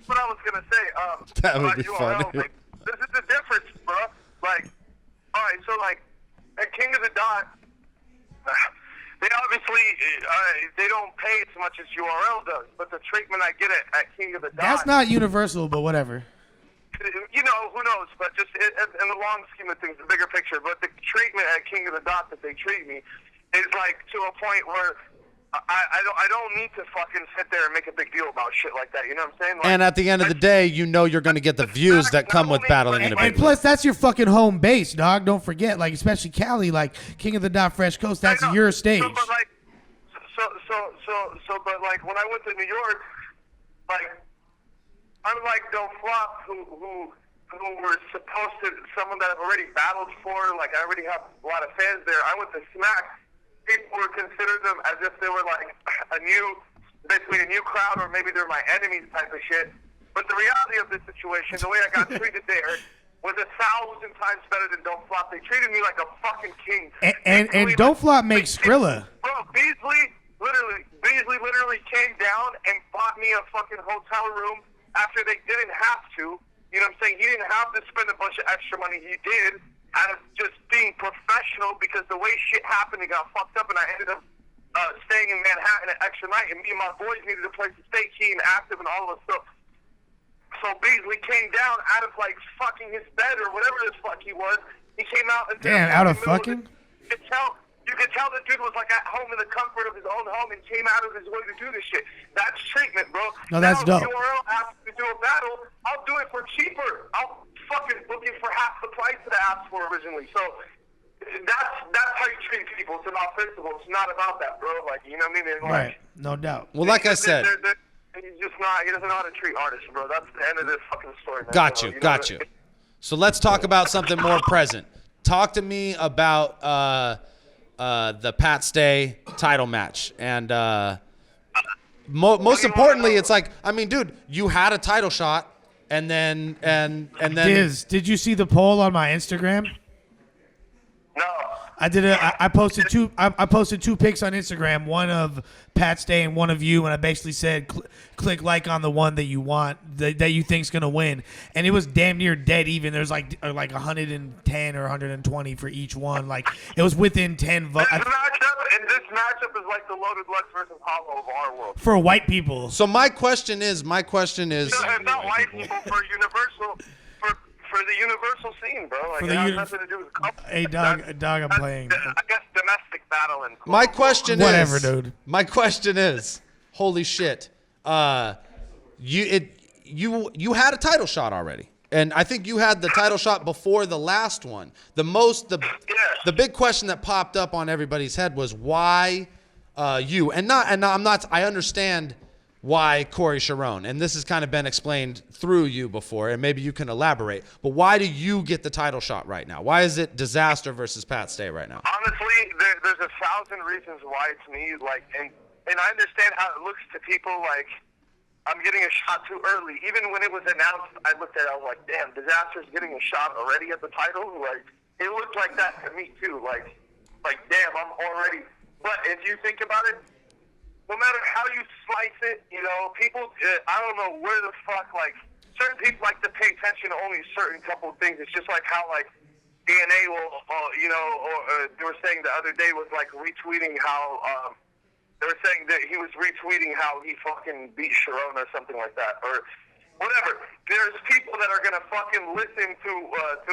What I was gonna say, that would be funny. Like, this is the difference, bro. Like, all right, so like at King of the Dot, they obviously they don't pay as much as URL does, but the treatment I get at King of the Dot. That's not universal, but whatever. You know, who knows? But just in the long scheme of things, the bigger picture. But the treatment at King of the Dot that they treat me is like to a point where I don't need to fucking sit there and make a big deal about shit like that. You know what I'm saying? Like, And at the end of the day, you know you're going to get the views that come with battling in a And big plus, that's your fucking home base, dog. Don't forget, like especially Cali, like King of the Dot, Fresh Coast. That's your stage. But like when I went to New York, like unlike Don't Flop, who were supposed to, someone that I've already battled for, like I already have a lot of fans there. I went to Smack. People would consider them as if they were like basically a new crowd, or maybe they're my enemies type of shit. But the reality of this situation, the way I got treated there, was 1,000 times better than Don't Flop. They treated me like a fucking king. And Don't Flop makes Skrilla. Bro, Beasley literally came down and bought me a fucking hotel room after they didn't have to. You know what I'm saying? He didn't have to spend a bunch of extra money. He did. Out of just being professional, because the way shit happened, it got fucked up, and I ended up staying in Manhattan an extra night, and me and my boys needed a place to stay, Key and Active and all of this stuff. So Beasley came down out of like fucking his bed or whatever the fuck he was. He came out and out of fucking? You could tell the dude was like at home in the comfort of his own home and came out of his way to do this shit. That's treatment, bro. No, that's dope. If URL asks me to do a battle, I'll do it for cheaper. I'll fucking book it for half the price that I asked for originally. So that's how you treat people. It's about principle. It's not about that, bro. Like, you know what I mean? Like, Right. No doubt. Well, like I said. He's just not. He doesn't know how to treat artists, bro. That's the end of this fucking story, man. Got you. So let's talk about something more present. Talk to me about the Pat Stay title match, and most importantly, it's like, I mean, dude, you had a title shot, and then Diz, did you see the poll on my Instagram? No. I posted two. I posted two pics on Instagram, one of Pat Stay and one of you, and I basically said, click like on the one that you want, that you think's gonna win, and it was damn near dead even. There's like 110 or 120 for each one. Like it was within 10 votes. This matchup is like the Loaded Lux versus Hollow of our world. For white people. So my question is. No, it's not white people, for Universal. For the universal scene, bro. Like, it has nothing to do with couple. Hey, dog, I'm playing. I guess domestic battle and My question Whatever, is. dude. My question is. Holy shit. You had a title shot already. And I think you had the title shot before the last one. The big question that popped up on everybody's head was why you, and I'm not, I understand why Corey Charron, and this has kind of been explained through you before, and maybe you can elaborate, but why do you get the title shot right now? Why is it Dizaster versus Pat Stay right now? Honestly, there's 1,000 reasons why it's me, like, and I understand how it looks to people, like, I'm getting a shot too early. Even when it was announced, I looked at it, I was like, damn, Dizaster's getting a shot already at the title? Like, it looked like that to me, too. Like damn, I'm already. But if you think about it, no matter how you slice it, you know, people, I don't know where the fuck, like, certain people like to pay attention to only certain couple of things. It's just like how, like, DNA will, you know, or they were saying the other day was, like, retweeting how, they were saying that he was retweeting how he fucking beat Charron or something like that, or whatever. There's people that are going to fucking listen to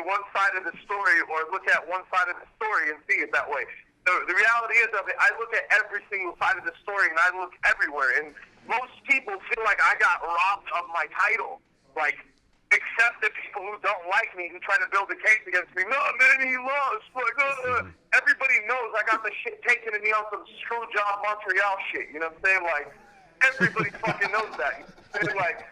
one side of the story or look at one side of the story and see it that way. The reality is of it, I look at every single side of the story, and I look everywhere. And most people feel like I got robbed of my title, like, except the people who don't like me, who try to build a case against me. No, man, he lost. Like, everybody knows I got the shit taken to me on some screw job Montreal shit. You know what I'm saying? Like, everybody fucking knows that. Like,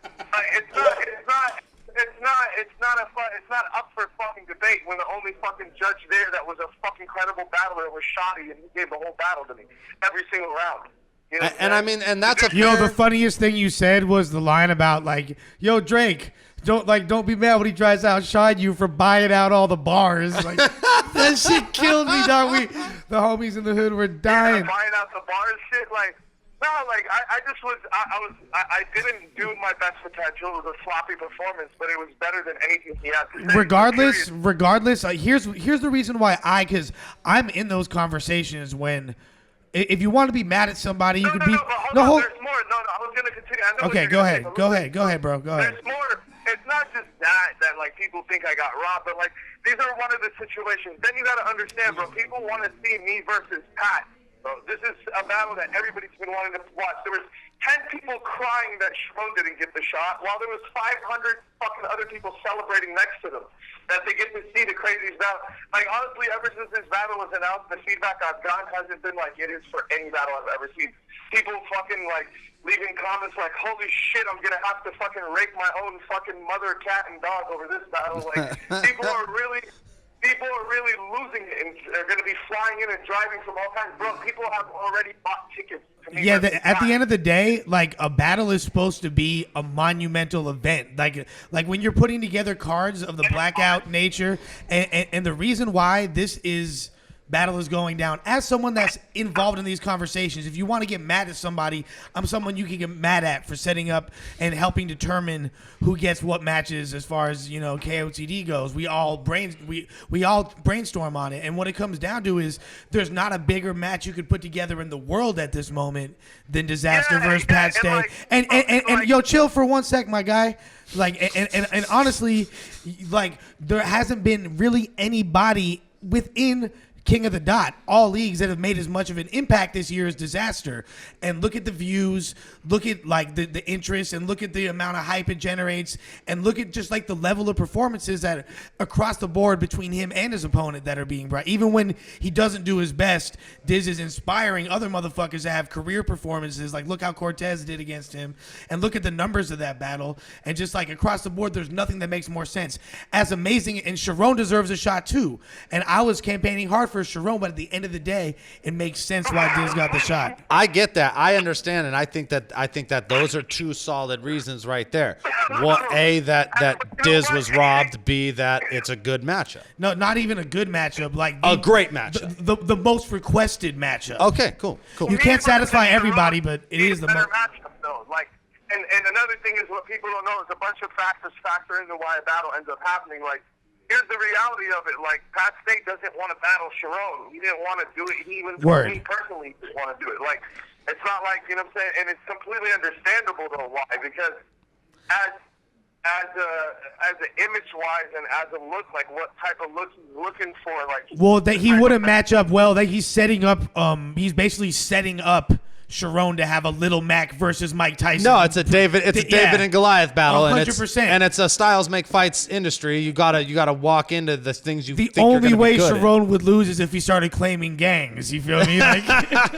it's not up for fucking debate when the only fucking judge there that was a fucking credible battler was Shoddy, and he gave the whole battle to me every single round. You know and I mean, and that's a the funniest thing you said was the line about like, yo, Drake, Don't be mad when he tries to outshine you for buying out all the bars. Like that shit killed me, dog. The homies in the hood were dying. Yeah, buying out the bars, shit. Like, no, like I didn't do my best potential. It was a sloppy performance, but it was better than anything he had to say. Regardless, here's the reason why because I'm in those conversations when. If you want to be mad at somebody, you could be. There's more. No, I was gonna continue. I know okay, go ahead, bro. Go ahead. There's more. It's not just that like people think I got robbed, but like these are one of the situations. Then you got to understand, bro. People want to see me versus Pat. Bro, this is a battle that everybody's been wanting to watch. There was 10 people crying that Charron didn't get the shot, while there was 500 fucking other people celebrating next to them that they get to see the craziest battle. Like, honestly, ever since this battle was announced, the feedback I've gotten hasn't been like it is for any battle I've ever seen. People fucking, like, leaving comments like, holy shit, I'm gonna have to fucking rake my own fucking mother, cat, and dog over this battle. Like, people are really losing it, and they're going to be flying in and driving from all kinds. Bro, people have already bought tickets. Yeah, at the end of the day, like, a battle is supposed to be a monumental event. Like when you're putting together cards of the blackout nature, and the reason why this battle is going down, as someone that's involved in these conversations, if you want to get mad at somebody, I'm someone you can get mad at for setting up and helping determine who gets what matches as far as, you know, KOTD goes. We all brainstorm on it, and what it comes down to is there's not a bigger match you could put together in the world at this moment than Dizaster versus Pat Stay. And yo, chill for 1 sec, my guy. Like, and honestly, like, there hasn't been really anybody within King of the Dot, all leagues that have made as much of an impact this year as Dizaster. And look at the views, look at like the interest, and look at the amount of hype it generates, and look at just like the level of performances that across the board between him and his opponent that are being brought. Even when he doesn't do his best, Diz is inspiring other motherfuckers to have career performances. Like, look how Cortez did against him, and look at the numbers of that battle. And just like across the board, there's nothing that makes more sense. As amazing, and Charron deserves a shot too. And I was campaigning hard for Charron, but at the end of the day, it makes sense why Diz got the shot. I get that. I understand, and I think that those are two solid reasons right there. One, A, that Diz was robbed. B, that it's a good matchup. No, not even a good matchup. Like a great matchup. The most requested matchup. Okay, cool. You can't satisfy everybody, but it is the most matchup though. Like, and another thing is what people don't know is a bunch of factors factor into why a battle ends up happening. Like, here's the reality of it. Like, Pat State doesn't want to battle Charron. He didn't want to do it. He even me personally didn't want to do it. Like, it's not like, you know what I'm saying? And it's completely understandable though why, because as an image-wise and as a look, like what type of look he's looking for, like. Well, that he wouldn't match up well. That he's setting up. He's basically setting up Charron to have a Little Mac versus Mike Tyson. No, it's a David and Goliath battle, 100%. and it's a styles make fights industry. You gotta walk into the things you. The only way Charron would lose is if he started claiming gangs. You feel me? Like,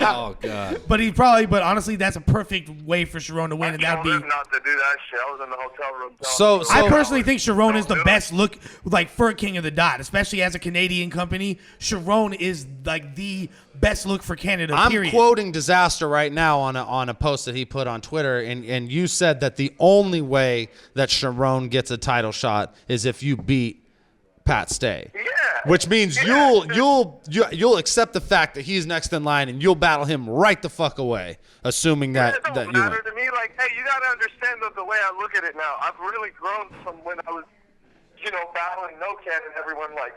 oh god. But honestly, that's a perfect way for Charron to win, and that'd be. Not to do that shit. I was in the hotel room. So I personally think Charron is the best look, like, for King of the Dot, especially as a Canadian company. Charron is like the best look for Canada. I'm quoting Dizaster right now on a post that he put on Twitter, and you said that the only way that Charron gets a title shot is if you beat Pat Stay. Yeah. Which means you'll accept the fact that he's next in line, and you'll battle him right the fuck away, assuming that it don't you win. matter to me. Like, hey, you gotta understand the way I look at it now. I've really grown from when I was, battling No Can and everyone like.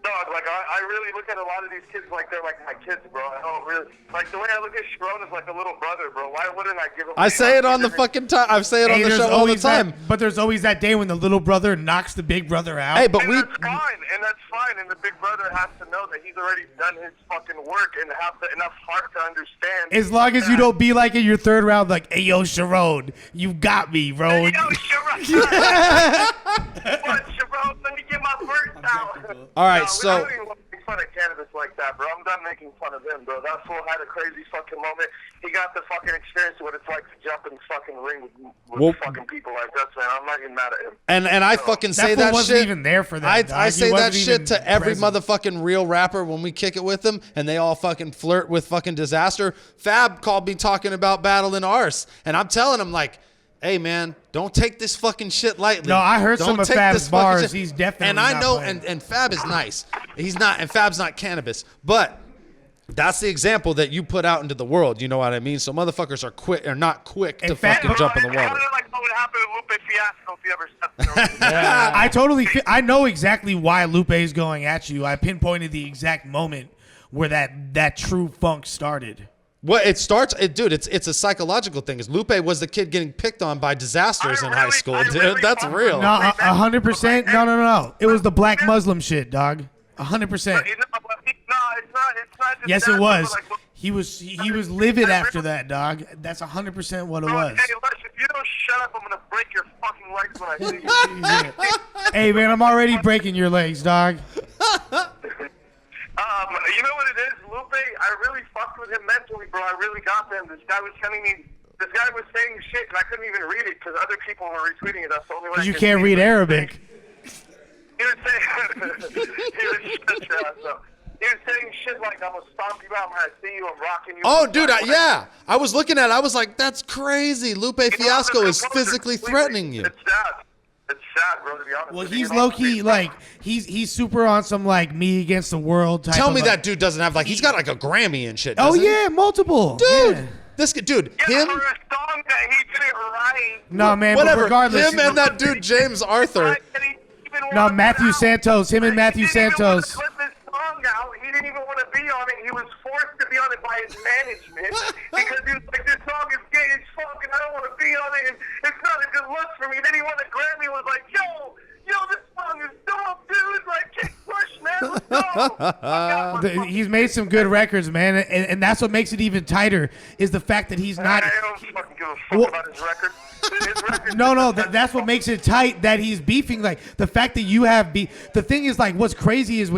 Dog, like, I really look at a lot of these kids like they're like my kids, bro. I don't really like the way I look at Charron is like a little brother, bro. Why wouldn't I give him? I say it on the fucking time. I say it on the show all the time. But there's always that day when the little brother knocks the big brother out. Hey, but that's fine, and the big brother has to know that he's already done his fucking work and have enough heart to understand. As long as you don't be like in your third round, like, hey, yo, Charron, you got me, bro. Hey, yo, Charron. What, Charron? Let me get my first out. All right, I so. don't even want to make fun of cannabis like that, bro. I'm done making fun of him, bro. That fool had a crazy fucking moment. He got the fucking experience of what it's like to jump in the fucking ring with fucking people like that, man. I'm not even mad at him. And I fucking say that shit. Wasn't even there for that. I say that shit to every motherfucking real rapper when we kick it with them, and they all fucking flirt with fucking Dizaster. Fab called me talking about battling Ars, and I'm telling him, like, hey man, don't take this fucking shit lightly. No, I heard Don't some of take Fab's this fucking bars. shit. He's definitely And I not know, playing. and Fab is nice. He's not, and Fab's not cannabis, but that's the example that you put out into the world. You know what I mean? So motherfuckers are not quick to fucking jump in the water. Kind of like what would happen to Lupe Fiasco if he ever stepped in I know exactly why Lupe is going at you. I pinpointed the exact moment where that true funk started. Well, it starts, dude. It's a psychological thing. Is Lupe was the kid getting picked on by disasters in high school, dude? That's real. No, 100%. No. It was the black Muslim shit, dog. 100%. It's not just Yes, that, it was. but, like, He was livid after that, dog. That's 100% what it was. Hey, Lush, if you don't shut up, I'm gonna break your fucking legs when I see you. Hey, man, I'm already breaking your legs, dog. You know what it is, Lupe? I really fucked with him mentally, bro. I really got them. This guy was saying shit, and I couldn't even read it because other people were retweeting it. That's the only way. Because you can't read Arabic. He was saying shit like, I'm gonna stomp you out when I see you, I'm rocking you. Oh, dude, yeah. I was looking at it. I was like, that's crazy. Lupe Fiasco is physically threatening you. It's sad. It's sad, bro, to be honest. Well, with he's you. low key like he's super on some like me against the world type. Tell of, me like, that dude doesn't have he's got like a Grammy and shit. Oh doesn't he? yeah, multiple, dude. Yeah. This kid, dude, Yeah, him. for a song that he didn't write. No, man, Whatever. but regardless, Him and that dude James Arthur. No, Matthew Santos. Him and Matthew Santos. He didn't even want to be on it. He was forced to be on it by his management because he was like, this song is gay as fuck and I don't want to be on it and it's not a good look for me. Then he won a Grammy and was like, yo, this song is dope, dude. Like, kick push, man. Let's go. He's made some good records, man, and that's what makes it even tighter is the fact that he's not. I don't fucking give a fuck about his record. No, that's what makes it tight that he's beefing. Like the fact that you have beef. The thing is, like, what's crazy is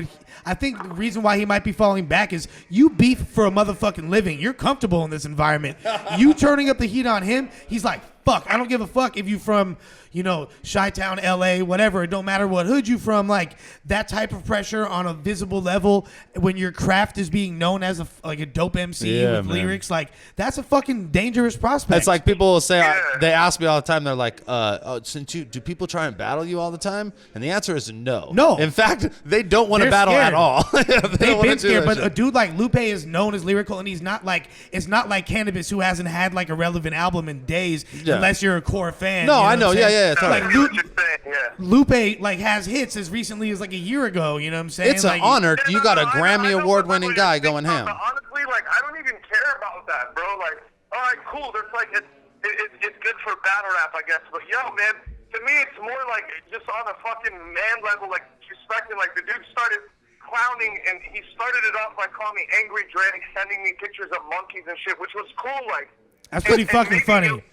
I think the reason why he might be falling back is you beef for a motherfucking living. You're comfortable in this environment. You turning up the heat on him, he's like, fuck, I don't give a fuck if you from, Chi-Town, LA, whatever. It don't matter what hood you from. Like that type of pressure on a visible level when your craft is being known as a dope MC with lyrics, like that's a fucking dangerous prospect. It's like people will say, they ask me all the time, they're like, do people try and battle you all the time? And the answer is no. No. In fact, they don't want to battle scared. at all. They've been scared, but a dude like Lupe is known as lyrical, and he's not like, it's not like Cannabis who hasn't had like a relevant album in days, unless you're a core fan. No, you know I know. what I'm saying? Totally. Like Lupe like has hits as recently as like a year ago. You know what I'm saying? It's an honor. You got a Grammy Award-winning guy going ham. Honestly, like I don't even care about that, bro. Like, all right, cool. There's like it's good for battle rap, I guess. But yo, man, to me, it's more like just on a fucking man level, like respecting. Like the dude started clowning, and he started it off by calling me Angry Drake, sending me pictures of monkeys and shit, which was cool. Like that's pretty fucking funny.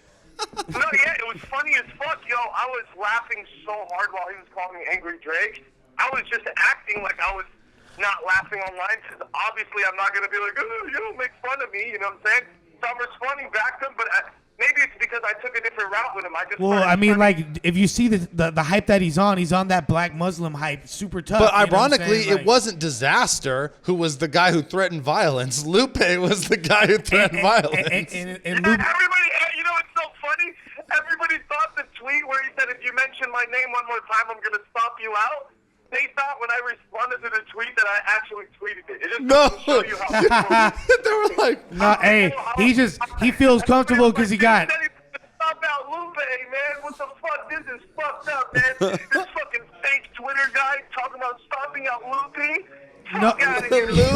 No, yeah, it was funny as fuck, yo. I was laughing so hard while he was calling me Angry Drake. I was just acting like I was not laughing online because obviously I'm not going to be like, oh, you don't make fun of me, you know what I'm saying? So I'm responding back to him, but maybe it's because I took a different route with him. If you see the hype that he's on that black Muslim hype, super tough. But ironically, it wasn't Dizaster who was the guy who threatened violence. Lupe was the guy who threatened violence. And everybody, you know, it's so funny. Everybody thought the tweet where he said, if you mention my name one more time, I'm going to stop you out. They thought when I responded to the tweet that I actually tweeted it. It just doesn't show you how they were like, no, hey, he feels comfortable because he got. Stop out Lupe, man. What the fuck? This is fucked up, man. This fucking fake Twitter guy talking about stopping out Lupe. No,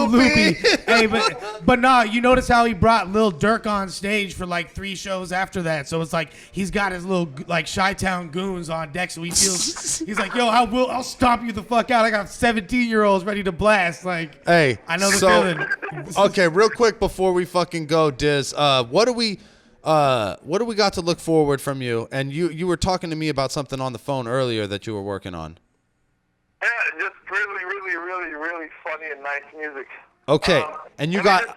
Loopy. Hey, but nah, you notice how he brought Lil Durk on stage for like 3 shows after that. So it's like he's got his little like Chi-Town goons on deck. So he feels he's like, yo, I'll stomp you the fuck out. I got 17-year-olds ready to blast. Like, hey, I know the feeling. Okay, real quick before we fucking go, Diz, what do we got to look forward from you? And you were talking to me about something on the phone earlier that you were working on. Yeah, just really, really, really, really funny and nice music. Okay, and you got.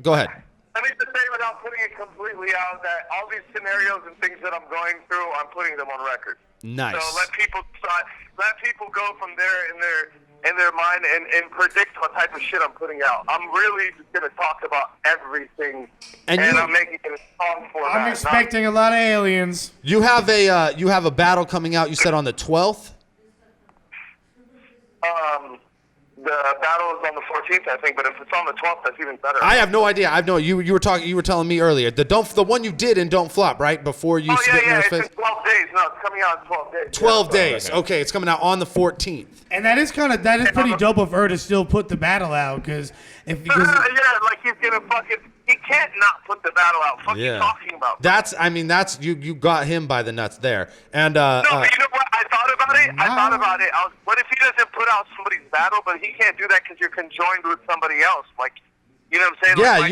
Go ahead. Let me just say, without putting it completely out, that all these scenarios and things that I'm going through, I'm putting them on record. Nice. So let people go from there in in their mind and predict what type of shit I'm putting out. I'm really just going to talk about everything, and I'm making it a song format. I'm expecting a lot of aliens. You have a battle coming out, you said, on the 12th? The battle is on the 14th, I think, but if it's on the 12th, that's even better. I have no idea. You were telling me earlier. The one you did in Don't Flop, right? Before you spit in their it's face? in 12 days. No, it's coming out in 12 days. 12 days. Okay, it's coming out on the 14th. And that is pretty dope of her to still put the battle out, because like he's gonna he can't not put the battle out. What are you talking about? That's you got him by the nuts there. And no, but you know what? I thought about it. What if he doesn't put out somebody's battle, but he can't do that because you're conjoined with somebody else? Like, you know what I'm saying?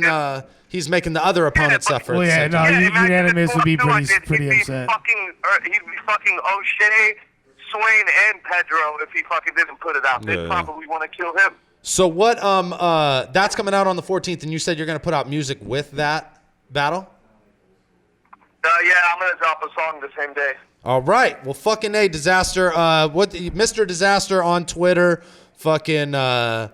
Yeah, he's making the other opponent suffer. Well, unanimous would be pretty upset. He'd be fucking O'Shea, Swain, and Pedro if he fucking didn't put it out. They'd probably want to kill him. So what? That's coming out on the 14th, and you said you're gonna put out music with that battle. Yeah, I'm gonna drop a song the same day. All right. Well, fucking A, Dizaster. Mr. Dizaster on Twitter. Fucking Instagram.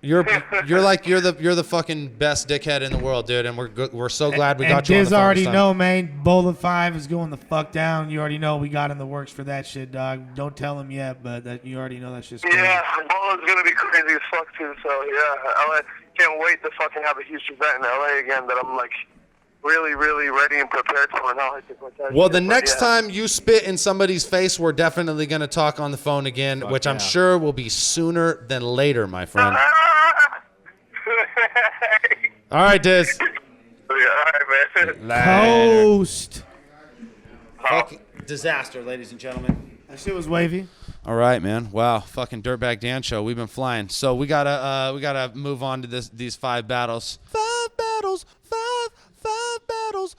You're the fucking best dickhead in the world, dude, and we're so glad we got you on the Diz phone. already know, man. Bowl of 5 is going the fuck down. You already know we got in the works for that shit, dog. Don't tell him yet, but you already know that shit's crazy. Yeah, Bowl is gonna be crazy as fuck too. So yeah, I can't wait to fucking have a huge event in LA again that I'm like really, really ready and prepared for now. Well, the next time you spit in somebody's face, we're definitely going to talk on the phone again, which I'm sure will be sooner than later, my friend. All right, Diz. All right, man. Coast. Fucking Dizaster, ladies and gentlemen. That shit was wavy. All right, man. Wow, fucking Dirtbag Dan Show. We've been flying. So we gotta move on to these 5 battles. 5 battles. 5 battles.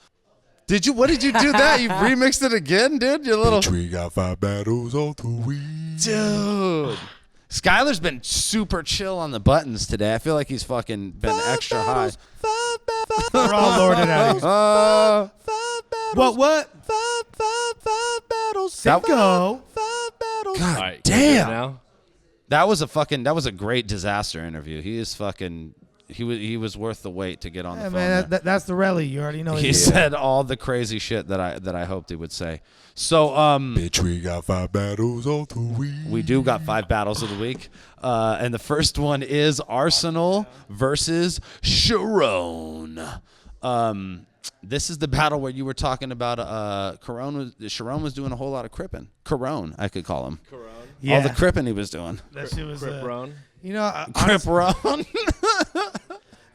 What did you do that? You remixed it again, dude? You little. We got 5 battles all the week. Dude. Skylar's been super chill on the buttons today. I feel like he's fucking been extra high. 5 battles. We're all lorded out. 5 battles. What? 5 battles. Go. 5 battles. All God right, damn. now? That was a great Dizaster interview. He is fucking. He was worth the wait to get on the phone. Man, that's the rally. You already know. He said all the crazy shit that I hoped he would say. So bitch, we got 5 battles all the week. We do got 5 battles of the week, and the first one is Arsonal versus Charron. This is the battle where you were talking about. Charron was doing a whole lot of crippin'. Caron, I could call him. Caron. Yeah. All the crippin' he was doing. That shit was Crip-ron. Crip-ron.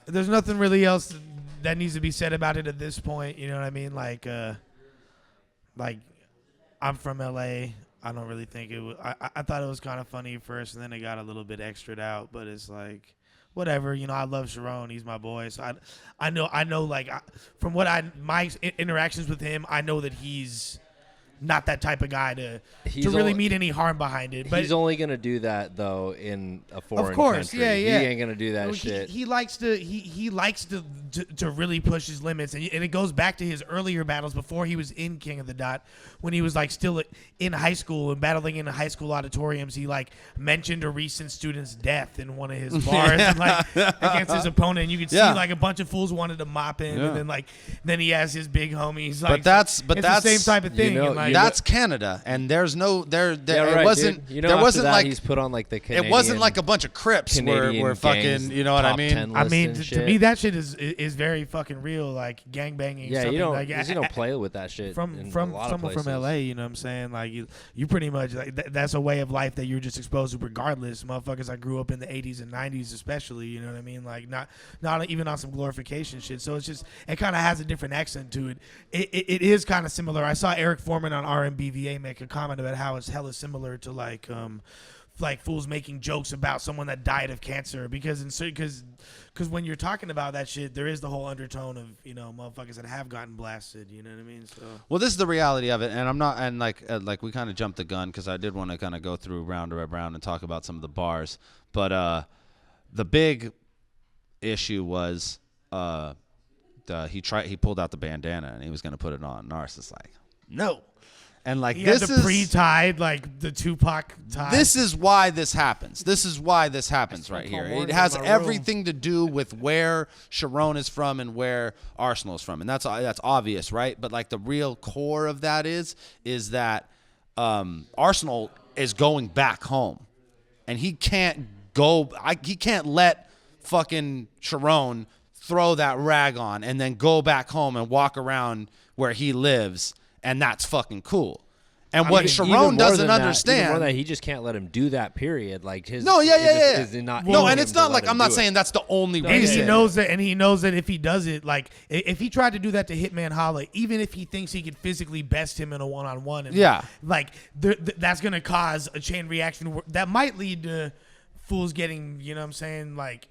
There's nothing really else that needs to be said about it at this point. You know what I mean? Like I'm from LA. I don't really think it was. I thought it was kind of funny at first, and then it got a little bit extra'd out. But it's like, whatever. You know, I love Charron. He's my boy. So I know. Like from my interactions with him, I know that he's not that type of guy to really mean any harm behind it. But he's only gonna do that though in a foreign of course, country. Yeah. He ain't gonna do that shit. He likes to really push his limits, and it goes back to his earlier battles before he was in King of the Dot, when he was like still in high school and battling in high school auditoriums. He like mentioned a recent student's death in one of his bars and, like against his opponent, and you could see like a bunch of fools wanted to mop him, and then he has his big homies. Like, that's the same type of thing. That's Canada, and there's no there. Right, it wasn't. Dude. You know, there wasn't that, like he's put on like the Canadian, it wasn't like a bunch of Crips were fucking. You know what I mean? I mean, to me, that shit is very fucking real. Like gangbanging. Yeah, you don't. Like, you don't play with that shit. From someone from LA, you know what I'm saying? Like you pretty much like that's a way of life that you're just exposed to regardless. Motherfuckers, I grew up in the 80s and 90s, especially. You know what I mean? Like not even on some glorification shit. So it's just it kind of has a different accent to it. It is kind of similar. I saw Eric Foreman on RMBVA make a comment about how it's hella similar to like fools making jokes about someone that died of cancer because when you're talking about that shit, there is the whole undertone of, you know, motherfuckers that have gotten blasted. You know what I mean? So well, this is the reality of it, and I'm not, and like we kind of jumped the gun because I did want to kind of go through round to round and talk about some of the bars, but the big issue was he pulled out the bandana and he was going to put it on. Nars is like, no. And like He this had the is pre-tied, like the Tupac tie. this is why this happens. This is why this happens right here. It has everything to do with where Charron is from and where Arsonal is from, and that's obvious, right? But like the real core of that is that Arsonal is going back home, and he can't go. He can't let fucking Charron throw that rag on and then go back home and walk around where he lives, and that's fucking cool. And what Charron doesn't understand, even more that he just can't let him do that. Period. Like his no, yeah. And it's not like I'm not saying that's the only reason. And he knows that if he does it, like if he tried to do that to Hitman Holla, even if he thinks he could physically best him in a one-on-one, like that's gonna cause a chain reaction that might lead to fools getting, you know what I'm saying, like.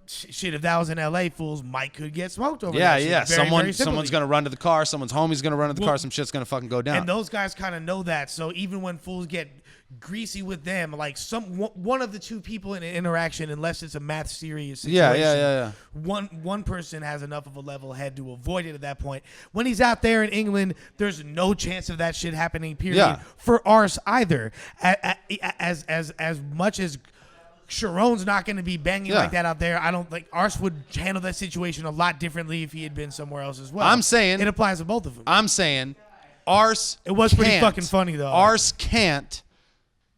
Shit, if that was in LA, fools could get smoked over that shit. Yeah. Very someone's gonna run to the car, someone's homie's gonna run to the car, some shit's gonna fucking go down. And those guys kind of know that. So even when fools get greasy with them, like one of the two people in an interaction, unless it's a math serious situation, one person has enough of a level head to avoid it at that point. When he's out there in England, there's no chance of that shit happening, period, for Ars either. As much as Charron's not going to be banging like that out there. I don't think Ars would handle that situation a lot differently if he had been somewhere else as well. I'm saying it applies to both of them. I'm saying Ars. It was pretty fucking funny though. Ars can't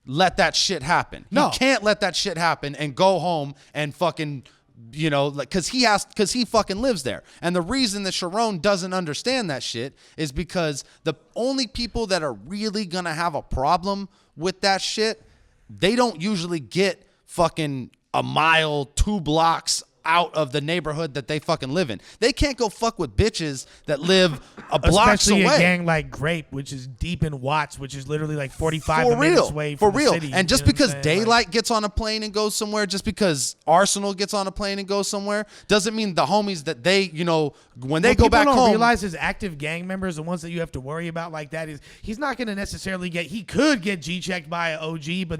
let that shit happen. No. He can't let that shit happen and go home and fucking, you know, like because he fucking lives there. And the reason that Charron doesn't understand that shit is because the only people that are really gonna have a problem with that shit, they don't usually get fucking a mile, 2 blocks out of the neighborhood that they fucking live in. They can't go fuck with bitches that live a blocks away. Especially a gang like Grape, which is deep in Watts, which is literally like 45 minutes away from the city. And just because Daylight gets on a plane and goes somewhere, just because Arsonal gets on a plane and goes somewhere, doesn't mean the homies that they, you know, when they go back home. People don't realize his active gang members, the ones that you have to worry about like that, is he's not going to necessarily he could get G-checked by an OG, but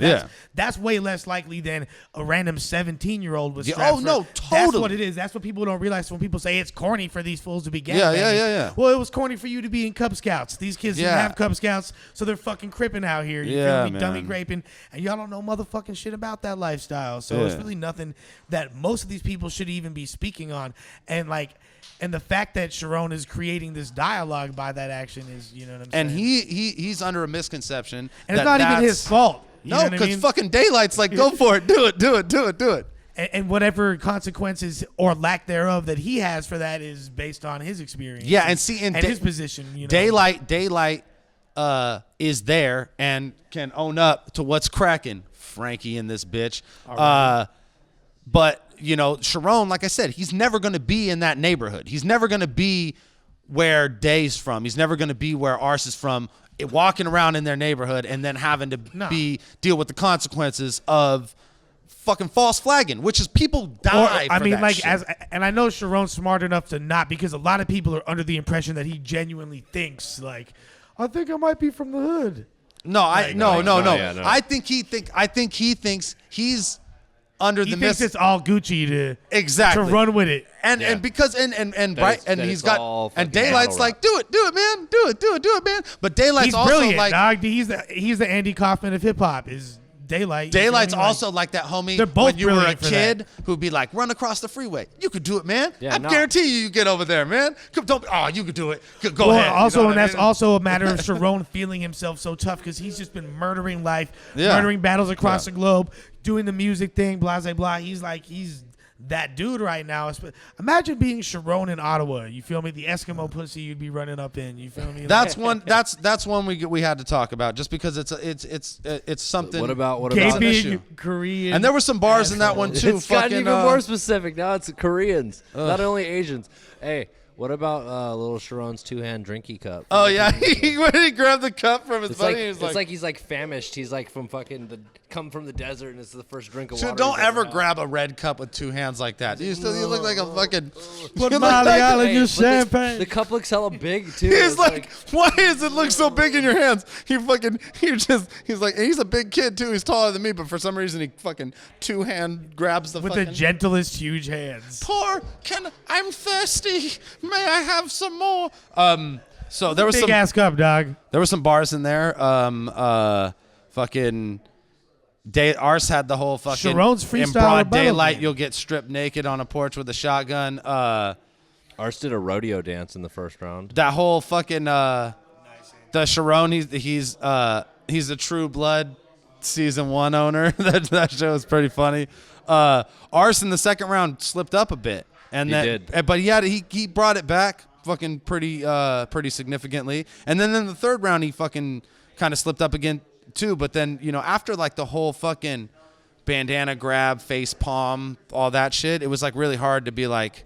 that's way less likely than a random 17-year-old with straps. Oh, no, totally. That's what it is. That's what people don't realize when people say it's corny for these fools to be gang banging. Yeah. Well, it was corny for you to be in Cub Scouts. These kids didn't have Cub Scouts, so they're fucking cripping out here. You feel me? Dummy graping. And y'all don't know motherfucking shit about that lifestyle. So it's really nothing that most of these people should even be speaking on. And the fact that Charron is creating this dialogue by that action is, you know what I'm saying? And he's under a misconception. And it's not even his fault. No, because fucking Daylight's like, go for it. Do it. And whatever consequences or lack thereof that he has for that is based on his experience. Yeah, and see, and his position. You know? Daylight is there and can own up to what's cracking. Frankie in this bitch. Right. But you know, Charron, like I said, he's never going to be in that neighborhood. He's never going to be where Day's from. He's never going to be where Ars is from. Walking around in their neighborhood and then having to deal with the consequences of fucking false flagging, which is people die. And I know Charron's smart enough to not, because a lot of people are under the impression that he genuinely thinks like, I think I might be from the hood. No. I think he thinks he's under he thinks it's all Gucci to run with it. And because he's got Daylight's like, do it, man, do it, man. But Daylight's he's also brilliant, like, dog. He's the Andy Kaufman of hip hop. Is Daylight. Daylight's also like that homie when you were a kid who'd be like, run across the freeway. You could do it, man. I guarantee you get over there, man. You could do it. Go ahead. Also, and that's also a matter of Charron feeling himself so tough because he's just been murdering life, murdering battles across the globe, doing the music thing, blah, blah, blah. He's that dude right now. Imagine being Charron in Ottawa. You feel me? The Eskimo pussy you'd be running up in. You feel me? That's one. That's one we had to talk about just because it's something. What about an issue. Korean? And there were some bars in that one too. It's gotten even more specific now. It's Koreans, not only Asians. Hey. What about little Charron's 2-hand drinky cup? Oh yeah, when he grabbed the cup from his buddy, it's like he's like famished. He's like from come from the desert, and it's the first drink of water. So don't ever grab a red cup with 2 hands like that. You look like a fucking. Put Molly all in your champagne. The cup looks hella big too. He's like, why does it look so big in your hands? He's like, and he's a big kid too. He's taller than me, but for some reason he fucking 2-hand grabs with the gentlest huge hands. I'm thirsty. May I have some more? So there was big ass cup, dog. There were some bars in there. Fucking. Ars had the whole fucking. Sharon's freestyle in broad rebuttal daylight, game. you'll get stripped naked on a porch with a shotgun. Ars did a rodeo dance in the first round. That whole fucking the Charron, he's a True Blood season 1 owner. that show is pretty funny. Ars in the second round slipped up a bit, and He did. But he brought it back fucking pretty significantly. And then in the third round, he fucking kind of slipped up again too. But then after like the whole fucking bandana grab, face palm, all that shit, it was like really hard to be like.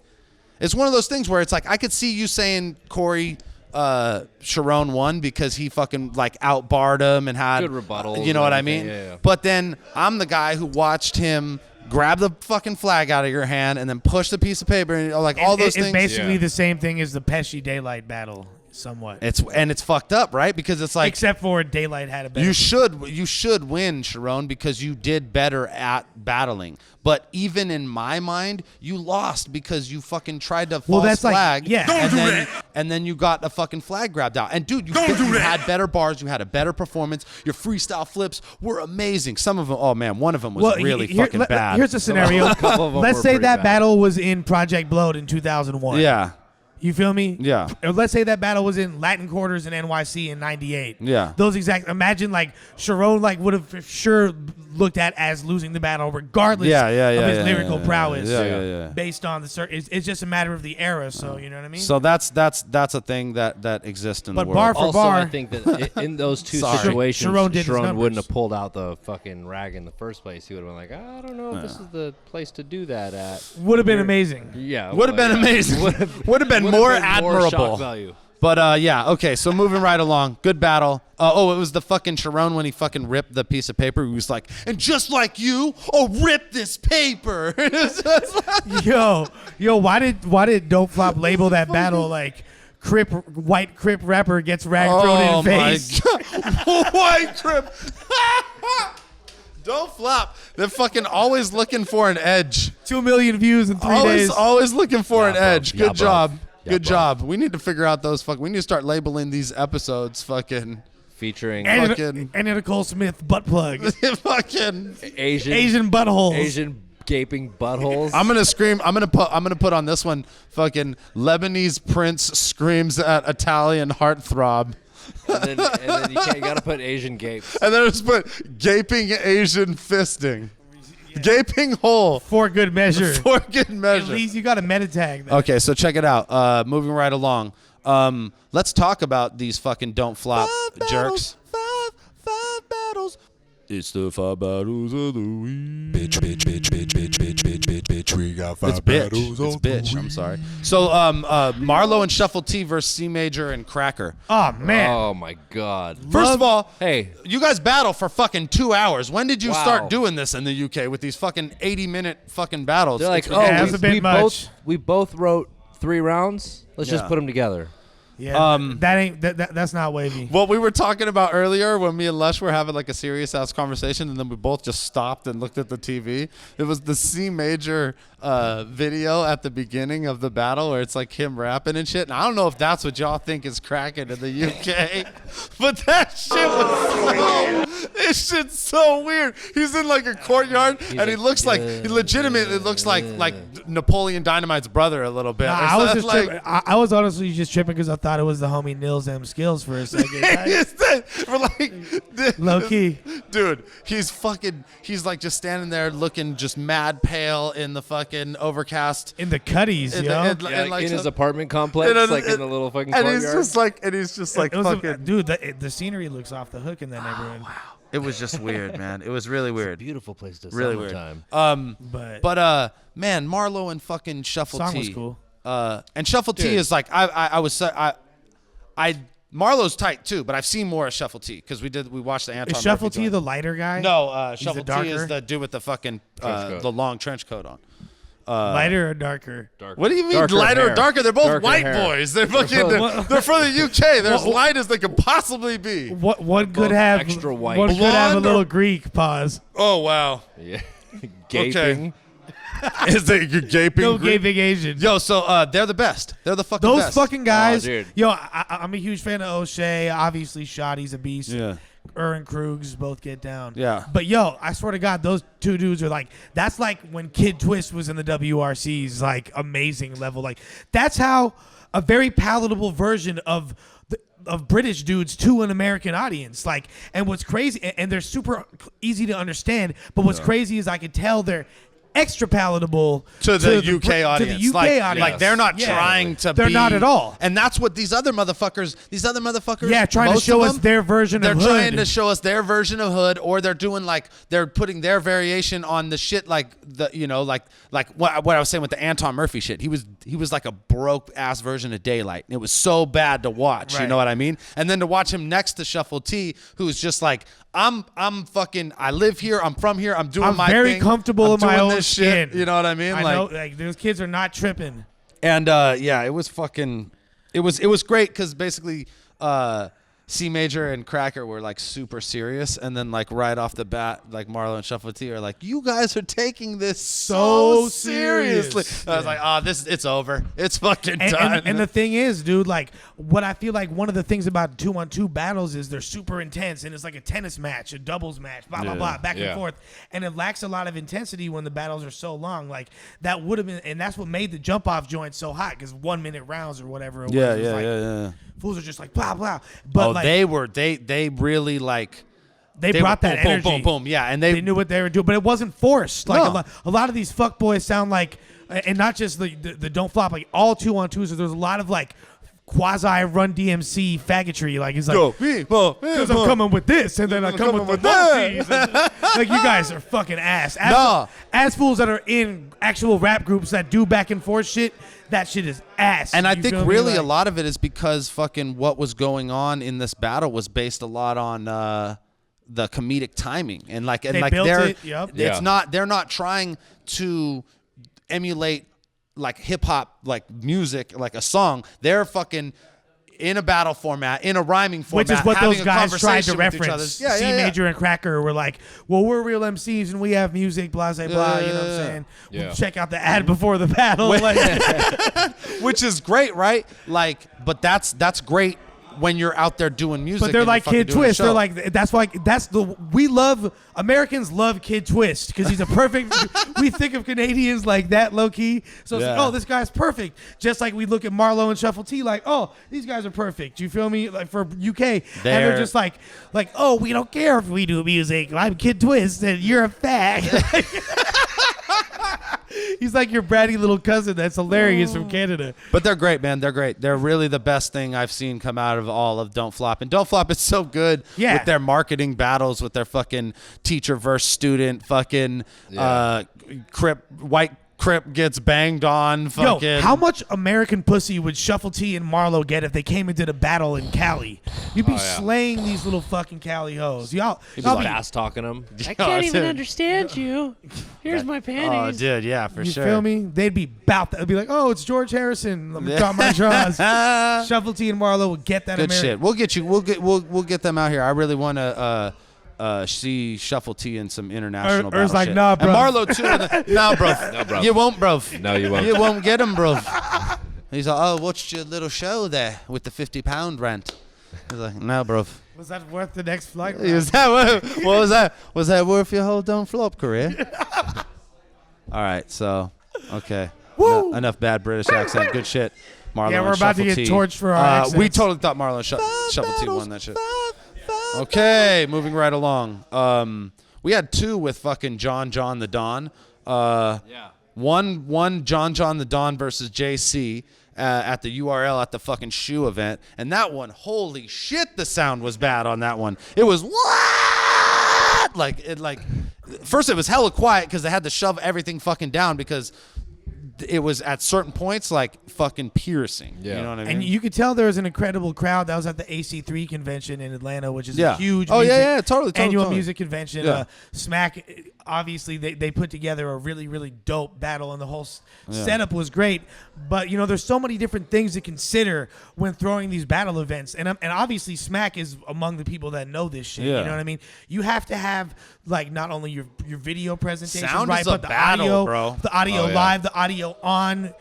It's one of those things where it's like I could see you saying Corey Charron won because he fucking like outbarred him and had good rebuttals. You know what I mean? Yeah. But then I'm the guy who watched him grab the fucking flag out of your hand and then push the piece of paper and like all those things. It's basically the same thing as the Pesci Daylight battle, somewhat. It's fucked up, right? Because it's like except for Daylight had a better. You should win, Charron, because you did better at battling. But even in my mind, you lost because you fucking tried to false flag. Like, yeah. And then you got a fucking flag grabbed out. And dude, you had better bars, you had a better performance. Your freestyle flips were amazing. Some of them, oh man, one of them was really fucking bad. Here's a scenario. Let's say that battle was in Project Bloat in 2001. Yeah. You feel me? Yeah. Or let's say that battle was in Latin Quarters in NYC in '98. Yeah. Those exact. Imagine like Charron like would have for sure looked at as losing the battle regardless of his lyrical prowess. Yeah. Based on the it's just a matter of the era. So you know what I mean. So that's a thing that exists in the world. But bar for also, bar, I think that in those two situations, Charron wouldn't have pulled out the fucking rag in the first place. He would have been like, I don't know if this is the place to do that at. Would have been amazing. Yeah. Would have been amazing. Would have been more admirable. Shock value. But okay, so moving right along, good battle. It was the fucking Charron when he fucking ripped the piece of paper. He was like, and just like you, rip this paper. yo, why did Dope Flop label that battle like white Crip rapper gets rag thrown in face? White Crip. Don't flop. They're fucking always looking for an edge. 2 million views in 3 days. Always looking for an edge. Good job. Yeah, Good job. We need to figure out those we need to start labeling these episodes fucking featuring Anna Nicole Smith butt plugs. Asian buttholes. Asian gaping buttholes. I'm gonna scream. I'm gonna put on this one. Fucking Lebanese Prince screams at Italian heartthrob. and then you gotta put Asian gapes. And then just put gaping Asian fisting. Gaping hole. For good measure. For good measure. At least you got a meta tag. Then. Okay, so check it out. Moving right along. Let's talk about these fucking don't flop jerks. Five battles. It's the 5 battles of the week. Bitch. We got 5 It's battles. bitch. I'm sorry. So, Marlo and Shuffle T versus C Major and Cracker. Oh man. Oh my God. First of all, hey, you guys battle for fucking 2 hours. When did you start doing this in the UK with these fucking 80-minute fucking battles? They're like, that's a bit much. We both wrote 3 rounds. Let's just put them together. Yeah, that's not wavy. What we were talking about earlier when me and Lush were having like a serious ass conversation, and then we both just stopped and looked at the TV. It was the C Major video at the beginning of the battle where it's like him rapping and shit. And I don't know if that's what y'all think is cracking in the UK, but that shit was this shit's so weird. He's in like a courtyard and he looks like he legitimately looks like Napoleon Dynamite's brother a little bit. Nah, I was just tripping. I was honestly just tripping because I thought it was the homie Nils M Skills for a second. We're like low key, dude. He's like just standing there looking just mad pale in the fucking overcast in the cutties, in his apartment complex, like in the little fucking courtyard. And he's just like fucking dude. The scenery looks off the hook in that neighborhood. Wow. It was just weird, man. It was really weird. It's a beautiful place to really summertime. Weird. But man, Marlo and fucking Shuffle song T. was cool. And Shuffle T is like Marlo's tight too, but I've seen more of Shuffle T because we watched the Anton. Is Shuffle Murphy T joint. the lighter guy? No, Shuffle T is the dude with the fucking the long trench coat on. Lighter or darker? What do you mean darker lighter hair. or darker? They're both Darker white hair. boys. They're fucking they're from the UK. They're as light as they could possibly be. What could have extra white. One could have a Blonde little Greek pause. Oh wow. Yeah. Gaping. Is that gaping? No green? gaping Asian. Yo, so they're the best. They're the fucking Those best. fucking guys. Oh, dude. Yo, I'm a huge fan of O'Shea. Obviously, Shoddy's a beast. Yeah. And Krugs both get down. Yeah. But yo, I swear to God, those two dudes are like, that's like when Kid Twist was in the WRC's like amazing level. Like that's how a very palatable version of British dudes to an American audience. Like, and what's crazy, and they're super easy to understand, but what's crazy is I can tell they're extra palatable to the UK audience. To the UK audience. Like they're not trying to They're not at all. And that's what these other motherfuckers, yeah, trying to show us their version of hood. They're trying to show us their version of hood, or they're doing like, they're putting their variation on the shit, like the, you know, like what I was saying with the Anton Murphy shit. He was like a broke ass version of Daylight. It was so bad to watch, you know what I mean? And then to watch him next to Shuffle T, who's just like, I'm fucking, I live here, I'm from here, I'm doing my thing. I'm very comfortable in my own shit, skin. you know what I mean? I know, like those kids are not tripping. And yeah, it was fucking, it was great because basically C Major and Cracker were like super serious, and then like right off the bat, like Marlo and Shuffle T are like, "You guys are taking this so seriously." I was like, "Oh, it's over. It's fucking done." And the thing is, dude, like what I feel like one of the things about 2-on-2 battles is they're super intense, and it's like a tennis match, a doubles match, blah blah blah, back and forth, and it lacks a lot of intensity when the battles are so long. Like that would have been, and that's what made the jump off joint so hot, because 1 minute rounds or whatever. It was. Yeah. Fools are just like blah blah. But like, they really like. They brought that boom, energy. Boom, boom, yeah, and they knew what they were doing, but it wasn't forced. Like a lot of these fuckboys sound like, and not just the don't flop, like all 2-on-2s. There's a lot of like quasi Run DMC faggotry. Like it's like, because I'm coming with this, and then I'm coming with that. Like you guys are fucking ass. Ass fools that are in actual rap groups that do back and forth shit. That shit is ass. And I think really a lot of it is because fucking what was going on in this battle was based a lot on the comedic timing, and like they're not trying to emulate like hip hop like music like a song. They're fucking in a battle format, in a rhyming format, which is what those guys tried to with reference. C Major and Cracker were like, well, we're real MCs and we have music, blah, blah, blah. You know what I'm saying? Yeah. We'll check out the ad before the battle. Which is great, right? Like, but that's great when you're out there doing music. But they're like Kid Twist. They're like, Americans love Kid Twist because he's a perfect, we think of Canadians like that low key. So it's like, oh, this guy's perfect. Just like we look at Marlo and Shuffle T like, oh, these guys are perfect. You feel me? Like for UK. And they're just like, oh, we don't care if we do music. I'm Kid Twist and you're a fag. He's like your bratty little cousin that's hilarious from Canada. But they're great, man. They're great. They're really the best thing I've seen come out of all of Don't Flop. And Don't Flop is so good with their marketing battles, with their fucking teacher versus student, fucking white Crip gets banged on. Fucking. Yo, how much American pussy would Shuffle T and Marlo get if they came and did a battle in Cali? You'd be slaying these little fucking Cali hoes. Y'all be fast talking them. I can't even understand you. Here's my panties. Oh, dude, yeah, for sure. You feel me? They'd be about that. They'd be like, oh, it's George Harrison. Let me drop my draws. Shuffle T and Marlo would get that. Good shit. We'll get you. We'll get them out here. I really want to. See Shuffle T in some international battle like, shit. nah, bro. And Marlo too. Nah, bro. No, bro. You won't, bro. No, you won't. You won't get him, bro. He's like, oh, watched your little show there with the £50 rent. He's like, no, bro. Was that worth the next flight? Was that what was that? Was that worth your whole Don't Flop career? All right, so okay. Woo! Enough bad British accent. Good shit. Marlo. Yeah, we're and about to Shuffle get T. torched for our accents. We totally thought Marlo and Shuffle T won that shit. Okay, moving right along. We had two with fucking Jon Jon Da Don. One Jon Jon Da Don versus JC at the URL at the fucking shoe event, and that one, holy shit, the sound was bad on that one. It was what? Like first it was hella quiet because they had to shove everything fucking down because it was at certain points like fucking piercing. Yeah. You know what I mean? And you could tell there was an incredible crowd that was at the AC3 convention in Atlanta, which is a huge totally annual music music convention. Smack, obviously they put together a really, really dope battle, and the whole setup was great. But, there's so many different things to consider when throwing these battle events. And obviously Smack is among the people that know this shit. Yeah. You know what I mean? You have to have, like, not only your video presentation, Sound right, is a but the battle, audio, bro. the audio live, the audio on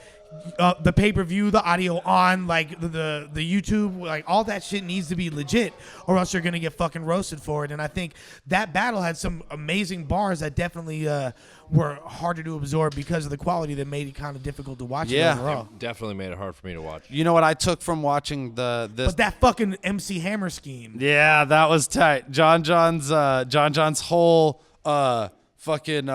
the pay-per-view, the audio on, like, the YouTube, like, all that shit needs to be legit, or else you're gonna get fucking roasted for it. And I think that battle had some amazing bars that definitely were harder to absorb because of the quality that made it kind of difficult to watch. Yeah. It overall. Definitely made it hard for me to watch. You know what I took from watching this? But that fucking MC Hammer scheme. Yeah, that was tight. Jon Jon's whole fucking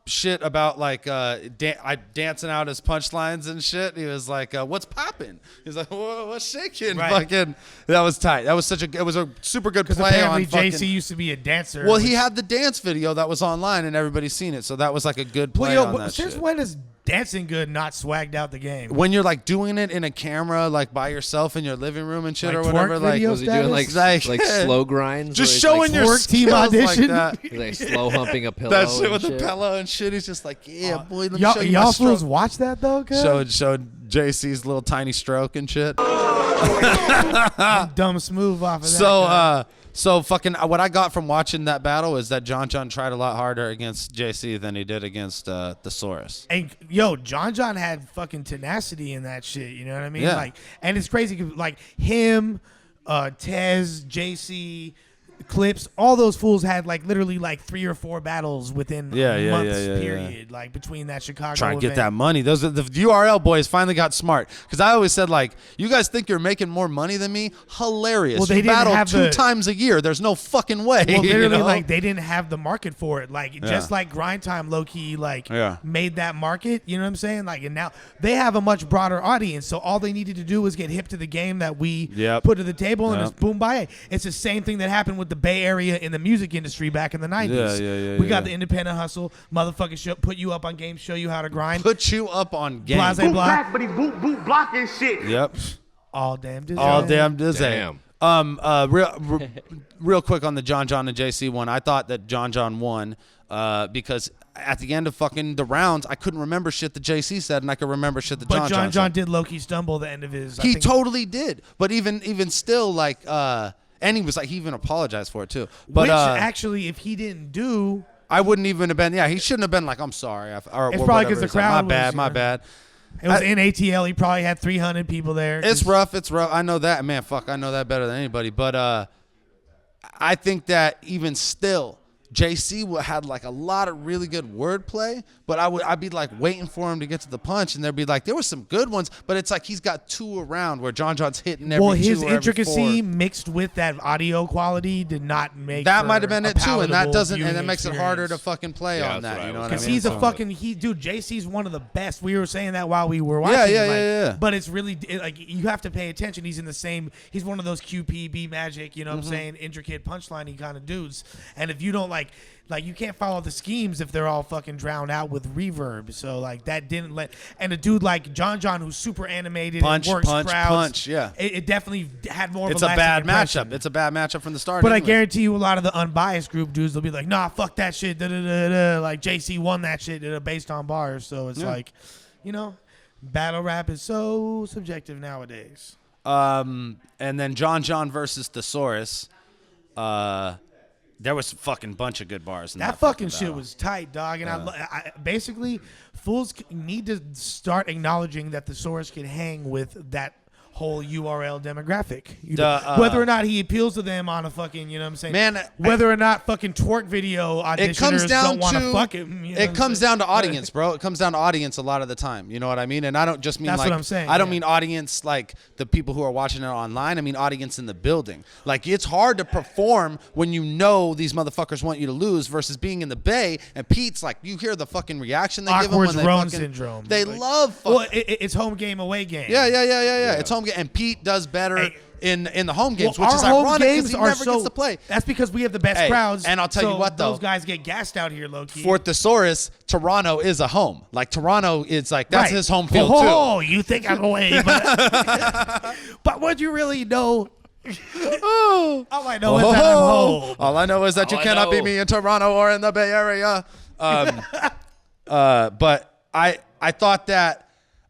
shit about like dancing out his punchlines and shit. He was like, "What's popping?" He's like, "What's shaking?" Right. Fucking, that was tight. That was it was a super good Because play apparently on fucking. JC used to be a dancer. Well, he had the dance video that was online and everybody's seen it, so that was like a good play on that since shit. when is dancing good not swagged out the game? When you're like doing it in a camera, like by yourself in your living room and shit, Like or whatever, twerk like video Was he doing like slow grinds? just where he's, showing like, your twerk team skills audition? like that. He's like slow humping a pillow. That shit and with the shit. pillow and shit. He's just like, yeah, boy, let me show you my Y'all stroke. fools watch that though? Cuz? Showed JC's little tiny stroke and shit. I'm dumb smooth off of that. So fucking what I got from watching that battle is that Jon tried a lot harder against JC than he did against Thesaurus. And Jon Jon had fucking tenacity in that shit. You know what I mean? Yeah. Like, and it's crazy. 'Cause, like him, Tez, JC, Clips, all those fools had like literally like 3 or 4 battles within months period. Like between that Chicago. Trying to get event. that money. Those are the URL boys finally got smart. Because I always said, like, you guys think you're making more money than me? Hilarious. Well, they you didn't battle have 2 times a year. There's no fucking way. Well, literally, you know? like they didn't have the market for it. Like just like Grind Time, low key, like made that market. You know what I'm saying? Like, and now they have a much broader audience. So all they needed to do was get hip to the game that we put to the table, and it's boom, bye. It's the same thing that happened with the Bay Area in the music industry back in the 90s. We got the independent hustle, motherfucking put you up on games, show you how to grind. Put you up on game. Blase block. But he boot blocking shit. Yep. All damn dizzy. All damn dizzy. Damn. Real quick on the Jon and JC one. I thought that Jon won because at the end of fucking the rounds, I couldn't remember shit that JC said, and I could remember shit that But Jon Jon did low-key stumble the end of his. He totally did. But even still, like, and he was like, he even apologized for it too. But which actually, if he didn't do, I wouldn't even have been. Yeah, he shouldn't have been like, I'm sorry. Or it's probably whatever. because the It's like, crowd. my bad. It was in ATL. He probably had 300 people there. It's rough. I know that, man. Fuck, I know that better than anybody. But I think that even still, JC had like a lot of really good wordplay, but I'd be like waiting for him to get to the punch, and there'd be like there were some good ones, but it's like he's got 2 around where Jon's hitting every 2 or his every intricacy 4. mixed with that audio quality did not make That for might have been a it too, and that palatable doesn't, and viewing that makes it harder to fucking play on that. You know what I mean? Because he's a fucking dude. JC's one of the best. We were saying that while we were watching. Yeah. But it's really like you have to pay attention. He's in the same. He's one of those QPB Magic. You know what I'm saying? Intricate punchline kind of dudes. And if you don't like you can't follow the schemes if they're all fucking drowned out with reverb. So like that didn't let. And a dude like Jon who's super animated and works crowds. Yeah. It definitely had more. It's of a a bad impression. matchup. It's a bad matchup from the start. But anyways. I guarantee you, a lot of the unbiased group dudes, they'll be like, "Nah, fuck that shit." Like JC won that shit based on bars. So it's like, battle rap is so subjective nowadays. And then Jon versus Thesaurus. There was a fucking bunch of good bars in that fucking shit battle. was tight, dog. And I basically, fools need to start acknowledging that Thesaurus can hang with that whole URL demographic. Whether or not he appeals to them on a fucking, you know what I'm saying? Man, whether or not fucking twerk video auditioners don't want to fuck him. You know it comes down to audience, bro. It comes down to audience a lot of the time. You know what I mean? And I don't just mean That's like what I'm saying, I don't mean audience like the people who are watching it online. I mean audience in the building. Like it's hard to perform when you know these motherfuckers want you to lose versus being in the Bay and Pete's like you hear the fucking reaction they give him when they Roan fucking syndrome. They love fucking, well, it's home game, away game. Yeah. It's home game, and Pete does better in the home games, well, which is our home ironic because games he are never gets to play. That's because we have the best crowds. And I'll tell you what, though, those guys get gassed out here, low key. For Thesaurus, Toronto is a home. Like Toronto is like that's his home field too. too. Oh, you think I'm away? But would you really know All I know is that I'm whole. All I know is that you cannot beat me in Toronto or in the Bay Area. But I thought that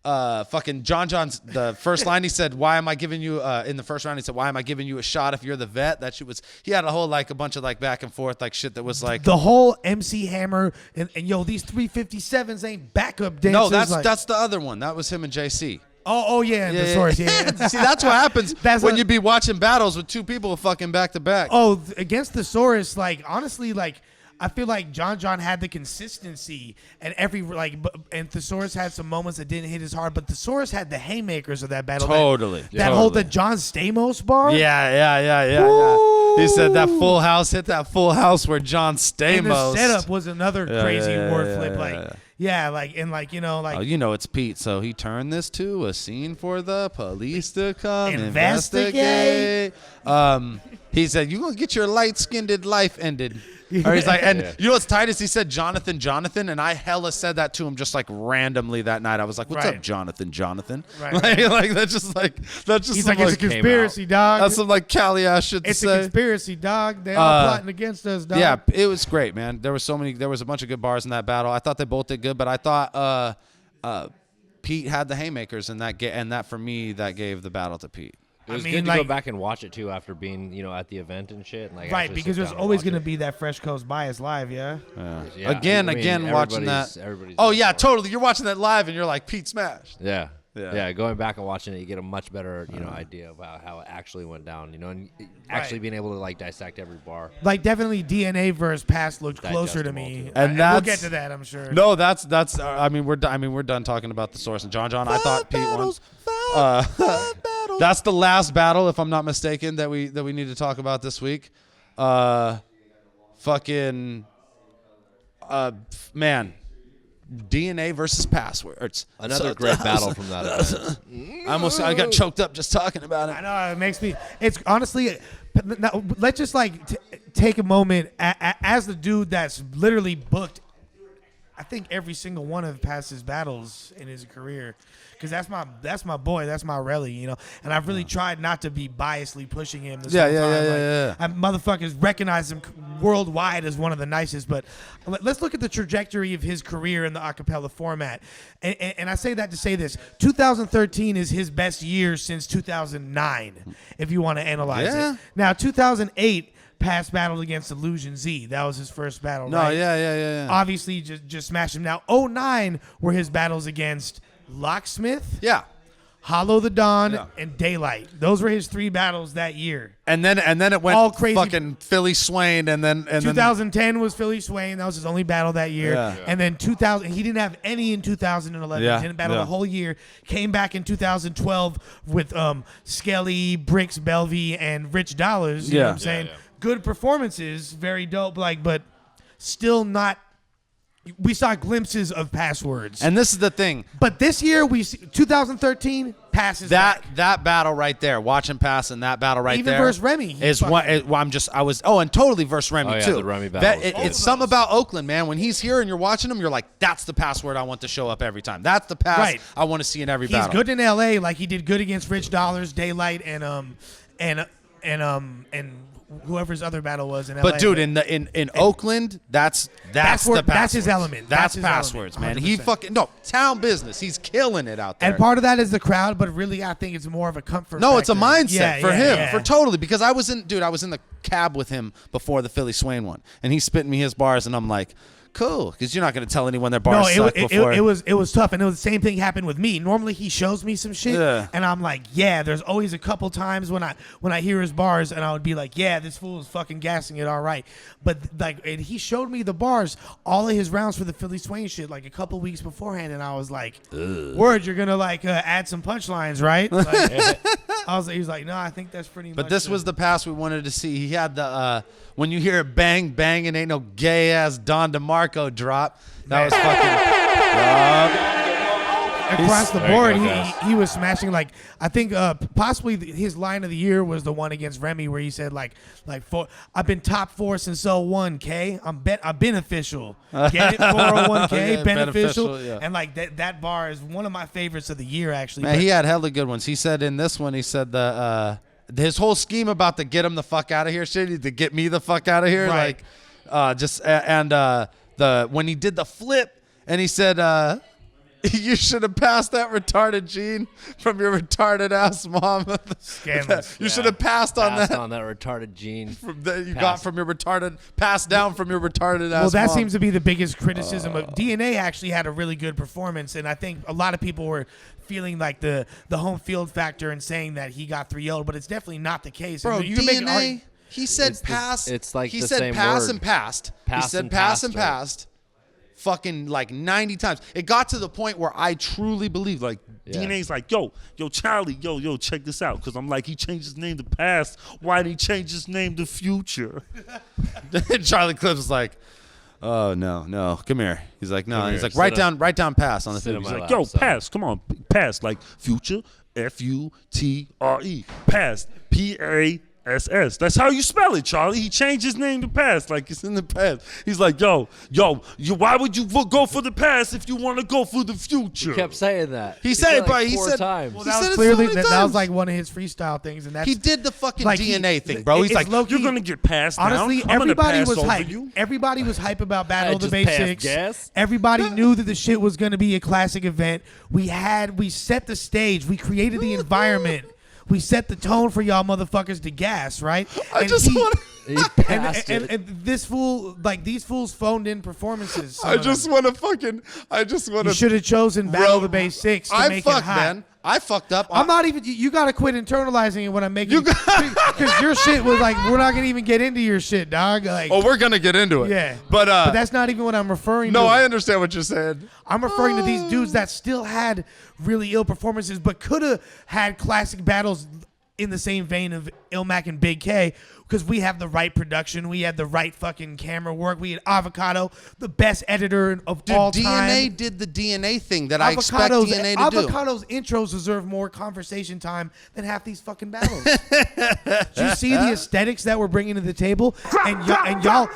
fucking Jon Jon's the first line he said, "Why am I giving you?" In the first round he said, "Why am I giving you a shot if you're the vet?" That shit was. He had a whole like a bunch of like back and forth like shit that was like the whole MC Hammer and yo these 357s ain't backup dancers. No, that's like, that's the other one. That was him and JC. Oh yeah, and Thesaurus, yeah. See, that's what happens when you be watching battles with two people fucking back to back. Oh, against Thesaurus, like honestly, like I feel like Jon Jon had the consistency, and and Thesaurus had some moments that didn't hit as hard, but Thesaurus had the haymakers of that battle. Totally. That whole the John Stamos bar. Yeah. He said that full house hit that full house where John Stamos. And the setup was another crazy word flip, it's Pete, so he turned this to a scene for the police to come investigate. He said, "You gonna get your light-skinned life ended." Or he's like, and you know what's tight is he said Jonathan, and I hella said that to him just like randomly that night. I was like, "What's up, Jonathan?" Right. like that's just. He's like, "It's a conspiracy, dog." That's some like Cali ass shit to say. It's a conspiracy, dog. They all plotting against us, dog. Yeah, it was great, man. There was a bunch of good bars in that battle. I thought they both did good, but I thought Pete had the haymakers, and that for me that gave the battle to Pete. It was good to go back and watch it too after being, at the event and shit. And, right, because there's always going to be that Fresh Coast bias live, yeah. Again, watching that. Oh yeah, totally. You're watching that live and you're like, Pete smashed. Yeah. Going back and watching it, you get a much better, idea about how it actually went down, and actually being able to like dissect every bar. Like definitely DNA versus Past looked closer to me, and we'll get to that, I'm sure. No, that's. We're done talking about the source and Jon Jon. I thought Pete won. That's the last battle, if I'm not mistaken, that we need to talk about this week. Man. DNA versus passwords. Another great battle from that event. I got choked up just talking about it. I know, it makes me. It's honestly. Let's just take a moment as the dude that's literally booked. I think every single one of Past's battles in his career, because that's my boy, that's my Relly, and I've really tried not to be biasly pushing him. Motherfuckers recognize him worldwide as one of the nicest, but let's look at the trajectory of his career in the acapella format, and I say that to say this: 2013 is his best year since 2009, if you want to analyze it. Now 2008. Past battled against Illusion Z. That was his first battle, right? Yeah. Obviously, just smashed him. Now, 09 were his battles against Locksmith, Hollow the Dawn, and Daylight. Those were his three battles that year. And then it went all crazy. Fucking Philly Swain, and then 2010 was Philly Swain. That was his only battle that year. And then 2000, he didn't have any in 2011. Didn't battle the whole year. Came back in 2012 with Skelly, Bricks, Belvy, and Rich Dollars. You know what I'm saying? Good performances, very dope, but still not. We saw glimpses of passwords, and this is the thing. But this year, 2013 passes that battle right there. Watching Pass and that battle right there, even versus Remy is one. And totally versus Remy too. The Remy battle. It's something about Oakland, man. When he's here and you're watching him, you're like, that's the password I want to show up every time. That's the pass I want to see in every battle. He's good in LA, like he did good against Rich Dollars, Daylight, and whoever his other battle was in LA. But dude, in Oakland, that's the password. That's his element. That's passwords, man. 100%. He fucking town business. He's killing it out there. And part of that is the crowd, but really I think it's more of a comfort. No, factor. it's a mindset for him, yeah. for totally. Because I was in the cab with him before the Philly Swain one, and he's spitting me his bars, and I'm like, cool, because you're not going to tell anyone their bars suck before. It was tough, and it was the same thing happened with me. Normally he shows me some shit, and I'm like, there's always a couple times when I hear his bars, and I would be like, this fool is fucking gassing it all right. But and he showed me the bars, all of his rounds for the Philly Swain shit, like a couple weeks beforehand, and I was like, word, you're gonna add some punchlines, right? He was like, no, I think that's pretty much. But this was the pass we wanted to see. He had the when you hear it bang bang and ain't no gay ass Don DeMarco drop. That was fucking. Across the board, he was smashing. Like I think possibly his line of the year was the one against Remy where he said I've been top 4 since 01K. I'm beneficial. Get it? 401K beneficial. And that bar is one of my favorites of the year actually. Man, he had hella good ones. He said in this one, he said the his whole scheme about the get him the fuck out of here shit, to get me the fuck out of here, Right. when he did the flip and he said, you should have passed that retarded gene from your retarded ass mom. Scandalous. You should have passed on Passed that. on that retarded gene. That you got from your retarded, passed down from your retarded ass. Well, that mom. seems to be the biggest criticism of DNA. Actually had a really good performance, and I think a lot of people were feeling like the home field factor and saying that he got 3-0'd, but it's definitely not the case. Bro, And you can make an DNA. He said pass. It's like he the said same pass word. and passed. Pass he said and pass and passed, right? passed. Fucking like 90 times. It got to the point where I truly believe like DNA's like, yo, Charlie, yo, check this out. Because I'm like, he changed his name to Past. Why did he change his name to Future? Charlie Clips was like, oh no, come here. He's like, no. Come He's here, like, write sit down pass on the sit thing. on He's my like, lap. Yo, So- Past, come on, Past, like Future, Futre, Past, Pass. That's how you spell it, Charlie. He changed his name to Past, like it's in the past. He's like, yo, why would you go for the past if you want to go for the future? He kept saying that. He said it, but he 4 said- times. Well, He that said was it so clearly many that was times. like one of his freestyle things, and that's he did the fucking like DNA thing, bro. He's like, low-key- You're gonna get passed Honestly, down. I'm gonna everybody pass was over hype. you. Everybody was hype about Battle of the just passed Basics. gas. Everybody knew that the shit was going to be a classic event. We set the stage. We created the environment. We set the tone for y'all motherfuckers to gas, right? I just want. He passed and, it. and this fool, like these fools, phoned in performances. I just want to. You should have chosen Battle of the Basics to I make it fucked, hot. man. I fucked up. I'm not even. You got to quit internalizing it when I'm making. Because your shit was like, we're not gonna even get into your shit, dog. Like, Oh, we're gonna get into it. yeah, but that's not even what I'm referring to. no, I understand what you're saying. I'm referring to these dudes that still had really ill performances, but could have had classic battles in the same vein of Ilmac and Big K, because we have the right production, we had the right fucking camera work, we had Avocado, the best editor of all DNA time. did the DNA thing that I expect DNA to do. Avocado's intros deserve more conversation time than half these fucking battles. Do you see the aesthetics that we're bringing to the table? And y'all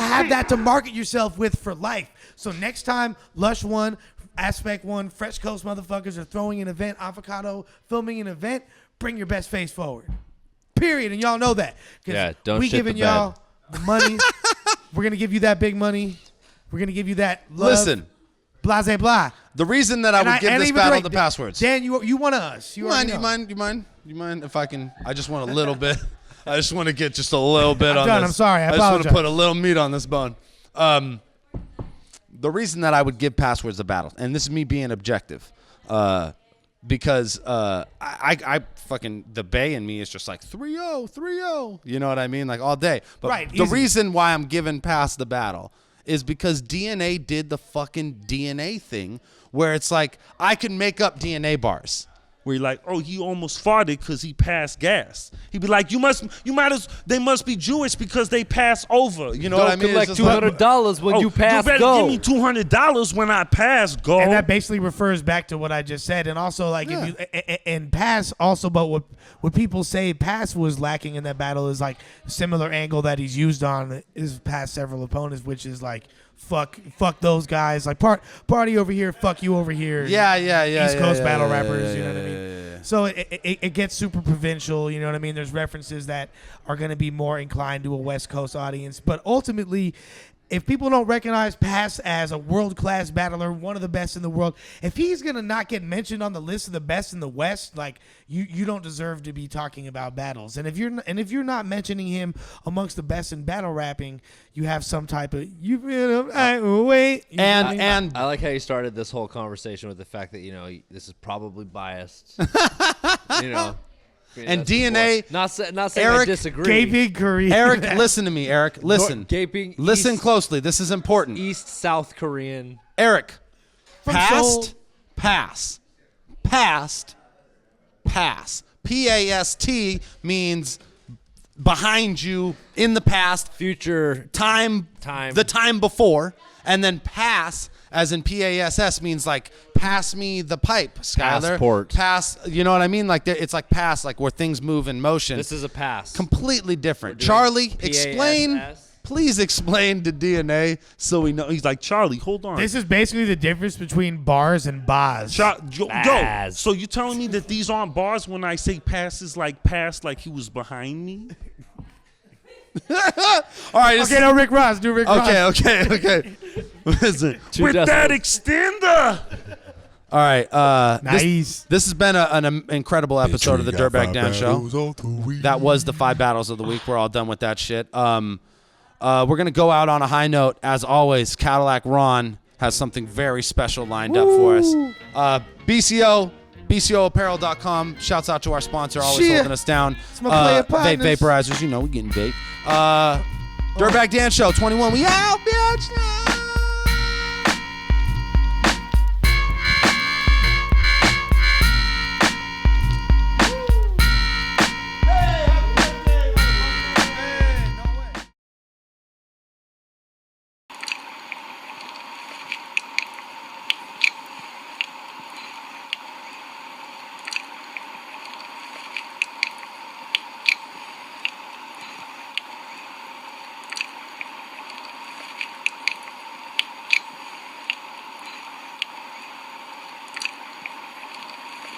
have that to market yourself with for life. So next time, Lush One, Aspect One, Fresh Coast motherfuckers are throwing an event, Avocado filming an event, bring your best face forward. Period. And y'all know that. 'Cause Yeah, don't we shit giving the y'all bed. the money. We're going to give you that big money. We're going to give you that love. Listen, Blase blah. the reason that I would give this battle the passwords. Dan, you one of us. You mind if I can? I just want a little bit. I just want to get just a little bit on done. this. I'm sorry. I just want to apologize. put a little meat on this bone. The reason that I would give passwords the battle, and this is me being objective, because I fucking, the Bay in me is just like 3-0, 3-0. You know what I mean? Like all day. But Right, the easy. reason why I'm giving pass the battle is because DNA did the fucking DNA thing where it's like I can make up DNA bars. Where you're like, oh, he almost farted because he passed gas. He'd be like, they must be Jewish because they pass over. You know what I mean? Collect It's just like, $200 when you pass You better go. give me $200 when I pass go. And that basically refers back to what I just said, and also like if you and pass also, but what people say pass was lacking in that battle is like similar angle that he's used on his past several opponents, which is like fuck those guys, like party over here, fuck you over here. Yeah. East Coast battle yeah, rappers, yeah, you know what I mean? So it gets super provincial, you know what I mean? There's references that are going to be more inclined to a West Coast audience, but ultimately, if people don't recognize Pass as a world-class battler, one of the best in the world, if he's going to not get mentioned on the list of the best in the West, like you don't deserve to be talking about battles. And if you're not mentioning him amongst the best in battle rapping, you have some type of wait. And I like how you started this whole conversation with the fact that this is probably biased. And DNA, not saying Eric, I disagree. Gaping Korean. Eric, listen to me, Eric. Listen. Gaping. Listen East, closely. This is important. East South Korean. Eric, From past, Seoul. pass, past, pass. PAST means behind you, in the past, Future. time, the time before, and then pass, as in PASS, means like pass me the pipe, Skylar. Passport. Pass, you know what I mean? Like it's like pass, like where things move in motion. This is a pass. Completely different. We're doing Charlie, PASS. explain, please explain the DNA so we know. He's like, Charlie, hold on. This is basically the difference between bars and bars. Yo, so you telling me that these aren't bars when I say passes like pass like he was behind me? All right. Okay, no, Rick Ross. Do Rick Ross. Okay. Listen, with that extender. All right. Nice. This has been an incredible episode of the Dirtbag Dan Show. That was the 5 battles of the week. We're all done with that shit. We're going to go out on a high note. As always, Cadalack Ron has something very special lined up for us. BCOapparel.com. Shouts out to our sponsor, always holding us down. Vape vaporizers. You know, we getting vape. Dirtbag Dan Show 21. We out, bitch.